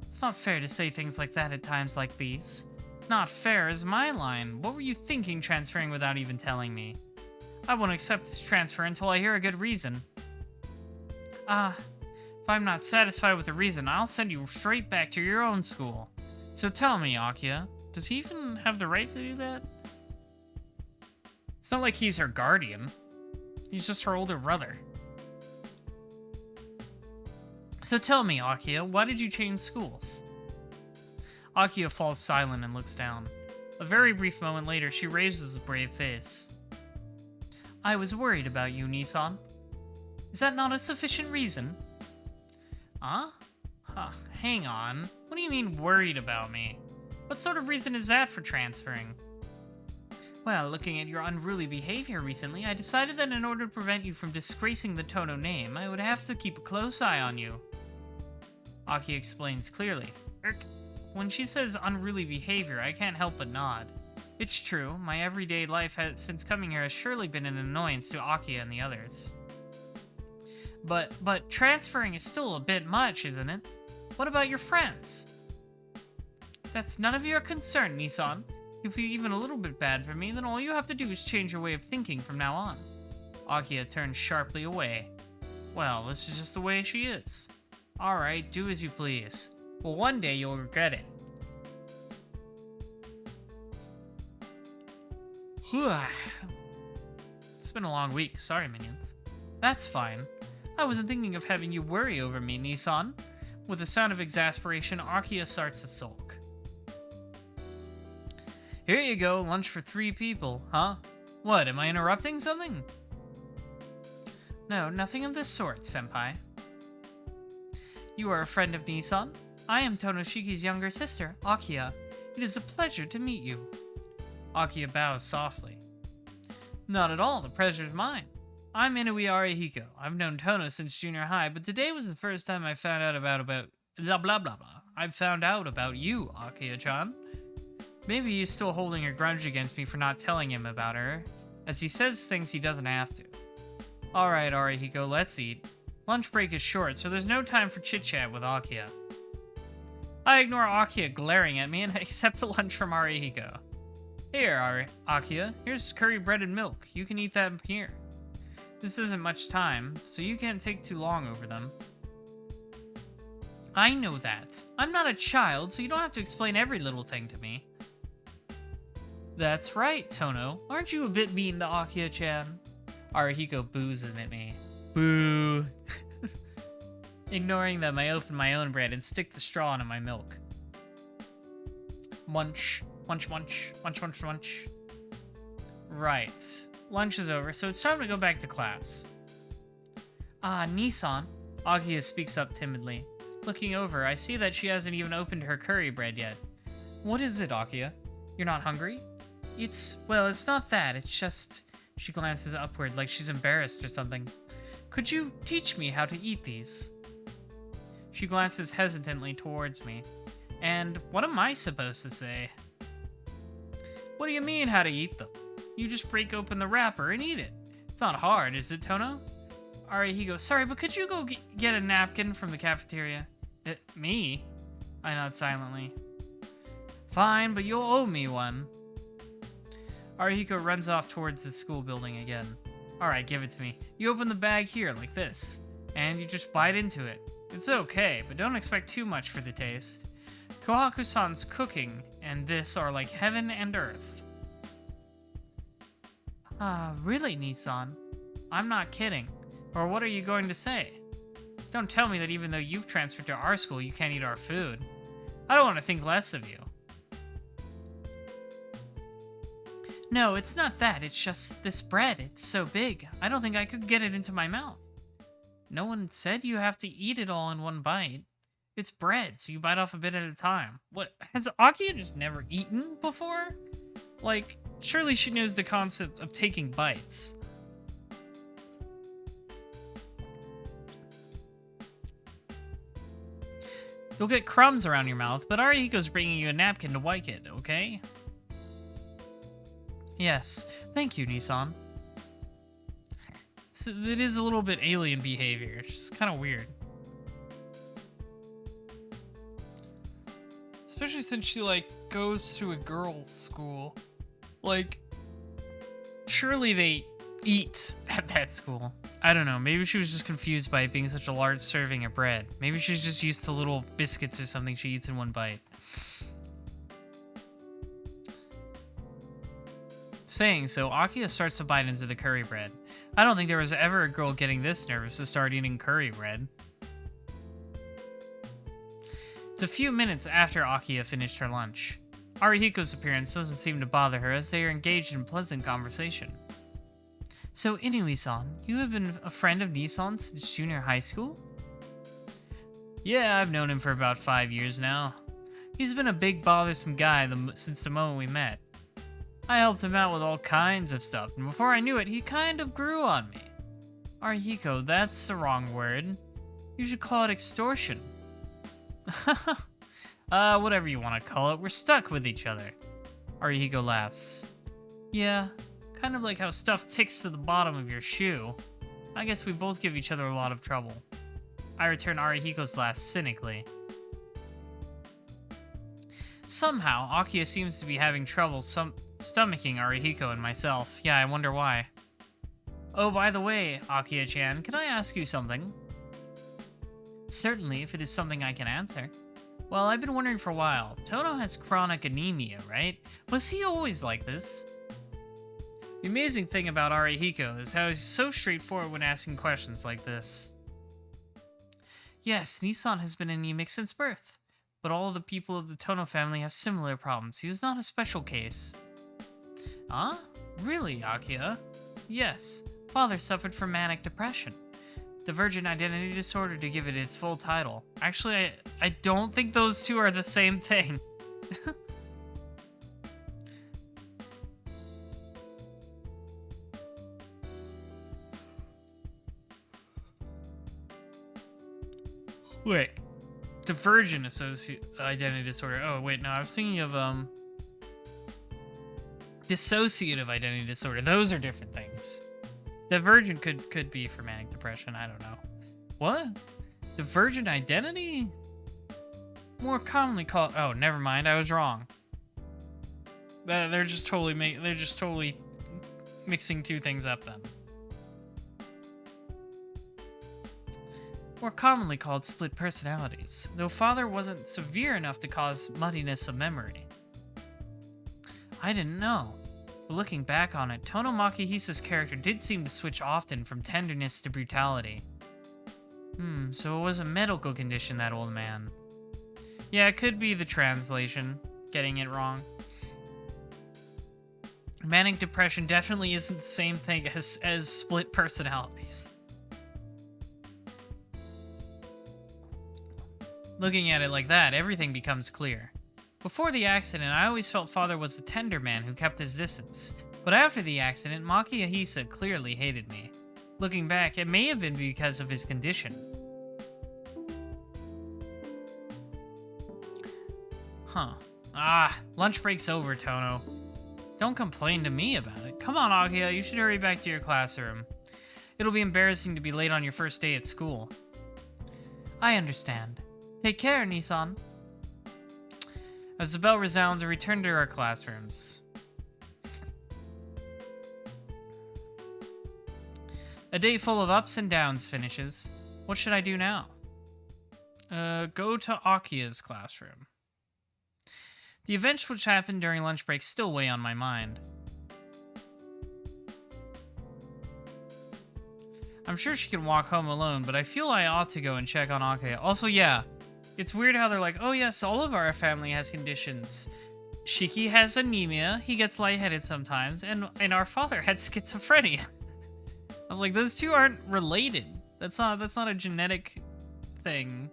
It's not fair to say things like that at times like these. Not fair is my line. What were you thinking transferring without even telling me? I won't accept this transfer until I hear a good reason. If I'm not satisfied with the reason, I'll send you straight back to your own school. So tell me, Akiya, does he even have the right to do that? It's not like he's her guardian. He's just her older brother. So tell me, Akiya, why did you change schools? Akiya falls silent and looks down. A very brief moment later, she raises a brave face. I was worried about you, Nissan. Is that not a sufficient reason? Huh? Hang on. What do you mean worried about me? What sort of reason is that for transferring? Well, looking at your unruly behavior recently, I decided that in order to prevent you from disgracing the Tono name, I would have to keep a close eye on you. Aki explains clearly. When she says unruly behavior, I can't help but nod. It's true, my everyday life since coming here has surely been an annoyance to Akiya and the others. But transferring is still a bit much, isn't it? What about your friends? That's none of your concern, Nissan. If you feel even a little bit bad for me, then all you have to do is change your way of thinking from now on. Akiya turns sharply away. Well, this is just the way she is. Alright, do as you please. Well, one day you'll regret it. It's been a long week. Sorry, minions. That's fine. I wasn't thinking of having you worry over me, Nissan. With a sound of exasperation, Akiya starts to sulk. Here you go, lunch for 3 people, huh? What, am I interrupting something? No, nothing of this sort, senpai. You are a friend of Nissan? I am Tonoshiki's younger sister, Akiya. It is a pleasure to meet you. Akiya bows softly. Not at all, the pleasure is mine. I'm Inui Arihiko. I've known Tono since junior high, but today was the first time I found out about blah blah blah blah. I found out about you, Akiya-chan. Maybe he's still holding a grudge against me for not telling him about her, as he says things he doesn't have to. Alright, Arihiko, let's eat. Lunch break is short, so there's no time for chit-chat with Akiya. I ignore Akiya glaring at me and accept the lunch from Arihiko. Here, Akiya, here's curry bread and milk. You can eat that here. This isn't much time, so you can't take too long over them. I know that. I'm not a child, so you don't have to explain every little thing to me. That's right, Tono. Aren't you a bit mean to Akiya-chan? Arihiko boos at me. Boo. ignoring them, I open my own bread and stick the straw into my milk. Munch. Munch, munch. Munch, munch, munch. Right. Lunch is over, so it's time to go back to class. Ah, Nissan. Agia speaks up timidly. Looking over, I see that she hasn't even opened her curry bread yet. What is it, Agia? You're not hungry? Well, it's not that. It's just... She glances upward like she's embarrassed or something. Could you teach me how to eat these? She glances hesitantly towards me. And what am I supposed to say? What do you mean, how to eat them? You just break open the wrapper and eat it. It's not hard, is it, Tono? Arihiko, sorry, but could you go get a napkin from the cafeteria? Me? I nod silently. Fine, but you'll owe me one. Arihiko runs off towards the school building again. Alright, give it to me. You open the bag here, like this. And you just bite into it. It's okay, but don't expect too much for the taste. Kohaku-san's cooking and this are like heaven and earth. Really, Nissan? I'm not kidding. Or what are you going to say? Don't tell me that even though you've transferred to our school, you can't eat our food. I don't want to think less of you. No, it's not that. It's just this bread. It's so big. I don't think I could get it into my mouth. No one said you have to eat it all in one bite. It's bread, so you bite off a bit at a time. What, has Akia just never eaten before? Like, surely she knows the concept of taking bites. You'll get crumbs around your mouth, but Arihiko's bringing you a napkin to wipe it, okay? Yes, thank you, Nissan. It is a little bit alien behavior. It's just kind of weird. Especially since she, like, goes to a girls' school. Like, surely they eat at that school. I don't know. Maybe she was just confused by it being such a large serving of bread. Maybe she's just used to little biscuits or something she eats in one bite. Saying so, Akia starts to bite into the curry bread. I don't think there was ever a girl getting this nervous to start eating curry bread. It's a few minutes after Akia finished her lunch. Arihiko's appearance doesn't seem to bother her as they are engaged in pleasant conversation. So, Inui-san, you have been a friend of Nissan since junior high school? Yeah, I've known him for about 5 years now. He's been a big bothersome guy since the moment we met. I helped him out with all kinds of stuff, and before I knew it, he kind of grew on me. Arihiko, that's the wrong word. You should call it extortion. Whatever you want to call it, we're stuck with each other. Arihiko laughs. Yeah, kind of like how stuff ticks to the bottom of your shoe. I guess we both give each other a lot of trouble. I return Arihiko's laugh cynically. Somehow, Akia seems to be having trouble stomaching Arihiko and myself. Yeah, I wonder why. Oh, by the way, Akia-chan, can I ask you something? Certainly, if it is something I can answer. Well, I've been wondering for a while. Tono has chronic anemia, right? Was he always like this? The amazing thing about Arihiko is how he's so straightforward when asking questions like this. Yes, Nissan has been anemic since birth, but all of the people of the Tono family have similar problems. He is not a special case. Huh? Really, Akia? Yes. Father suffered from manic depression. Divergent identity disorder, to give it its full title. Actually, I don't think those two are the same thing. Wait. Divergent identity disorder. Oh, wait, no, I was thinking of, dissociative identity disorder. Those are different things. Divergent could be for manic depression. I don't know. What? Divergent identity? More commonly called... Oh, never mind. I was wrong. They're just totally mixing two things up then. More commonly called split personalities, though Father wasn't severe enough to cause muddiness of memory. I didn't know. But looking back on it, Tono Makihisa's character did seem to switch often from tenderness to brutality. So it was a medical condition, that old man. Yeah, it could be the translation. Getting it wrong. Manic depression definitely isn't the same thing as split personalities. Looking at it like that, everything becomes clear. Before the accident, I always felt Father was a tender man who kept his distance. But after the accident, Maki Ahisa clearly hated me. Looking back, it may have been because of his condition. Huh. Lunch break's over, Tono. Don't complain to me about it. Come on, Akia, you should hurry back to your classroom. It'll be embarrassing to be late on your first day at school. I understand. Take care, Nissan. As the bell resounds, we return to our classrooms. A day full of ups and downs finishes. What should I do now? Go to Akia's classroom. The events which happened during lunch break still weigh on my mind. I'm sure she can walk home alone, but I feel I ought to go and check on Akia. Also, yeah, it's weird how they're like, oh yes, all of our family has conditions. Shiki has anemia, he gets lightheaded sometimes, and our father had schizophrenia. I'm like, those two aren't related. That's not a genetic thing.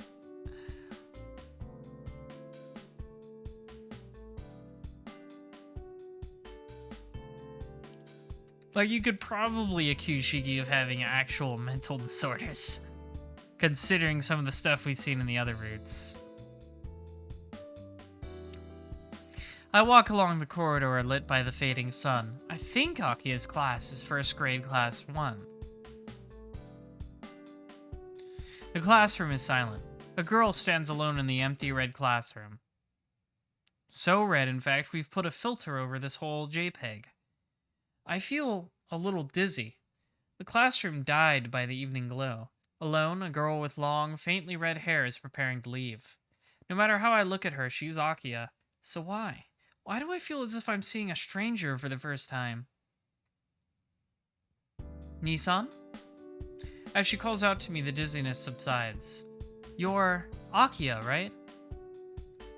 Like, you could probably accuse Shiki of having actual mental disorders, considering some of the stuff we've seen in the other routes. I walk along the corridor lit by the fading sun. I think Akia's class is first grade class 1. The classroom is silent. A girl stands alone in the empty red classroom. So red, in fact, we've put a filter over this whole JPEG. I feel a little dizzy. The classroom died by the evening glow. Alone, a girl with long, faintly red hair is preparing to leave. No matter how I look at her, she's Akia. So why? Why do I feel as if I'm seeing a stranger for the first time? Nissan? As she calls out to me, the dizziness subsides. You're Akia, right?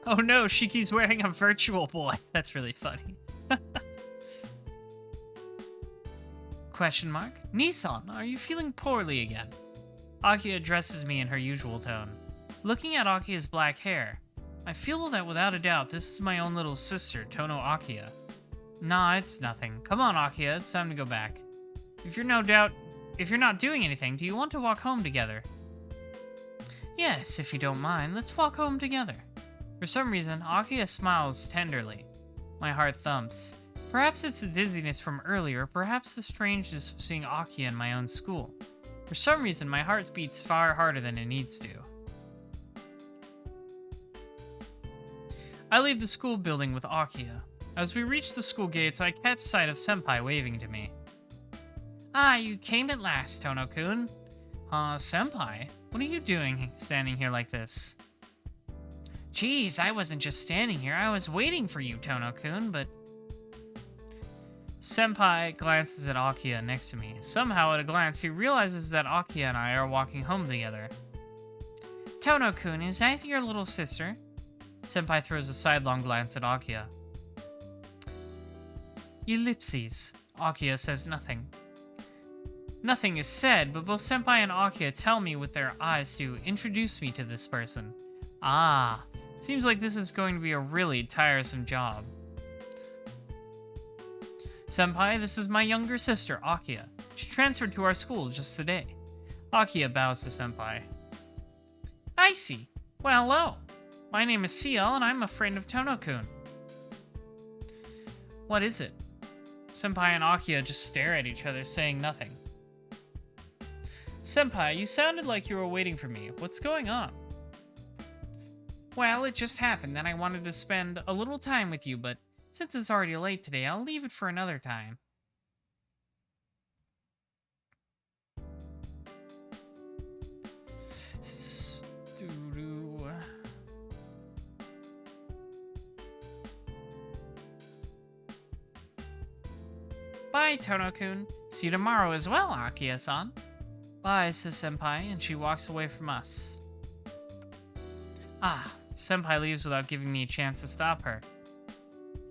Oh no, Shiki's wearing a virtual boy. That's really funny. Question mark? Nissan, are you feeling poorly again? Akia addresses me in her usual tone. Looking at Akia's black hair, I feel that without a doubt this is my own little sister, Tono Akia. Nah, it's nothing. Come on, Akia, it's time to go back. If you're not doing anything, do you want to walk home together? Yes, if you don't mind, let's walk home together. For some reason, Akia smiles tenderly. My heart thumps. Perhaps it's the dizziness from earlier, perhaps the strangeness of seeing Akia in my own school. For some reason, my heart beats far harder than it needs to. I leave the school building with Akia. As we reach the school gates, I catch sight of Senpai waving to me. Ah, you came at last, Tono-kun. Senpai? What are you doing standing here like this? Geez, I wasn't just standing here, I was waiting for you, Tono-kun, but... Senpai glances at Akia next to me. Somehow, at a glance, he realizes that Akia and I are walking home together. Tono-kun, is that your little sister? Senpai throws a sidelong glance at Akia. Ellipses. Akia says nothing. Nothing is said, but both Senpai and Akia tell me with their eyes to introduce me to this person. Ah, seems like this is going to be a really tiresome job. Senpai, this is my younger sister, Akia. She transferred to our school just today. Akia bows to Senpai. I see. Well, hello. My name is CL, and I'm a friend of Tono-kun. What is it? Senpai and Akia just stare at each other, saying nothing. Senpai, you sounded like you were waiting for me. What's going on? Well, it just happened that I wanted to spend a little time with you, but since it's already late today, I'll leave it for another time. Bye, Tono-kun. See you tomorrow as well, Akia-san. Bye, says Senpai, and she walks away from us. Ah, Senpai leaves without giving me a chance to stop her.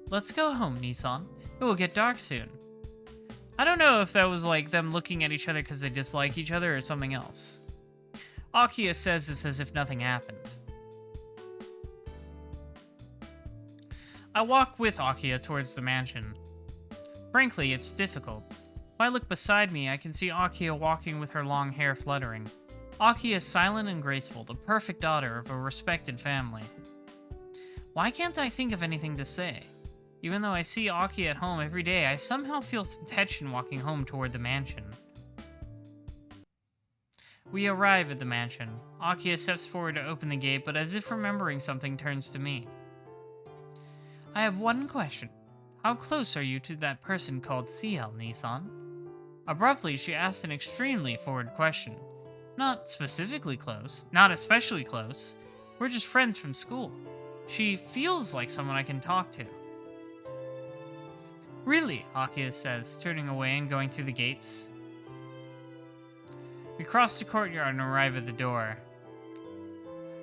Let's go home, Nissan. It will get dark soon. I don't know if that was like them looking at each other because they dislike each other or something else. Akiya says this as if nothing happened. I walk with Akiya towards the mansion. Frankly, it's difficult. If I look beside me, I can see Akiya walking with her long hair fluttering. Akiya is silent and graceful, the perfect daughter of a respected family. Why can't I think of anything to say? Even though I see Akiya at home every day, I somehow feel some tension walking home toward the mansion. We arrive at the mansion. Akiya steps forward to open the gate, but as if remembering something, turns to me. I have one question. How close are you to that person called CL, Nissan? Abruptly, she asked an extremely forward question. Not specifically close, not especially close. We're just friends from school. She feels like someone I can talk to. Really? Akiya says, turning away and going through the gates. We cross the courtyard and arrive at the door.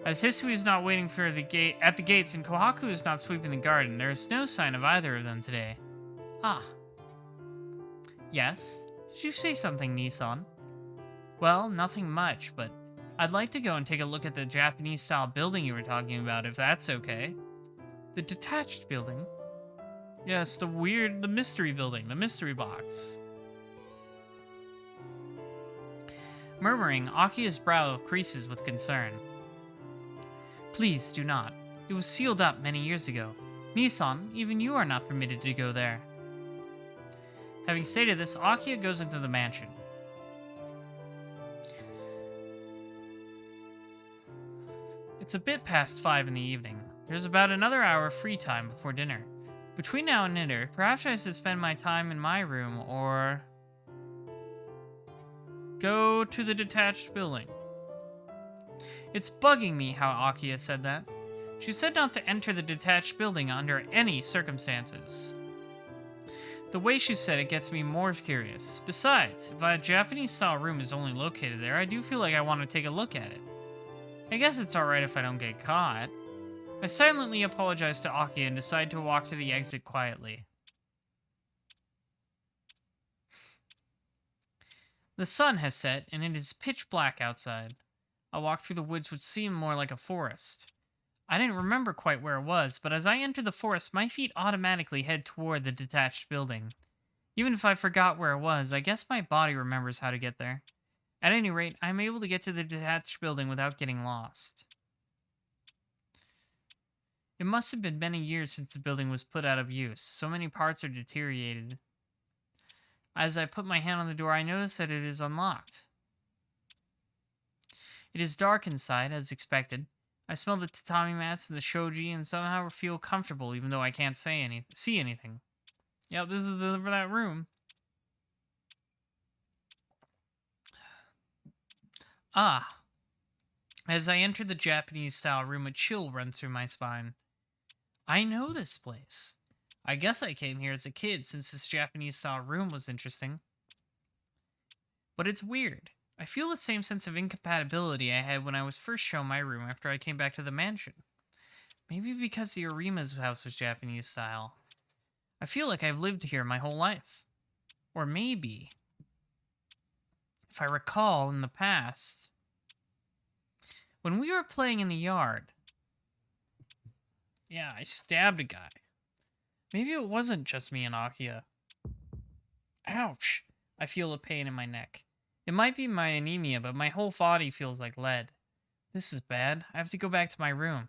As Hisui is not waiting for at the gates and Kohaku is not sweeping the garden, there is no sign of either of them today. Ah. Yes? Did you say something, Nissan? Well, nothing much, but I'd like to go and take a look at the Japanese-style building you were talking about, if that's okay. The detached building? Yes, the mystery building, the mystery box. Murmuring, Akiya's brow creases with concern. Please do not. It was sealed up many years ago. Nissan, even you are not permitted to go there. Having stated this, Akiya goes into the mansion. It's a bit past 5 in the evening. There's about another hour of free time before dinner. Between now and dinner, perhaps I should spend my time in my room or go to the detached building. It's bugging me how Akiya said that. She said not to enter the detached building under any circumstances. The way she said it gets me more curious. Besides, if a Japanese-style room is only located there, I do feel like I want to take a look at it. I guess it's alright if I don't get caught. I silently apologize to Akiya and decide to walk to the exit quietly. The sun has set, and it is pitch black outside. I walk through the woods which seem more like a forest. I didn't remember quite where it was, but as I enter the forest, my feet automatically head toward the detached building. Even if I forgot where it was, I guess my body remembers how to get there. At any rate, I'm able to get to the detached building without getting lost. It must have been many years since the building was put out of use. So many parts are deteriorated. As I put my hand on the door, I notice that it is unlocked. It is dark inside, as expected. I smell the tatami mats and the shoji and somehow feel comfortable even though I can't see anything. Yep, this is for that room. Ah. As I enter the Japanese-style room, a chill runs through my spine. I know this place. I guess I came here as a kid since this Japanese-style room was interesting. But it's weird. I feel the same sense of incompatibility I had when I was first shown my room after I came back to the mansion. Maybe because the Arima's house was Japanese-style. I feel like I've lived here my whole life. Or maybe, if I recall in the past, when we were playing in the yard, yeah, I stabbed a guy. Maybe it wasn't just me and Akiya. Ouch! I feel a pain in my neck. It might be my anemia, but my whole body feels like lead. This is bad. I have to go back to my room.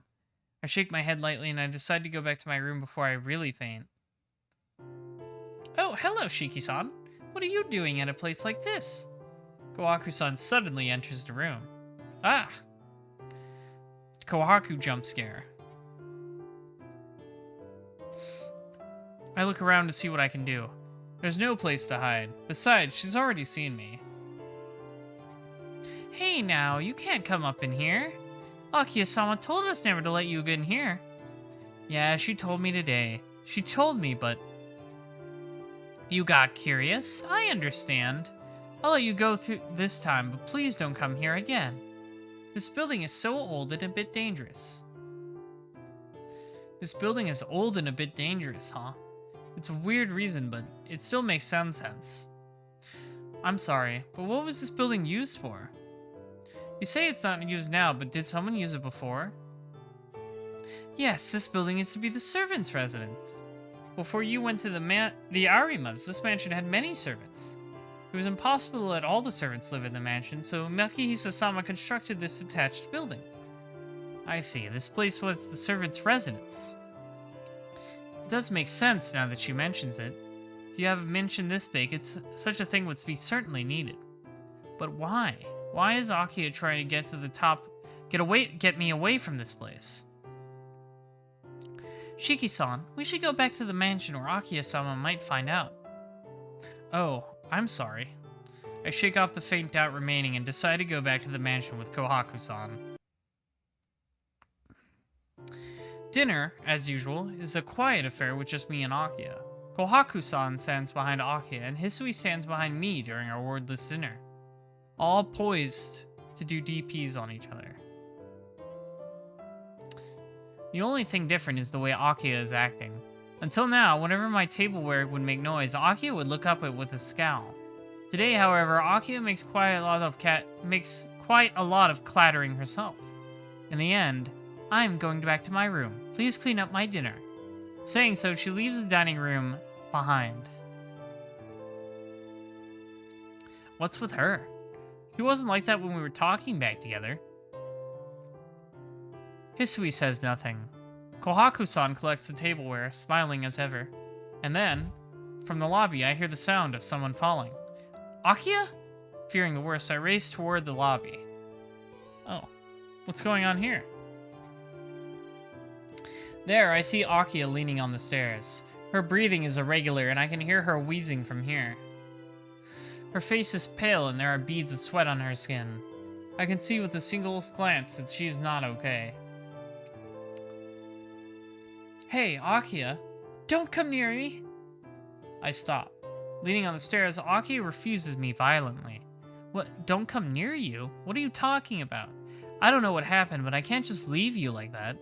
I shake my head lightly and I decide to go back to my room before I really faint. Oh, hello, Shiki-san. What are you doing at a place like this? Kohaku-san suddenly enters the room. Ah! Kohaku jump scare. I look around to see what I can do. There's no place to hide. Besides, she's already seen me. Hey now, you can't come up in here. Akiya-sama told us never to let you get in here. Yeah, she told me today. She told me, but... You got curious. I understand. I'll let you go through this time, but please don't come here again. This building is so old and a bit dangerous. This building is old and a bit dangerous, huh? It's a weird reason, but it still makes some sense. I'm sorry, but what was this building used for? You say it's not used now, but did someone use it before? Yes, this building used to be the servants' residence. Before you went to the Arimas, this mansion had many servants. It was impossible to let all the servants live in the mansion, so Makihisa-sama constructed this attached building. I see, this place was the servants' residence. It does make sense now that she mentions it. If you have a mansion this big, such a thing would be certainly needed. But why? Why is Akiya trying to get to the top, get me away from this place? Shiki-san, we should go back to the mansion or Akiya-sama might find out. Oh, I'm sorry. I shake off the faint doubt remaining and decide to go back to the mansion with Kohaku-san. Dinner, as usual, is a quiet affair with just me and Akiya. Kohaku-san stands behind Akiya, and Hisui stands behind me during our wordless dinner. All poised to do DPs on each other. The only thing different is the way Akiya is acting. Until now, whenever my tableware would make noise, Akiya would look up with a scowl. Today, however, Akiya makes quite a lot of clattering herself. In the end, I'm going back to my room. Please clean up my dinner. Saying so, she leaves the dining room behind. What's with her? She wasn't like that when we were talking back together. Hisui says nothing. Kohaku-san collects the tableware, smiling as ever. And then, from the lobby, I hear the sound of someone falling. Akiya? Fearing the worst, I race toward the lobby. Oh, what's going on here? There, I see Akiya leaning on the stairs. Her breathing is irregular, and I can hear her wheezing from here. Her face is pale, and there are beads of sweat on her skin. I can see with a single glance that she is not okay. Hey, Akiya, don't come near me. I stop. Leaning on the stairs, Akiya refuses me violently. What, don't come near you? What are you talking about? I don't know what happened, but I can't just leave you like that.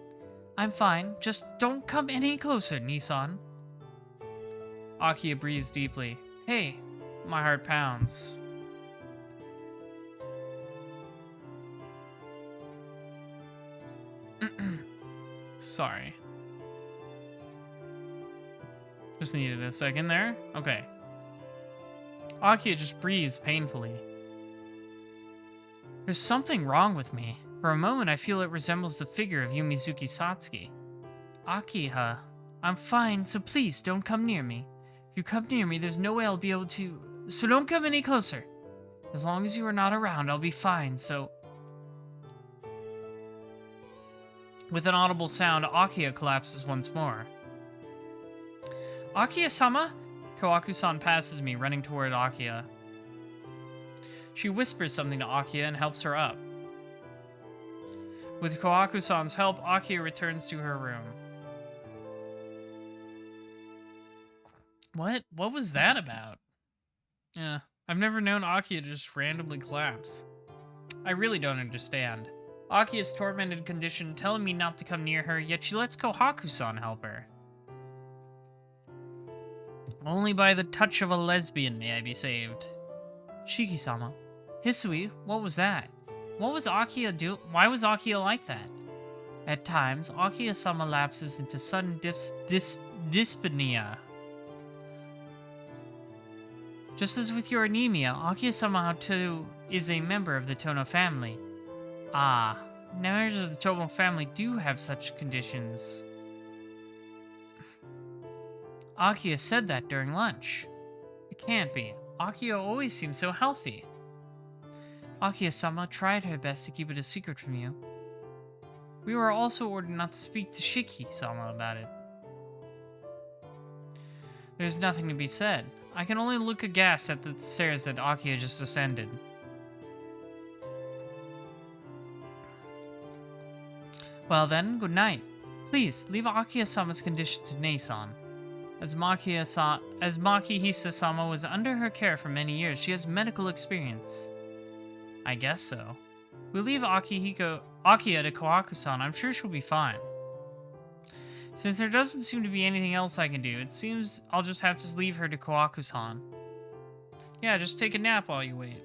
I'm fine, just don't come any closer, Nissan. Akiya breathes deeply. Hey, my heart pounds. Sorry. Just needed a second there. Okay. Akiya just breathes painfully. There's something wrong with me. For a moment, I feel it resembles the figure of Yumizuki Satsuki. Akiha, I'm fine, so please don't come near me. If you come near me, there's no way I'll be able to... So don't come any closer. As long as you are not around, I'll be fine, so... With an audible sound, Akiya collapses once more. Akiya-sama? Kohaku-san passes me, running toward Akiya. She whispers something to Akiya and helps her up. With Kohaku-san's help, Akiya returns to her room. What? What was that about? Yeah, I've never known Akiya to just randomly collapse. I really don't understand. Akiya's tormented condition telling me not to come near her, yet she lets Kohaku-san help her. Only by the touch of a lesbian may I be saved. Shiki-sama. Hisui, what was that? What was Akiya Why was Akiya like that? At times, Akiya-sama lapses into sudden dyspnea. Just as with your anemia, Akiya-sama too is a member of the Tono family. Ah, members of the Tono family do have such conditions. Akiya said that during lunch. It can't be. Akiya always seems so healthy. Akiya-sama tried her best to keep it a secret from you. We were also ordered not to speak to Shiki-sama about it. There's nothing to be said. I can only look aghast at the stairs that Akiya just ascended. Well then, good night. Please, leave Akiya-sama's condition to Nei-san. As Makihisa-sama was under her care for many years, she has medical experience. I guess so. We'll leave Akiya to Kawaku-san. I'm sure she'll be fine. Since there doesn't seem to be anything else I can do, it seems I'll just have to leave her to Kawaku-san. Yeah, just take a nap while you wait.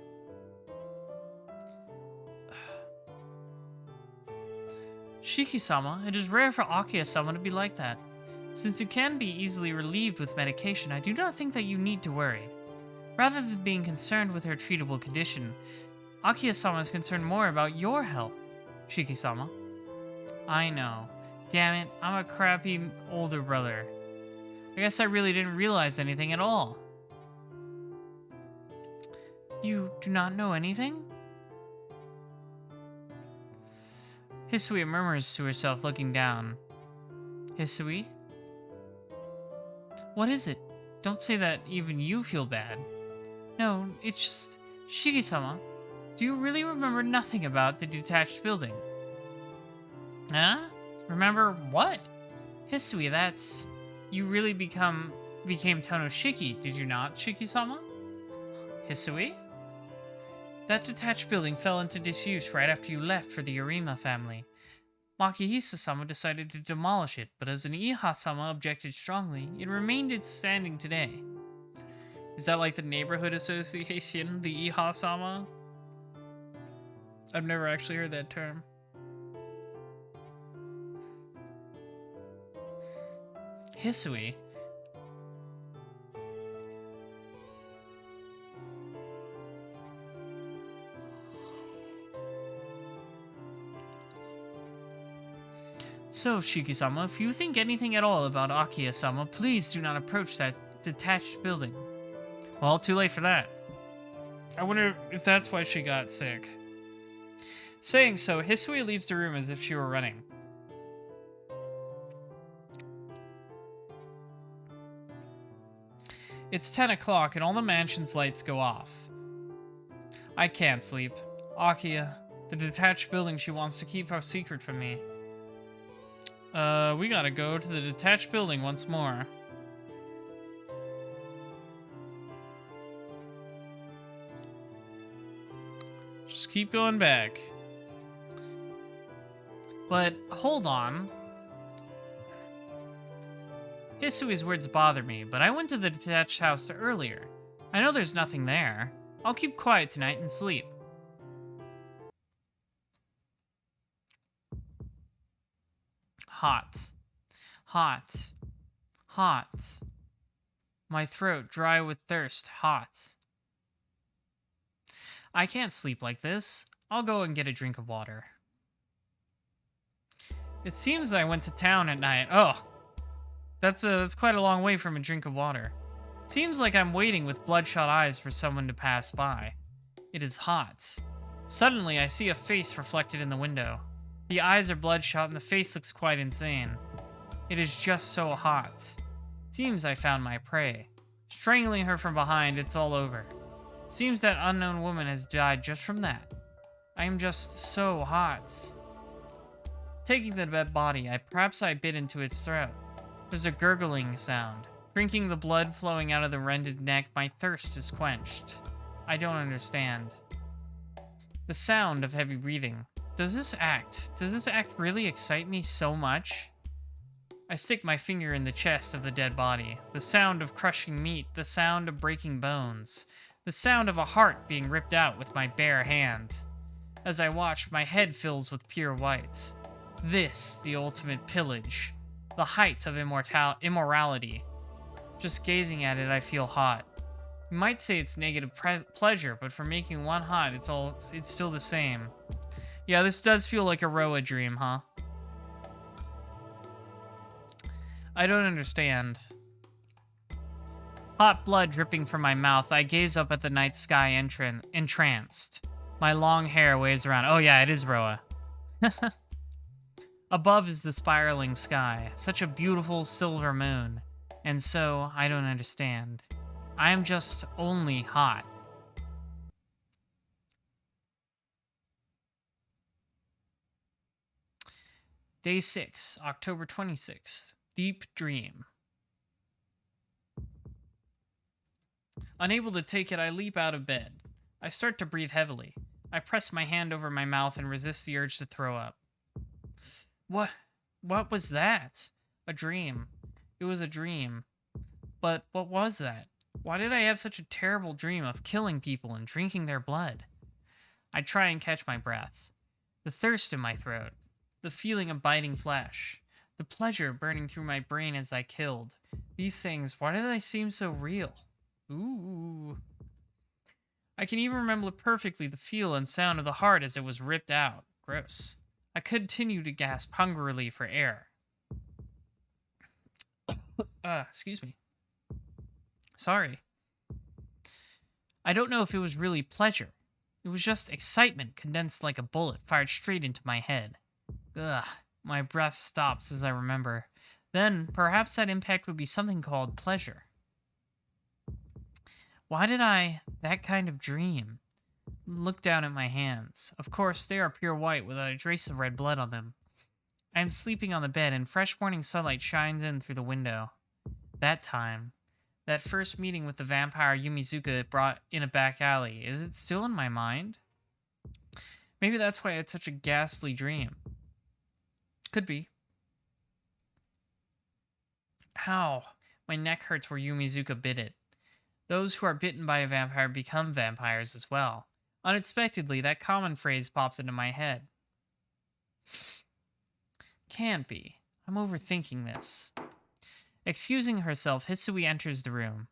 Shiki-sama, it is rare for Akiya-sama to be like that. Since you can be easily relieved with medication, I do not think that you need to worry. Rather than being concerned with her treatable condition, Akiya-sama is concerned more about your health, Shiki-sama. I know. Damn it, I'm a crappy older brother. I guess I really didn't realize anything at all. You do not know anything? Hisui murmurs to herself, looking down. Hisui? What is it? Don't say that even you feel bad. No, it's just... Shiki-sama, do you really remember nothing about the detached building? Huh? Remember what? Hisui, that's... You really became Tonoshiki, did you not, Shiki-sama? Hisui? That detached building fell into disuse right after you left for the Urima family. Makihisa-sama decided to demolish it, but as an Iha-sama objected strongly, it remained standing today. Is that like the neighborhood association, the Iha-sama? I've never actually heard that term. Hisui? So, Shiki-sama, if you think anything at all about Akiya-sama, please do not approach that detached building. Well, too late for that. I wonder if that's why she got sick. Saying so, Hisui leaves the room as if she were running. It's 10 o'clock and all the mansion's lights go off. I can't sleep. Akiya, the detached building, she wants to keep our secret from me. We gotta go to the detached building once more. Just keep going back. But, hold on. Hisui's words bother me, but I went to the detached house earlier. I know there's nothing there. I'll keep quiet tonight and sleep. Hot. Hot. Hot. My throat dry with thirst. Hot. I can't sleep like this. I'll go and get a drink of water. It seems I went to town at night. Oh, that's quite a long way from a drink of water. It seems like I'm waiting with bloodshot eyes for someone to pass by. It is hot. Suddenly, I see a face reflected in the window. The eyes are bloodshot and the face looks quite insane. It is just so hot. It seems I found my prey. Strangling her from behind, it's all over. It seems that unknown woman has died just from that. I am just so hot. Taking the dead body, perhaps I bit into its throat. There's a gurgling sound. Drinking the blood flowing out of the rended neck, my thirst is quenched. I don't understand. The sound of heavy breathing. Does this act really excite me so much? I stick my finger in the chest of the dead body. The sound of crushing meat, the sound of breaking bones, the sound of a heart being ripped out with my bare hand. As I watch, my head fills with pure white. This, the ultimate pillage. The height of immorality. Just gazing at it, I feel hot. You might say it's negative pleasure, but for making one hot, it's still the same. Yeah, this does feel like a Roa dream, huh? I don't understand. Hot blood dripping from my mouth, I gaze up at the night sky entranced. My long hair waves around. Oh yeah, it is Roa. Above is the spiraling sky, such a beautiful silver moon. And so, I don't understand. I am just only hot. Day 6, October 26th. Deep Dream. Unable to take it, I leap out of bed. I start to breathe heavily. I press my hand over my mouth and resist the urge to throw up. What was that? A dream. It was a dream. But what was that? Why did I have such a terrible dream of killing people and drinking their blood? I try and catch my breath. The thirst in my throat. The feeling of biting flesh. The pleasure burning through my brain as I killed. These things, why do they seem so real? Ooh. I can even remember perfectly the feel and sound of the heart as it was ripped out. Gross. I continued to gasp hungrily for air. Excuse me. Sorry. I don't know if it was really pleasure. It was just excitement condensed like a bullet fired straight into my head. Ugh. My breath stops as I remember. Then, perhaps that impact would be something called pleasure. Why did that kind of dream? Look down at my hands. Of course, they are pure white without a trace of red blood on them. I am sleeping on the bed and fresh morning sunlight shines in through the window. That time, that first meeting with the vampire Yumizuka brought in a back alley, is it still in my mind? Maybe that's why I had such a ghastly dream. Could be. Ow, my neck hurts where Yumizuka bit it. Those who are bitten by a vampire become vampires as well. Unexpectedly, that common phrase pops into my head. Can't be. I'm overthinking this. Excusing herself, Hisui enters the room.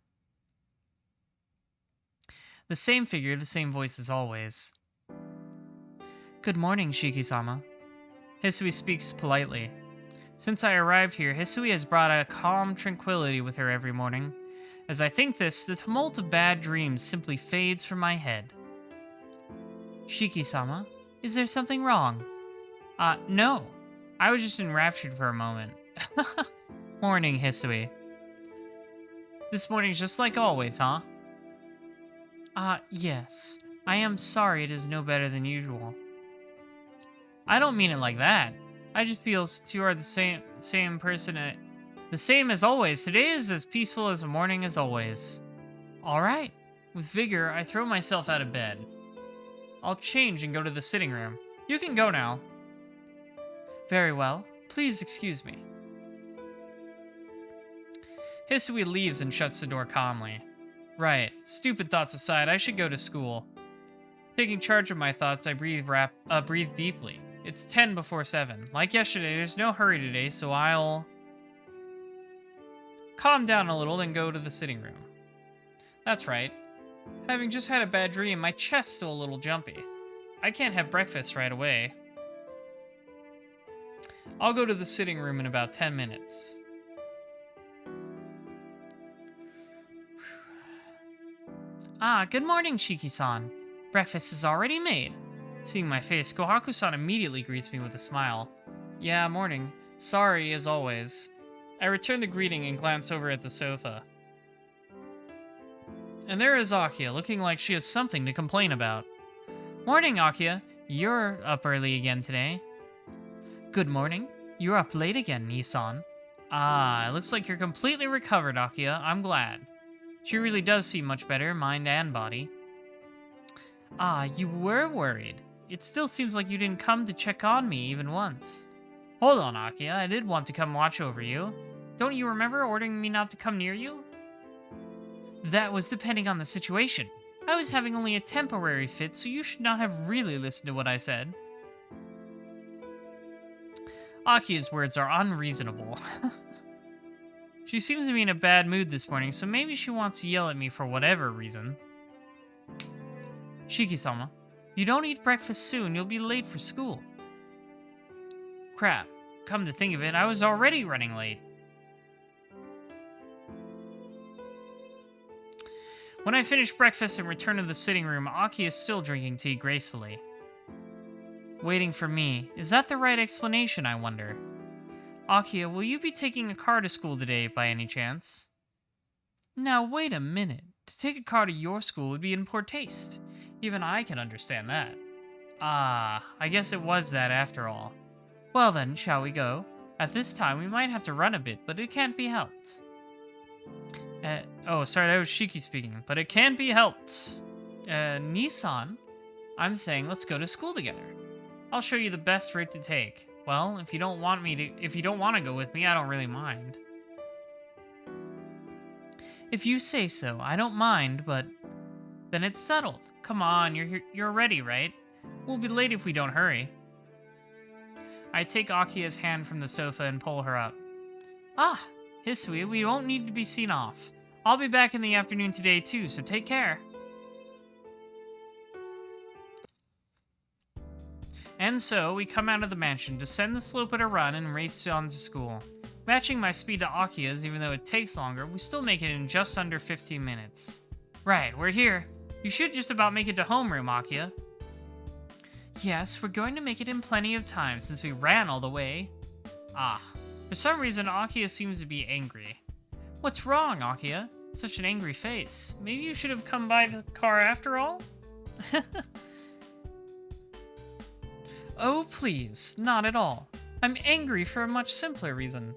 The same figure, the same voice as always. Good morning, Shiki-sama. Hisui speaks politely. Since I arrived here, Hisui has brought a calm tranquility with her every morning. As I think this, the tumult of bad dreams simply fades from my head. Shiki-sama, is there something wrong? No. I was just enraptured for a moment. Morning, Hisui. This morning's just like always, huh? Yes. I am sorry it is no better than usual. I don't mean it like that. I just feel since you are the same person, the same as always. Today is as peaceful as a morning as always. Alright. With vigor, I throw myself out of bed. I'll change and go to the sitting room. You can go now. Very well. Please excuse me. Hisui leaves and shuts the door calmly. Right. Stupid thoughts aside, I should go to school. Taking charge of my thoughts, I breathe deeply. It's 10 before 7. Like yesterday, there's no hurry today, so I'll calm down a little and go to the sitting room. That's right. Having just had a bad dream, my chest's still a little jumpy. I can't have breakfast right away. I'll go to the sitting room in about 10 minutes. Good morning, Shiki-san. Breakfast is already made. Seeing my face, Kohaku-san immediately greets me with a smile. Yeah, morning. Sorry, as always. I return the greeting and glance over at the sofa. And there is Akia, looking like she has something to complain about. Morning, Akia. You're up early again today. Good morning. You're up late again, Nissan. It looks like you're completely recovered, Akia. I'm glad. She really does seem much better, mind and body. You were worried. It still seems like you didn't come to check on me even once. Hold on, Akia. I did want to come watch over you. Don't you remember ordering me not to come near you? That was depending on the situation. I was having only a temporary fit, so you should not have really listened to what I said. Akia's words are unreasonable. She seems to be in a bad mood this morning, so maybe she wants to yell at me for whatever reason. Shiki-sama, if you don't eat breakfast soon, you'll be late for school. Crap. Come to think of it, I was already running late. When I finish breakfast and return to the sitting room, Aki is still drinking tea gracefully. Waiting for me. Is that the right explanation, I wonder? Akia, will you be taking a car to school today, by any chance? Now, wait a minute. To take a car to your school would be in poor taste. Even I can understand that. I guess it was that after all. Well then, shall we go? At this time, we might have to run a bit, but it can't be helped. Oh, sorry, that was Shiki speaking. But it can't be helped. Nissan, I'm saying let's go to school together. I'll show you the best route to take. Well, if you don't want to go with me, I don't really mind. If you say so, I don't mind, but then it's settled. Come on, you're ready, right? We'll be late if we don't hurry. I take Akia's hand from the sofa and pull her up. Ah, Hisui, we won't need to be seen off. I'll be back in the afternoon today too, so take care. And so, we come out of the mansion, descend the slope at a run, and race on to school. Matching my speed to Akia's, even though it takes longer, we still make it in just under 15 minutes. Right, we're here. You should just about make it to homeroom, Akiya. Yes, we're going to make it in plenty of time, since we ran all the way. Ah, for some reason, Akiya seems to be angry. What's wrong, Akiya? Such an angry face. Maybe you should have come by the car after all? Oh, please, not at all. I'm angry for a much simpler reason.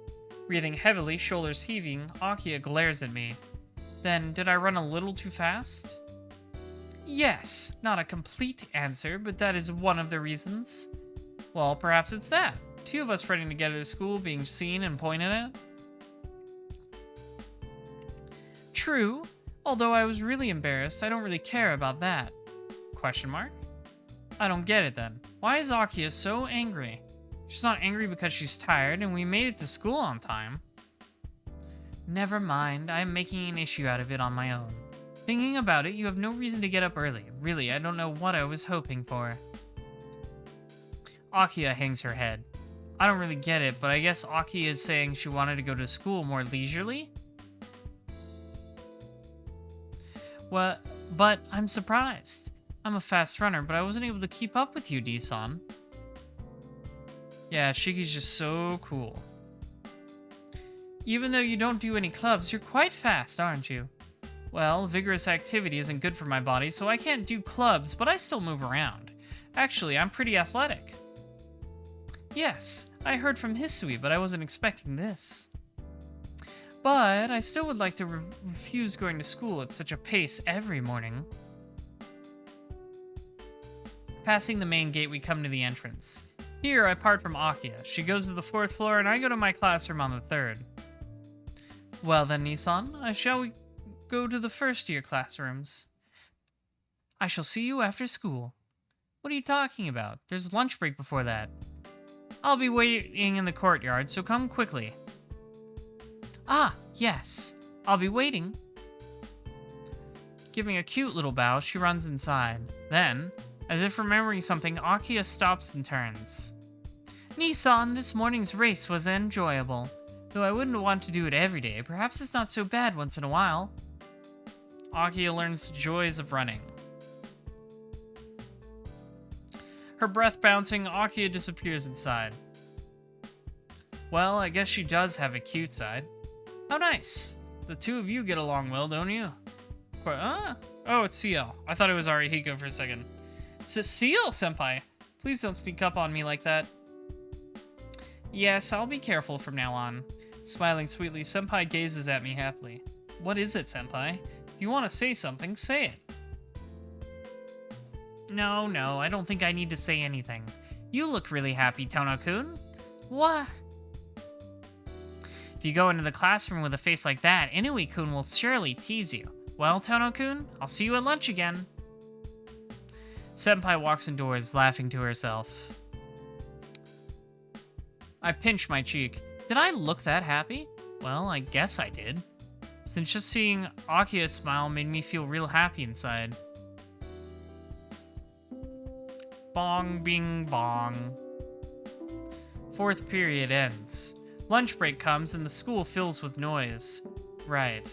Breathing heavily, shoulders heaving, Akiya glares at me. Then, did I run a little too fast? Yes, not a complete answer, but that is one of the reasons. Well, perhaps it's that. Two of us running together to school, being seen and pointed at. True, although I was really embarrassed, I don't really care about that. Question mark? I don't get it then. Why is Akiya so angry? She's not angry because she's tired and we made it to school on time. Never mind, I'm making an issue out of it on my own. Thinking about it, you have no reason to get up early. Really, I don't know what I was hoping for. Akiya hangs her head. I don't really get it, but I guess Akiya is saying she wanted to go to school more leisurely? What? But I'm surprised. I'm a fast runner, but I wasn't able to keep up with you, D-san. Yeah, Shiki's just so cool. Even though you don't do any clubs, you're quite fast, aren't you? Well, vigorous activity isn't good for my body, so I can't do clubs, but I still move around. Actually, I'm pretty athletic. Yes, I heard from Hisui, but I wasn't expecting this. But I still would like to refuse going to school at such a pace every morning. Passing the main gate, we come to the entrance. Here, I part from Akiya. She goes to the 4th floor, and I go to my classroom on the 3rd. Well then, Nissan, shall we go to the first-year classrooms? I shall see you after school. What are you talking about? There's lunch break before that. I'll be waiting in the courtyard, so come quickly. Ah, yes. I'll be waiting. Giving a cute little bow, she runs inside. Then, as if remembering something, Akiya stops and turns. Nissan, this morning's race was enjoyable. Though I wouldn't want to do it every day, perhaps it's not so bad once in a while. Akiya learns the joys of running. Her breath bouncing, Akiya disappears inside. Well, I guess she does have a cute side. How nice. The two of you get along well, don't you? Oh, it's CL. I thought it was Arihiko for a second. It's a CL, senpai. Please don't sneak up on me like that. Yes, I'll be careful from now on. Smiling sweetly, senpai gazes at me happily. What is it, senpai? If you want to say something, say it. No, I don't think I need to say anything. You look really happy, Tono-kun. What? If you go into the classroom with a face like that, Inui-kun will surely tease you. Well, Tono-kun, I'll see you at lunch again. Senpai walks indoors, laughing to herself. I pinch my cheek. Did I look that happy? Well, I guess I did. Since just seeing Akiya smile made me feel real happy inside. Bong, bing, bong. 4th period ends. Lunch break comes and the school fills with noise. Right.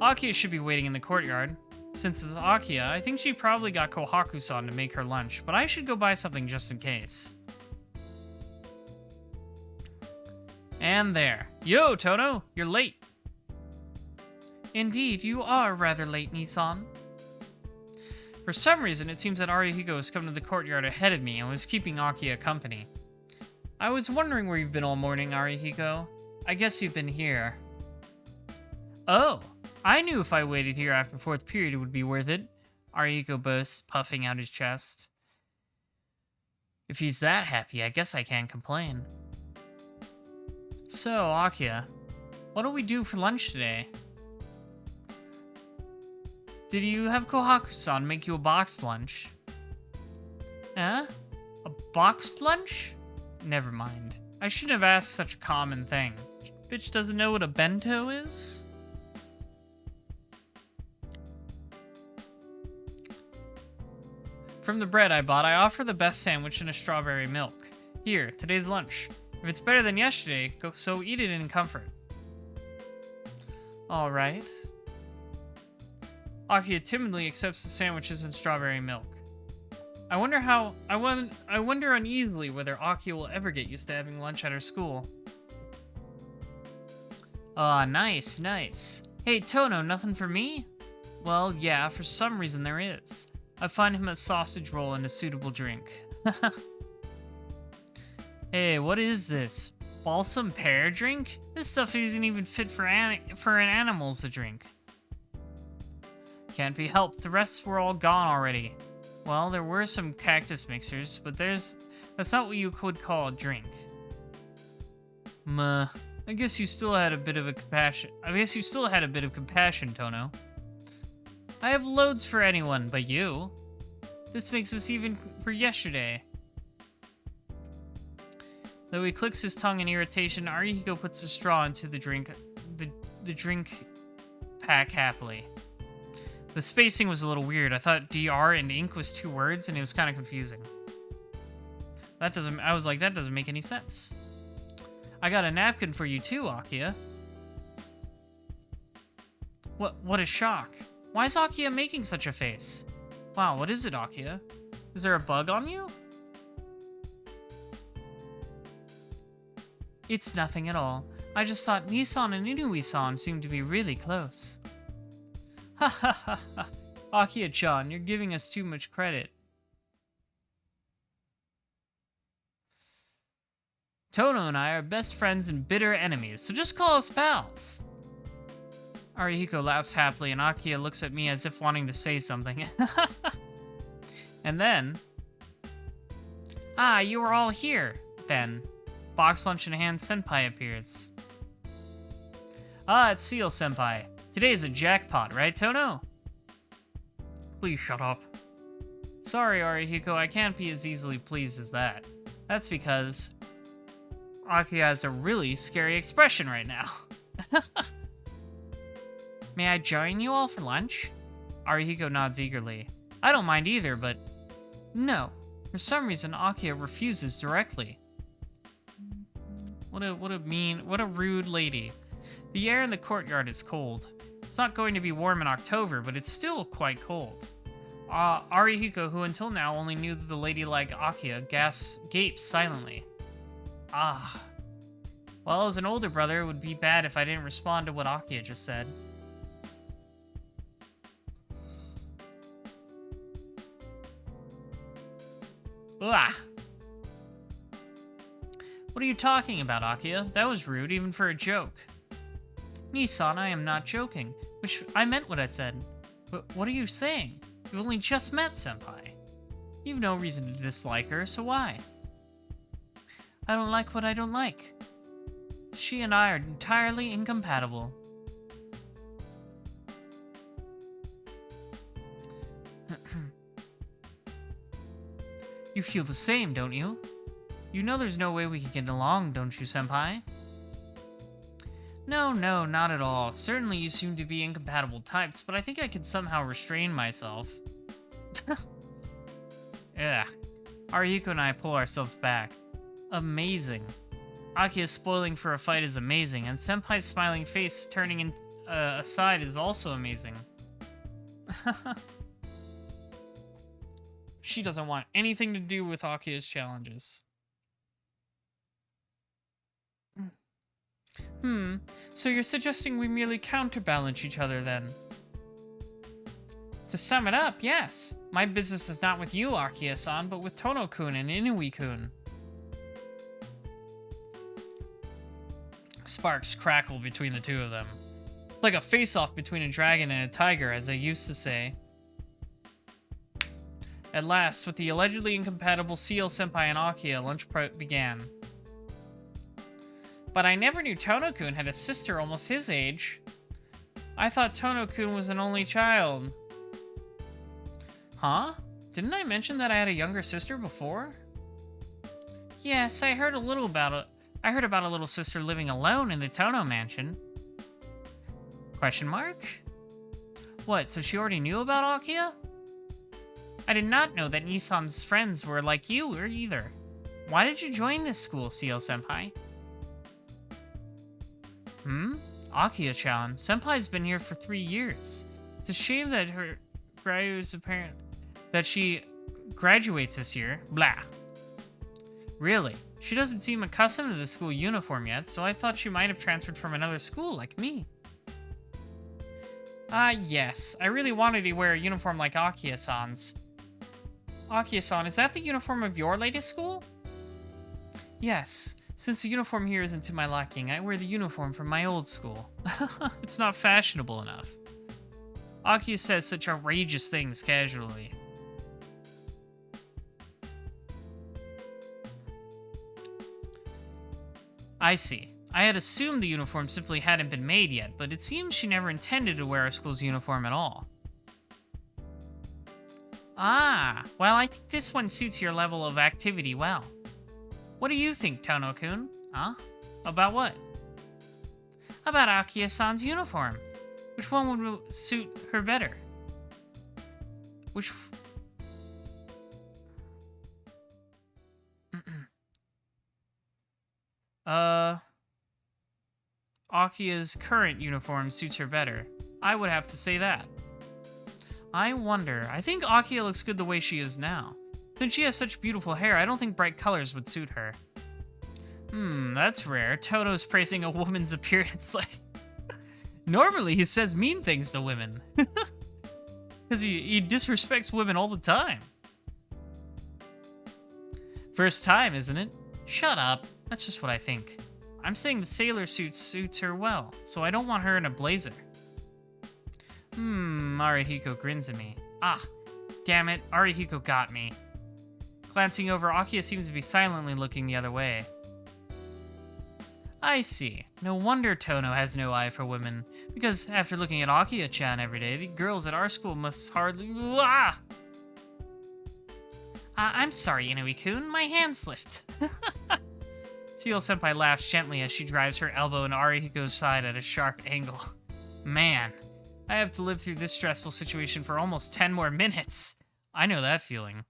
Akiya should be waiting in the courtyard. Since it's Akiya, I think she probably got Kohaku-san to make her lunch, but I should go buy something just in case. And there. Yo, Tono, you're late. Indeed, you are rather late, Nissan. For some reason, it seems that Arihiko has come to the courtyard ahead of me and was keeping Akiya company. I was wondering where you've been all morning, Arihiko. I guess you've been here. Oh, I knew if I waited here after fourth period it would be worth it, Arihiko boasts, puffing out his chest. If he's that happy, I guess I can't complain. So, Akiya, what do we do for lunch today? Did you have Kohaku-san make you a boxed lunch? Huh? A boxed lunch? Never mind. I shouldn't have asked such a common thing. Bitch doesn't know what a bento is? From the bread I bought, I offer the best sandwich and a strawberry milk. Here, today's lunch. If it's better than yesterday, so eat it in comfort. Alright. Akiya timidly accepts the sandwiches and strawberry milk. I wonder uneasily whether Akiya will ever get used to having lunch at her school. Ah, nice, nice. Hey, Tono, nothing for me? Well, yeah, for some reason there is. I find him a sausage roll and a suitable drink. Hey, what is this? Balsam pear drink? This stuff isn't even fit for animals to drink. Can't be helped, the rest were all gone already. Well, there were some cactus mixers, but that's not what you could call a drink. I guess you still had a bit of compassion, Tono. I have loads for anyone but you. This makes us even for yesterday. Though he clicks his tongue in irritation, Arihiko puts a straw into the drink pack happily. The spacing was a little weird. I thought DR and ink was 2 words, and it was kind of confusing. I was like, that doesn't make any sense. I got a napkin for you too, Akiya. What a shock. Why is Akiya making such a face? Wow, what is it, Akiya? Is there a bug on you? It's nothing at all. I just thought Nissan and Inui-san seemed to be really close. Ha ha ha ha. Akiya-chan, you're giving us too much credit. Tono and I are best friends and bitter enemies, so just call us pals. Arihiko laughs happily, and Akiya looks at me as if wanting to say something. And then... Ah, you were all here, then. Box lunch in hand, Senpai appears. Ah, it's Seal Senpai. Today's a jackpot, right, Tono? Please shut up. Sorry, Arihiko, I can't be as easily pleased as that. That's because... Akiya has a really scary expression right now. May I join you all for lunch? Arihiko nods eagerly. I don't mind either, but... No. For some reason, Akiya refuses directly. What a rude lady. The air in the courtyard is cold. It's not going to be warm in October, but it's still quite cold. Arihiko, who until now only knew the ladylike Akiya, gapes silently. Ah. Well, as an older brother, it would be bad if I didn't respond to what Akiya just said. Ugh. What are you talking about, Akiya? That was rude, even for a joke. Nissan, I am not joking. I meant what I said. But what are you saying? You've only just met Senpai. You've no reason to dislike her, so why? I don't like what I don't like. She and I are entirely incompatible. You feel the same, don't you? You know there's no way we can get along, don't you, Senpai? No, not at all. Certainly you seem to be incompatible types, but I think I could somehow restrain myself. Ugh. Arihiko and I pull ourselves back. Amazing. Akiya's spoiling for a fight is amazing, and Senpai's smiling face turning aside is also amazing. She doesn't want anything to do with Akiya's challenges. So you're suggesting we merely counterbalance each other then? To sum it up, yes. My business is not with you, Akiya-san, but with Tono-kun and Inui-kun. Sparks crackle between the two of them. It's like a face-off between a dragon and a tiger, as I used to say. At last, with the allegedly incompatible CL-senpai and Akiya, lunch began. But I never knew Tono-kun had a sister almost his age. I thought Tono-kun was an only child. Huh? Didn't I mention that I had a younger sister before? Yes, I heard a little about it. I heard about a little sister living alone in the Tono mansion. Question mark? What, so she already knew about Akiya? I did not know that Nissan's friends were like you or either. Why did you join this school, CL-senpai? Akiya-chan, Senpai's been here for 3 years. It's a shame that that she graduates this year. Blah. Really? She doesn't seem accustomed to the school uniform yet, so I thought she might have transferred from another school like me. Yes. I really wanted to wear a uniform like Akiya-san's. Akiya-san, is that the uniform of your latest school? Yes. Since the uniform here isn't to my liking, I wear the uniform from my old school. It's not fashionable enough. Akiya says such outrageous things casually. I see. I had assumed the uniform simply hadn't been made yet, but it seems she never intended to wear our school's uniform at all. Ah, well, I think this one suits your level of activity well. What do you think, Tono-kun? Huh? About what? About Akiya-san's uniform. Which one would suit her better? Which... Akiya's current uniform suits her better. I would have to say that. I wonder. I think Akiya looks good the way she is now. Since she has such beautiful hair, I don't think bright colors would suit her. That's rare. Toto's praising a woman's appearance like... Normally, he says mean things to women. Because he disrespects women all the time. First time, isn't it? Shut up. That's just what I think. I'm saying the sailor suit suits her well, so I don't want her in a blazer. Arihiko grins at me. Ah, damn it, Arihiko got me. Glancing over, Akiya seems to be silently looking the other way. I see. No wonder Tono has no eye for women, because after looking at Akiya-chan every day, the girls at our school must hardly... Ah! I'm sorry, Inoue-kun, my hand slipped. CL-senpai laughs gently as she drives her elbow into Arihiko's side at a sharp angle. Man, I have to live through this stressful situation for almost 10 more minutes. I know that feeling.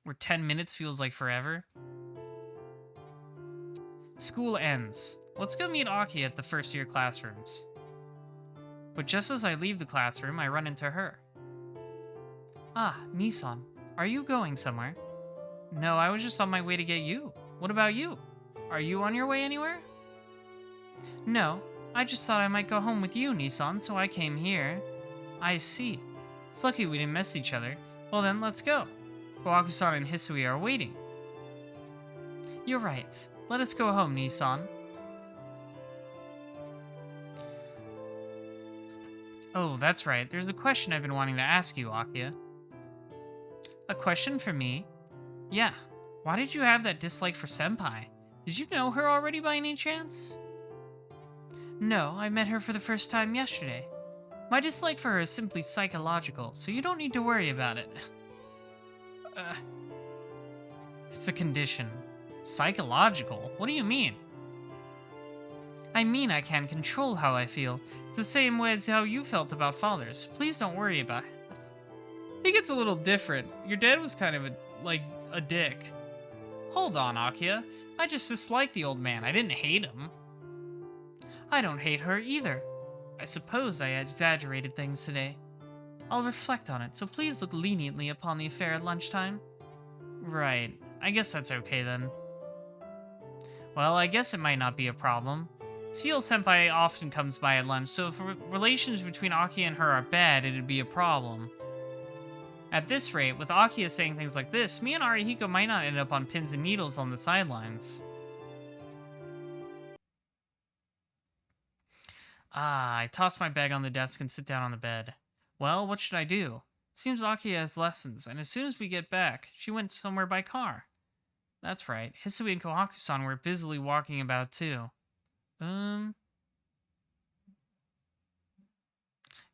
Where 10 minutes feels like forever. School ends. Let's go meet Akiya at the first-year classrooms. But just as I leave the classroom, I run into her. Ah, Nissan, are you going somewhere? No, I was just on my way to get you. What about you? Are you on your way anywhere? No, I just thought I might go home with you, Nissan, so I came here. I see. It's lucky we didn't miss each other. Well then, let's go. Kawaku-san and Hisui are waiting. You're right. Let us go home, Nissan. Oh, that's right. There's a question I've been wanting to ask you, Akiya. A question for me? Yeah. Why did you have that dislike for Senpai? Did you know her already by any chance? No, I met her for the first time yesterday. My dislike for her is simply psychological, so you don't need to worry about it. It's a condition. Psychological? What do you mean? I mean I can control how I feel. It's the same way as how you felt about fathers. Please don't worry about it. I think it's a little different. Your dad was kind of a dick. Hold on, Akiya. I just dislike the old man. I didn't hate him. I don't hate her either. I suppose I exaggerated things today. I'll reflect on it, so please look leniently upon the affair at lunchtime. Right. I guess that's okay then. Well, I guess it might not be a problem. CL-senpai often comes by at lunch, so if relations between Akiya and her are bad, it'd be a problem. At this rate, with Akiya saying things like this, me and Arihiko might not end up on pins and needles on the sidelines. Ah, I toss my bag on the desk and sit down on the bed. Well, what should I do? Seems Aki has lessons, and as soon as we get back, she went somewhere by car. That's right. Hisui and Kohaku-san were busily walking about too. Um,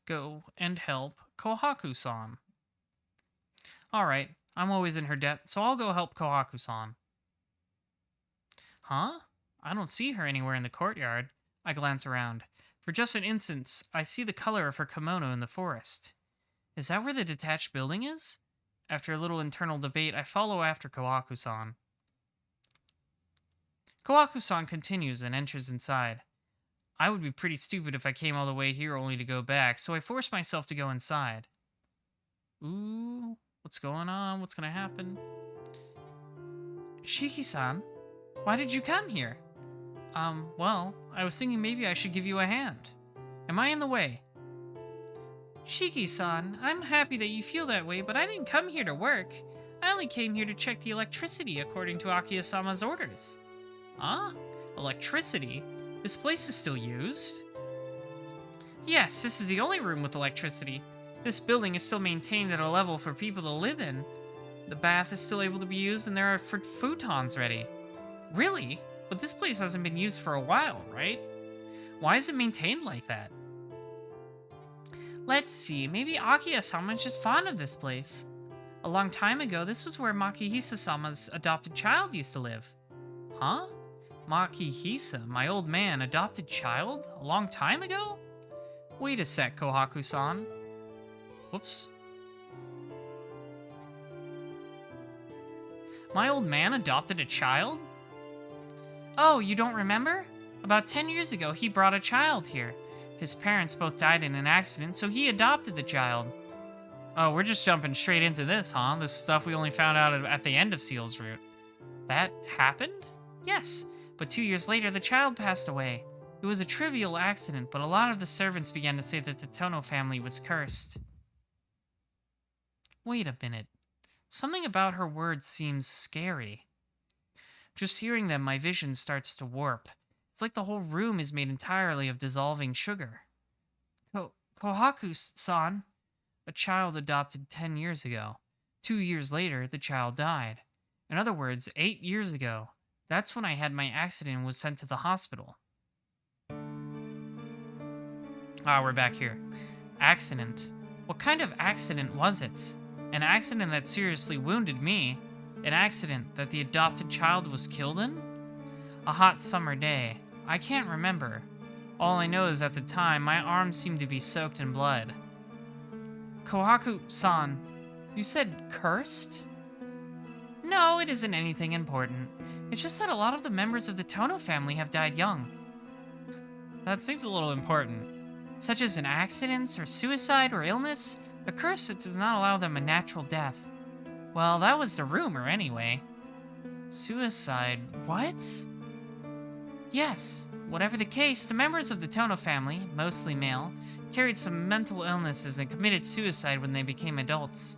go and help Kohaku-san. Alright, I'm always in her debt, so I'll go help Kohaku-san. Huh? I don't see her anywhere in the courtyard. I glance around. For just an instant, I see the color of her kimono in the forest. Is that where the detached building is? After a little internal debate, I follow after Kohaku-san. Kohaku-san continues and enters inside. I would be pretty stupid if I came all the way here only to go back, so I force myself to go inside. Ooh, what's going on? What's gonna happen? Shiki-san, why did you come here? Well, I was thinking maybe I should give you a hand. Am I in the way? Shiki-san, I'm happy that you feel that way, but I didn't come here to work. I only came here to check the electricity according to Akiya-sama's orders. Huh? Electricity? This place is still used? Yes, this is the only room with electricity. This building is still maintained at a level for people to live in. The bath is still able to be used and there are futons ready. Really? But this place hasn't been used for a while, right? Why is it maintained like that? Let's see, maybe Akiya-sama's just fond of this place. A long time ago, this was where Makihisa-sama's adopted child used to live. Huh? Makihisa, my old man, adopted child? A long time ago? Wait a sec, Kohaku-san. Whoops. My old man adopted a child? Oh, you don't remember? About 10 years ago, he brought a child here. His parents both died in an accident, so he adopted the child. Oh, we're just jumping straight into this, huh? This stuff we only found out at the end of Seal's Route. That happened? Yes, but 2 years later, the child passed away. It was a trivial accident, but a lot of the servants began to say that the Tono family was cursed. Wait a minute. Something about her words seems scary. Just hearing them, my vision starts to warp. It's like the whole room is made entirely of dissolving sugar. Kohaku-san, a child adopted 10 years ago. 2 years later, the child died. In other words, 8 years ago. That's when I had my accident and was sent to the hospital. Ah, we're back here. Accident. What kind of accident was it? An accident that seriously wounded me. An accident that the adopted child was killed in? A hot summer day. I can't remember. All I know is at the time, my arms seemed to be soaked in blood. Kohaku-san, you said cursed? No, it isn't anything important. It's just that a lot of the members of the Tono family have died young. That seems a little important. Such as an accident, or suicide, or illness, a curse that does not allow them a natural death. Well, that was the rumor anyway. Suicide, what? Yes, whatever the case, the members of the Tono family, mostly male, carried some mental illnesses and committed suicide when they became adults.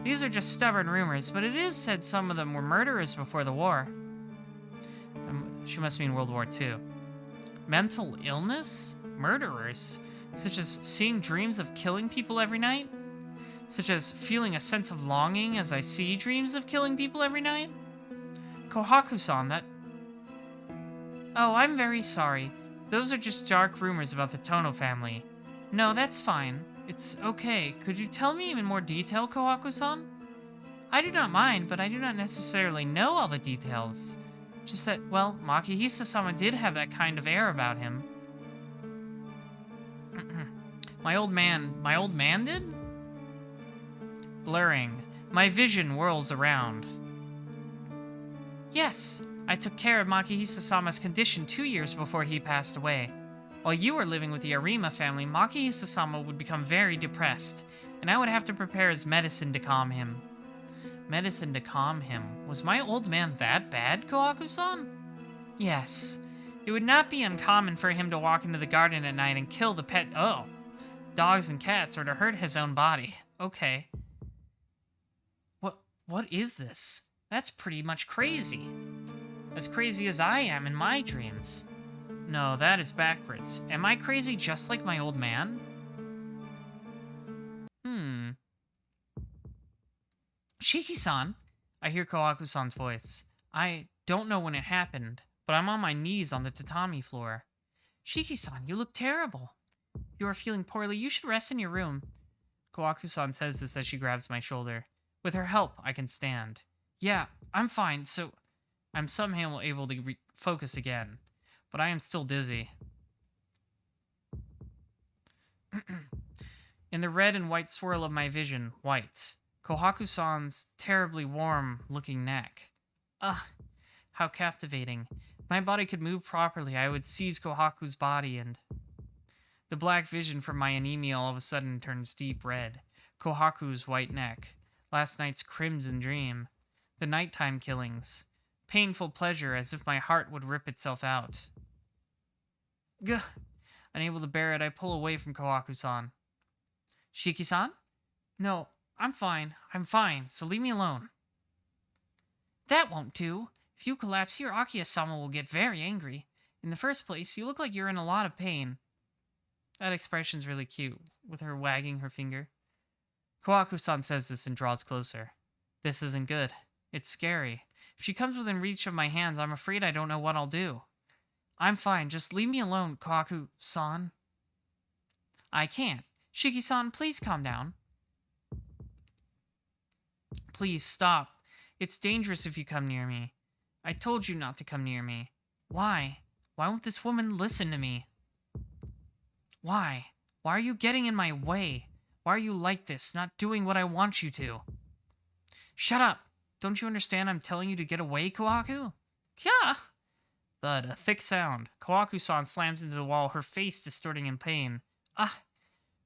These are just stubborn rumors, but it is said some of them were murderers before the war. She must mean World War II. Mental illness? Murderers? Such as seeing dreams of killing people every night? Such as feeling a sense of longing as I see dreams of killing people every night? Kohaku-san, that... Oh, I'm very sorry. Those are just dark rumors about the Tono family. No, that's fine. It's okay. Could you tell me in more detail, Kohaku-san? I do not mind, but I do not necessarily know all the details. Just that, well, Makihisa-sama did have that kind of air about him. My old man did? Blurring. My vision whirls around. Yes, I took care of Makihisa-sama's condition 2 years before he passed away. While you were living with the Arima family, Makihisa-sama would become very depressed, and I would have to prepare his medicine to calm him. Medicine to calm him. Was my old man that bad, Kohaku-san? Yes. It would not be uncommon for him to walk into the garden at night and kill the dogs and cats, or to hurt his own body. Okay. What is this? That's pretty much crazy. As crazy as I am in my dreams. No, that is backwards. Am I crazy just like my old man? Hmm. Shiki-san! I hear Kawaku-san's voice. I don't know when it happened, but I'm on my knees on the tatami floor. Shiki-san, you look terrible. If you are feeling poorly, you should rest in your room. Kawaku-san says this as she grabs my shoulder. With her help, I can stand. Yeah, I'm fine, so I'm somehow able to focus again. But I am still dizzy. In the red and white swirl of my vision, white. Kohaku-san's terribly warm-looking neck. Ugh, how captivating. If my body could move properly, I would seize Kohaku's body and... The black vision from my anemia all of a sudden turns deep red. Kohaku's white neck. Last night's crimson dream. The nighttime killings. Painful pleasure as if my heart would rip itself out. Gah! Unable to bear it, I pull away from Kohaku-san. Shiki-san? No, I'm fine, so leave me alone. That won't do. If you collapse here, Akiya-sama will get very angry. In the first place, you look like you're in a lot of pain. That expression's really cute, with her wagging her finger. Kohaku-san says this and draws closer. This isn't good. It's scary. If she comes within reach of my hands, I'm afraid I don't know what I'll do. I'm fine, just leave me alone, Kohaku-san. I can't. Shiki-san, please calm down. Please, stop. It's dangerous if you come near me. I told you not to come near me. Why? Why won't this woman listen to me? Why? Why are you getting in my way? Why are you like this, not doing what I want you to? Shut up! Don't you understand I'm telling you to get away, Kohaku? Kya! Thud, a thick sound. Kohaku-san slams into the wall, her face distorting in pain. Ah!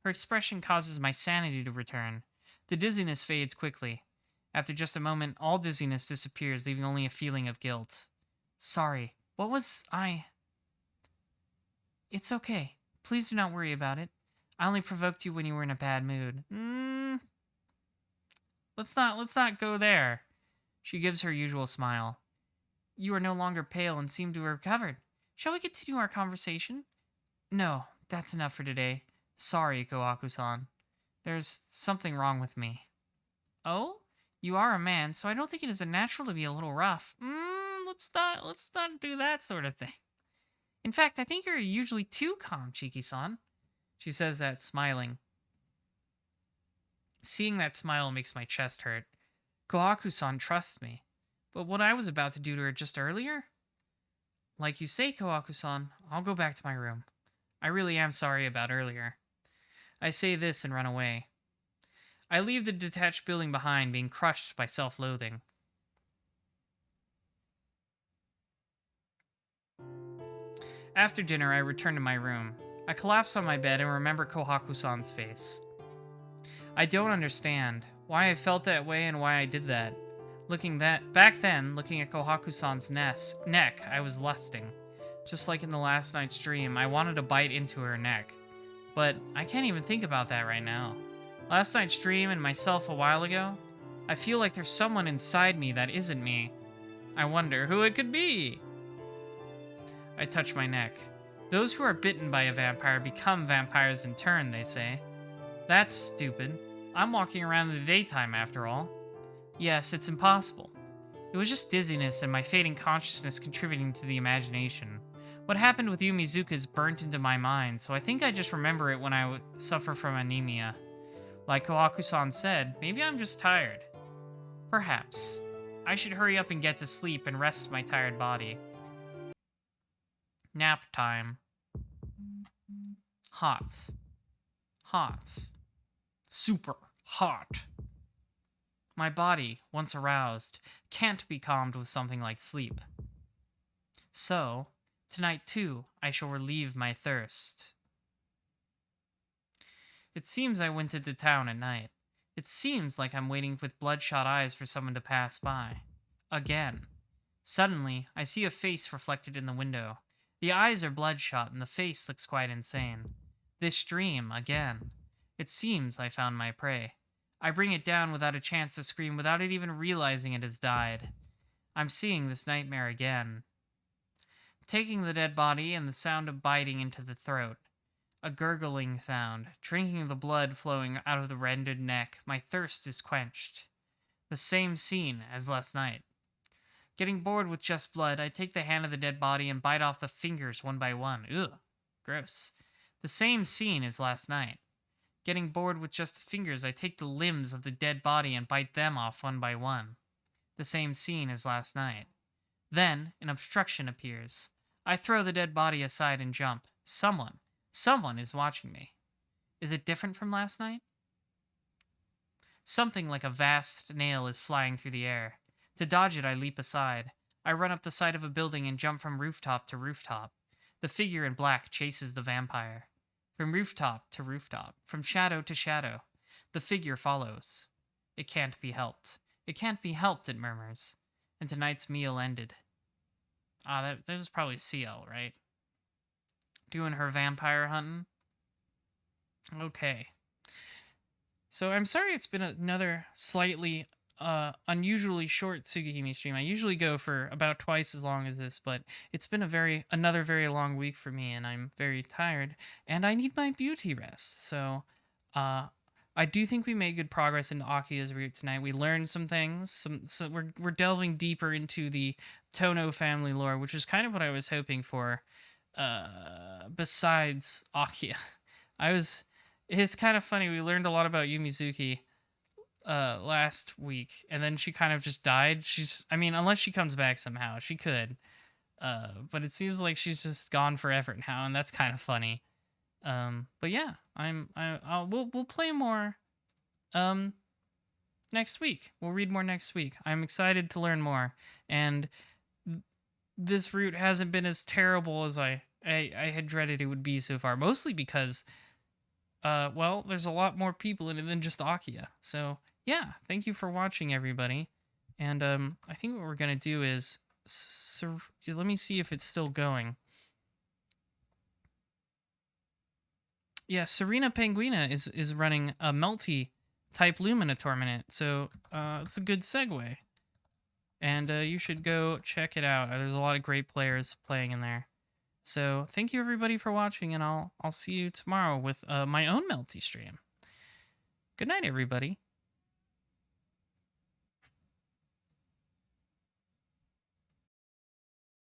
Her expression causes my sanity to return. The dizziness fades quickly. After just a moment, all dizziness disappears, leaving only a feeling of guilt. Sorry. What was I... It's okay. Please do not worry about it. I only provoked you when you were in a bad mood. Let's not go there. She gives her usual smile. You are no longer pale and seem to have recovered. Shall we continue our conversation? No, that's enough for today. Sorry, Kohaku-san. There's something wrong with me. Oh? You are a man, so I don't think it is unnatural to be a little rough. Let's not do that sort of thing. In fact, I think you're usually too calm, Chiki-san. She says that, smiling. Seeing that smile makes my chest hurt. Kohaku-san trusts me. But what I was about to do to her just earlier? Like you say, Kohaku-san, I'll go back to my room. I really am sorry about earlier. I say this and run away. I leave the detached building behind, being crushed by self-loathing. After dinner, I return to my room. I collapse on my bed and remember Kohaku-san's face. I don't understand why I felt that way and why I did that. Back then, looking at Kohaku-san's neck, I was lusting. Just like in the last night's dream, I wanted to bite into her neck. But I can't even think about that right now. Last night's dream and myself a while ago, I feel like there's someone inside me that isn't me. I wonder who it could be. I touch my neck. Those who are bitten by a vampire become vampires in turn, they say. That's stupid. I'm walking around in the daytime after all. Yes, it's impossible. It was just dizziness and my fading consciousness contributing to the imagination. What happened with you Mizuka is burnt into my mind, so I think I just remember it when I suffer from anemia. Like Kohaku-san said, maybe I'm just tired. Perhaps. I should hurry up and get to sleep and rest my tired body. Nap time. Hot. Hot. Super hot. My body, once aroused, can't be calmed with something like sleep. So, tonight too, I shall relieve my thirst. It seems I went into town at night. It seems like I'm waiting with bloodshot eyes for someone to pass by. Again. Suddenly, I see a face reflected in the window. The eyes are bloodshot and the face looks quite insane. This dream, again. It seems I found my prey. I bring it down without a chance to scream, without it even realizing it has died. I'm seeing this nightmare again. taking the dead body and the sound of biting into the throat. A gurgling sound, drinking the blood flowing out of the rendered neck. My thirst is quenched. The same scene as last night. Getting bored with just blood, I take the hand of the dead body and bite off the fingers one by one. Ugh, gross. The same scene as last night. Getting bored with just the fingers, I take the limbs of the dead body and bite them off one by one. The same scene as last night. Then, an obstruction appears. I throw the dead body aside and jump. Someone is watching me. Is it different from last night? Something like a vast nail is flying through the air. To dodge it, I leap aside. I run up the side of a building and jump from rooftop to rooftop. The figure in black chases the vampire. From rooftop to rooftop, from shadow to shadow, the figure follows. It can't be helped. It can't be helped, it murmurs. And tonight's meal ended. That was probably CL, right? Doing her vampire hunting. Okay. So I'm sorry it's been another slightly unusually short Tsukihime stream. I usually go for about twice as long as this, but it's been another very long week for me, and I'm very tired, and I need my beauty rest. So I do think we made good progress into Akia's route tonight. We learned some things. So we're delving deeper into the Tono family lore, which is kind of what I was hoping for. Besides Akiya, it's kind of funny. We learned a lot about Yumizuki last week, and then she kind of just died. Unless she comes back somehow, she could. But it seems like she's just gone forever now, and that's kind of funny. But yeah, we'll play more next week. We'll read more next week. I'm excited to learn more, and this route hasn't been as terrible as I had dreaded it would be so far, mostly because there's a lot more people in it than just Akiya. So yeah, thank you for watching, everybody. And I think what we're gonna do is let me see if it's still going. Yeah, Serena Penguina is running a multi-type Lumina tournament, so it's a good segue. And you should go check it out. There's a lot of great players playing in there. So thank you everybody for watching, and I'll see you tomorrow with my own Melty stream. Good night, everybody.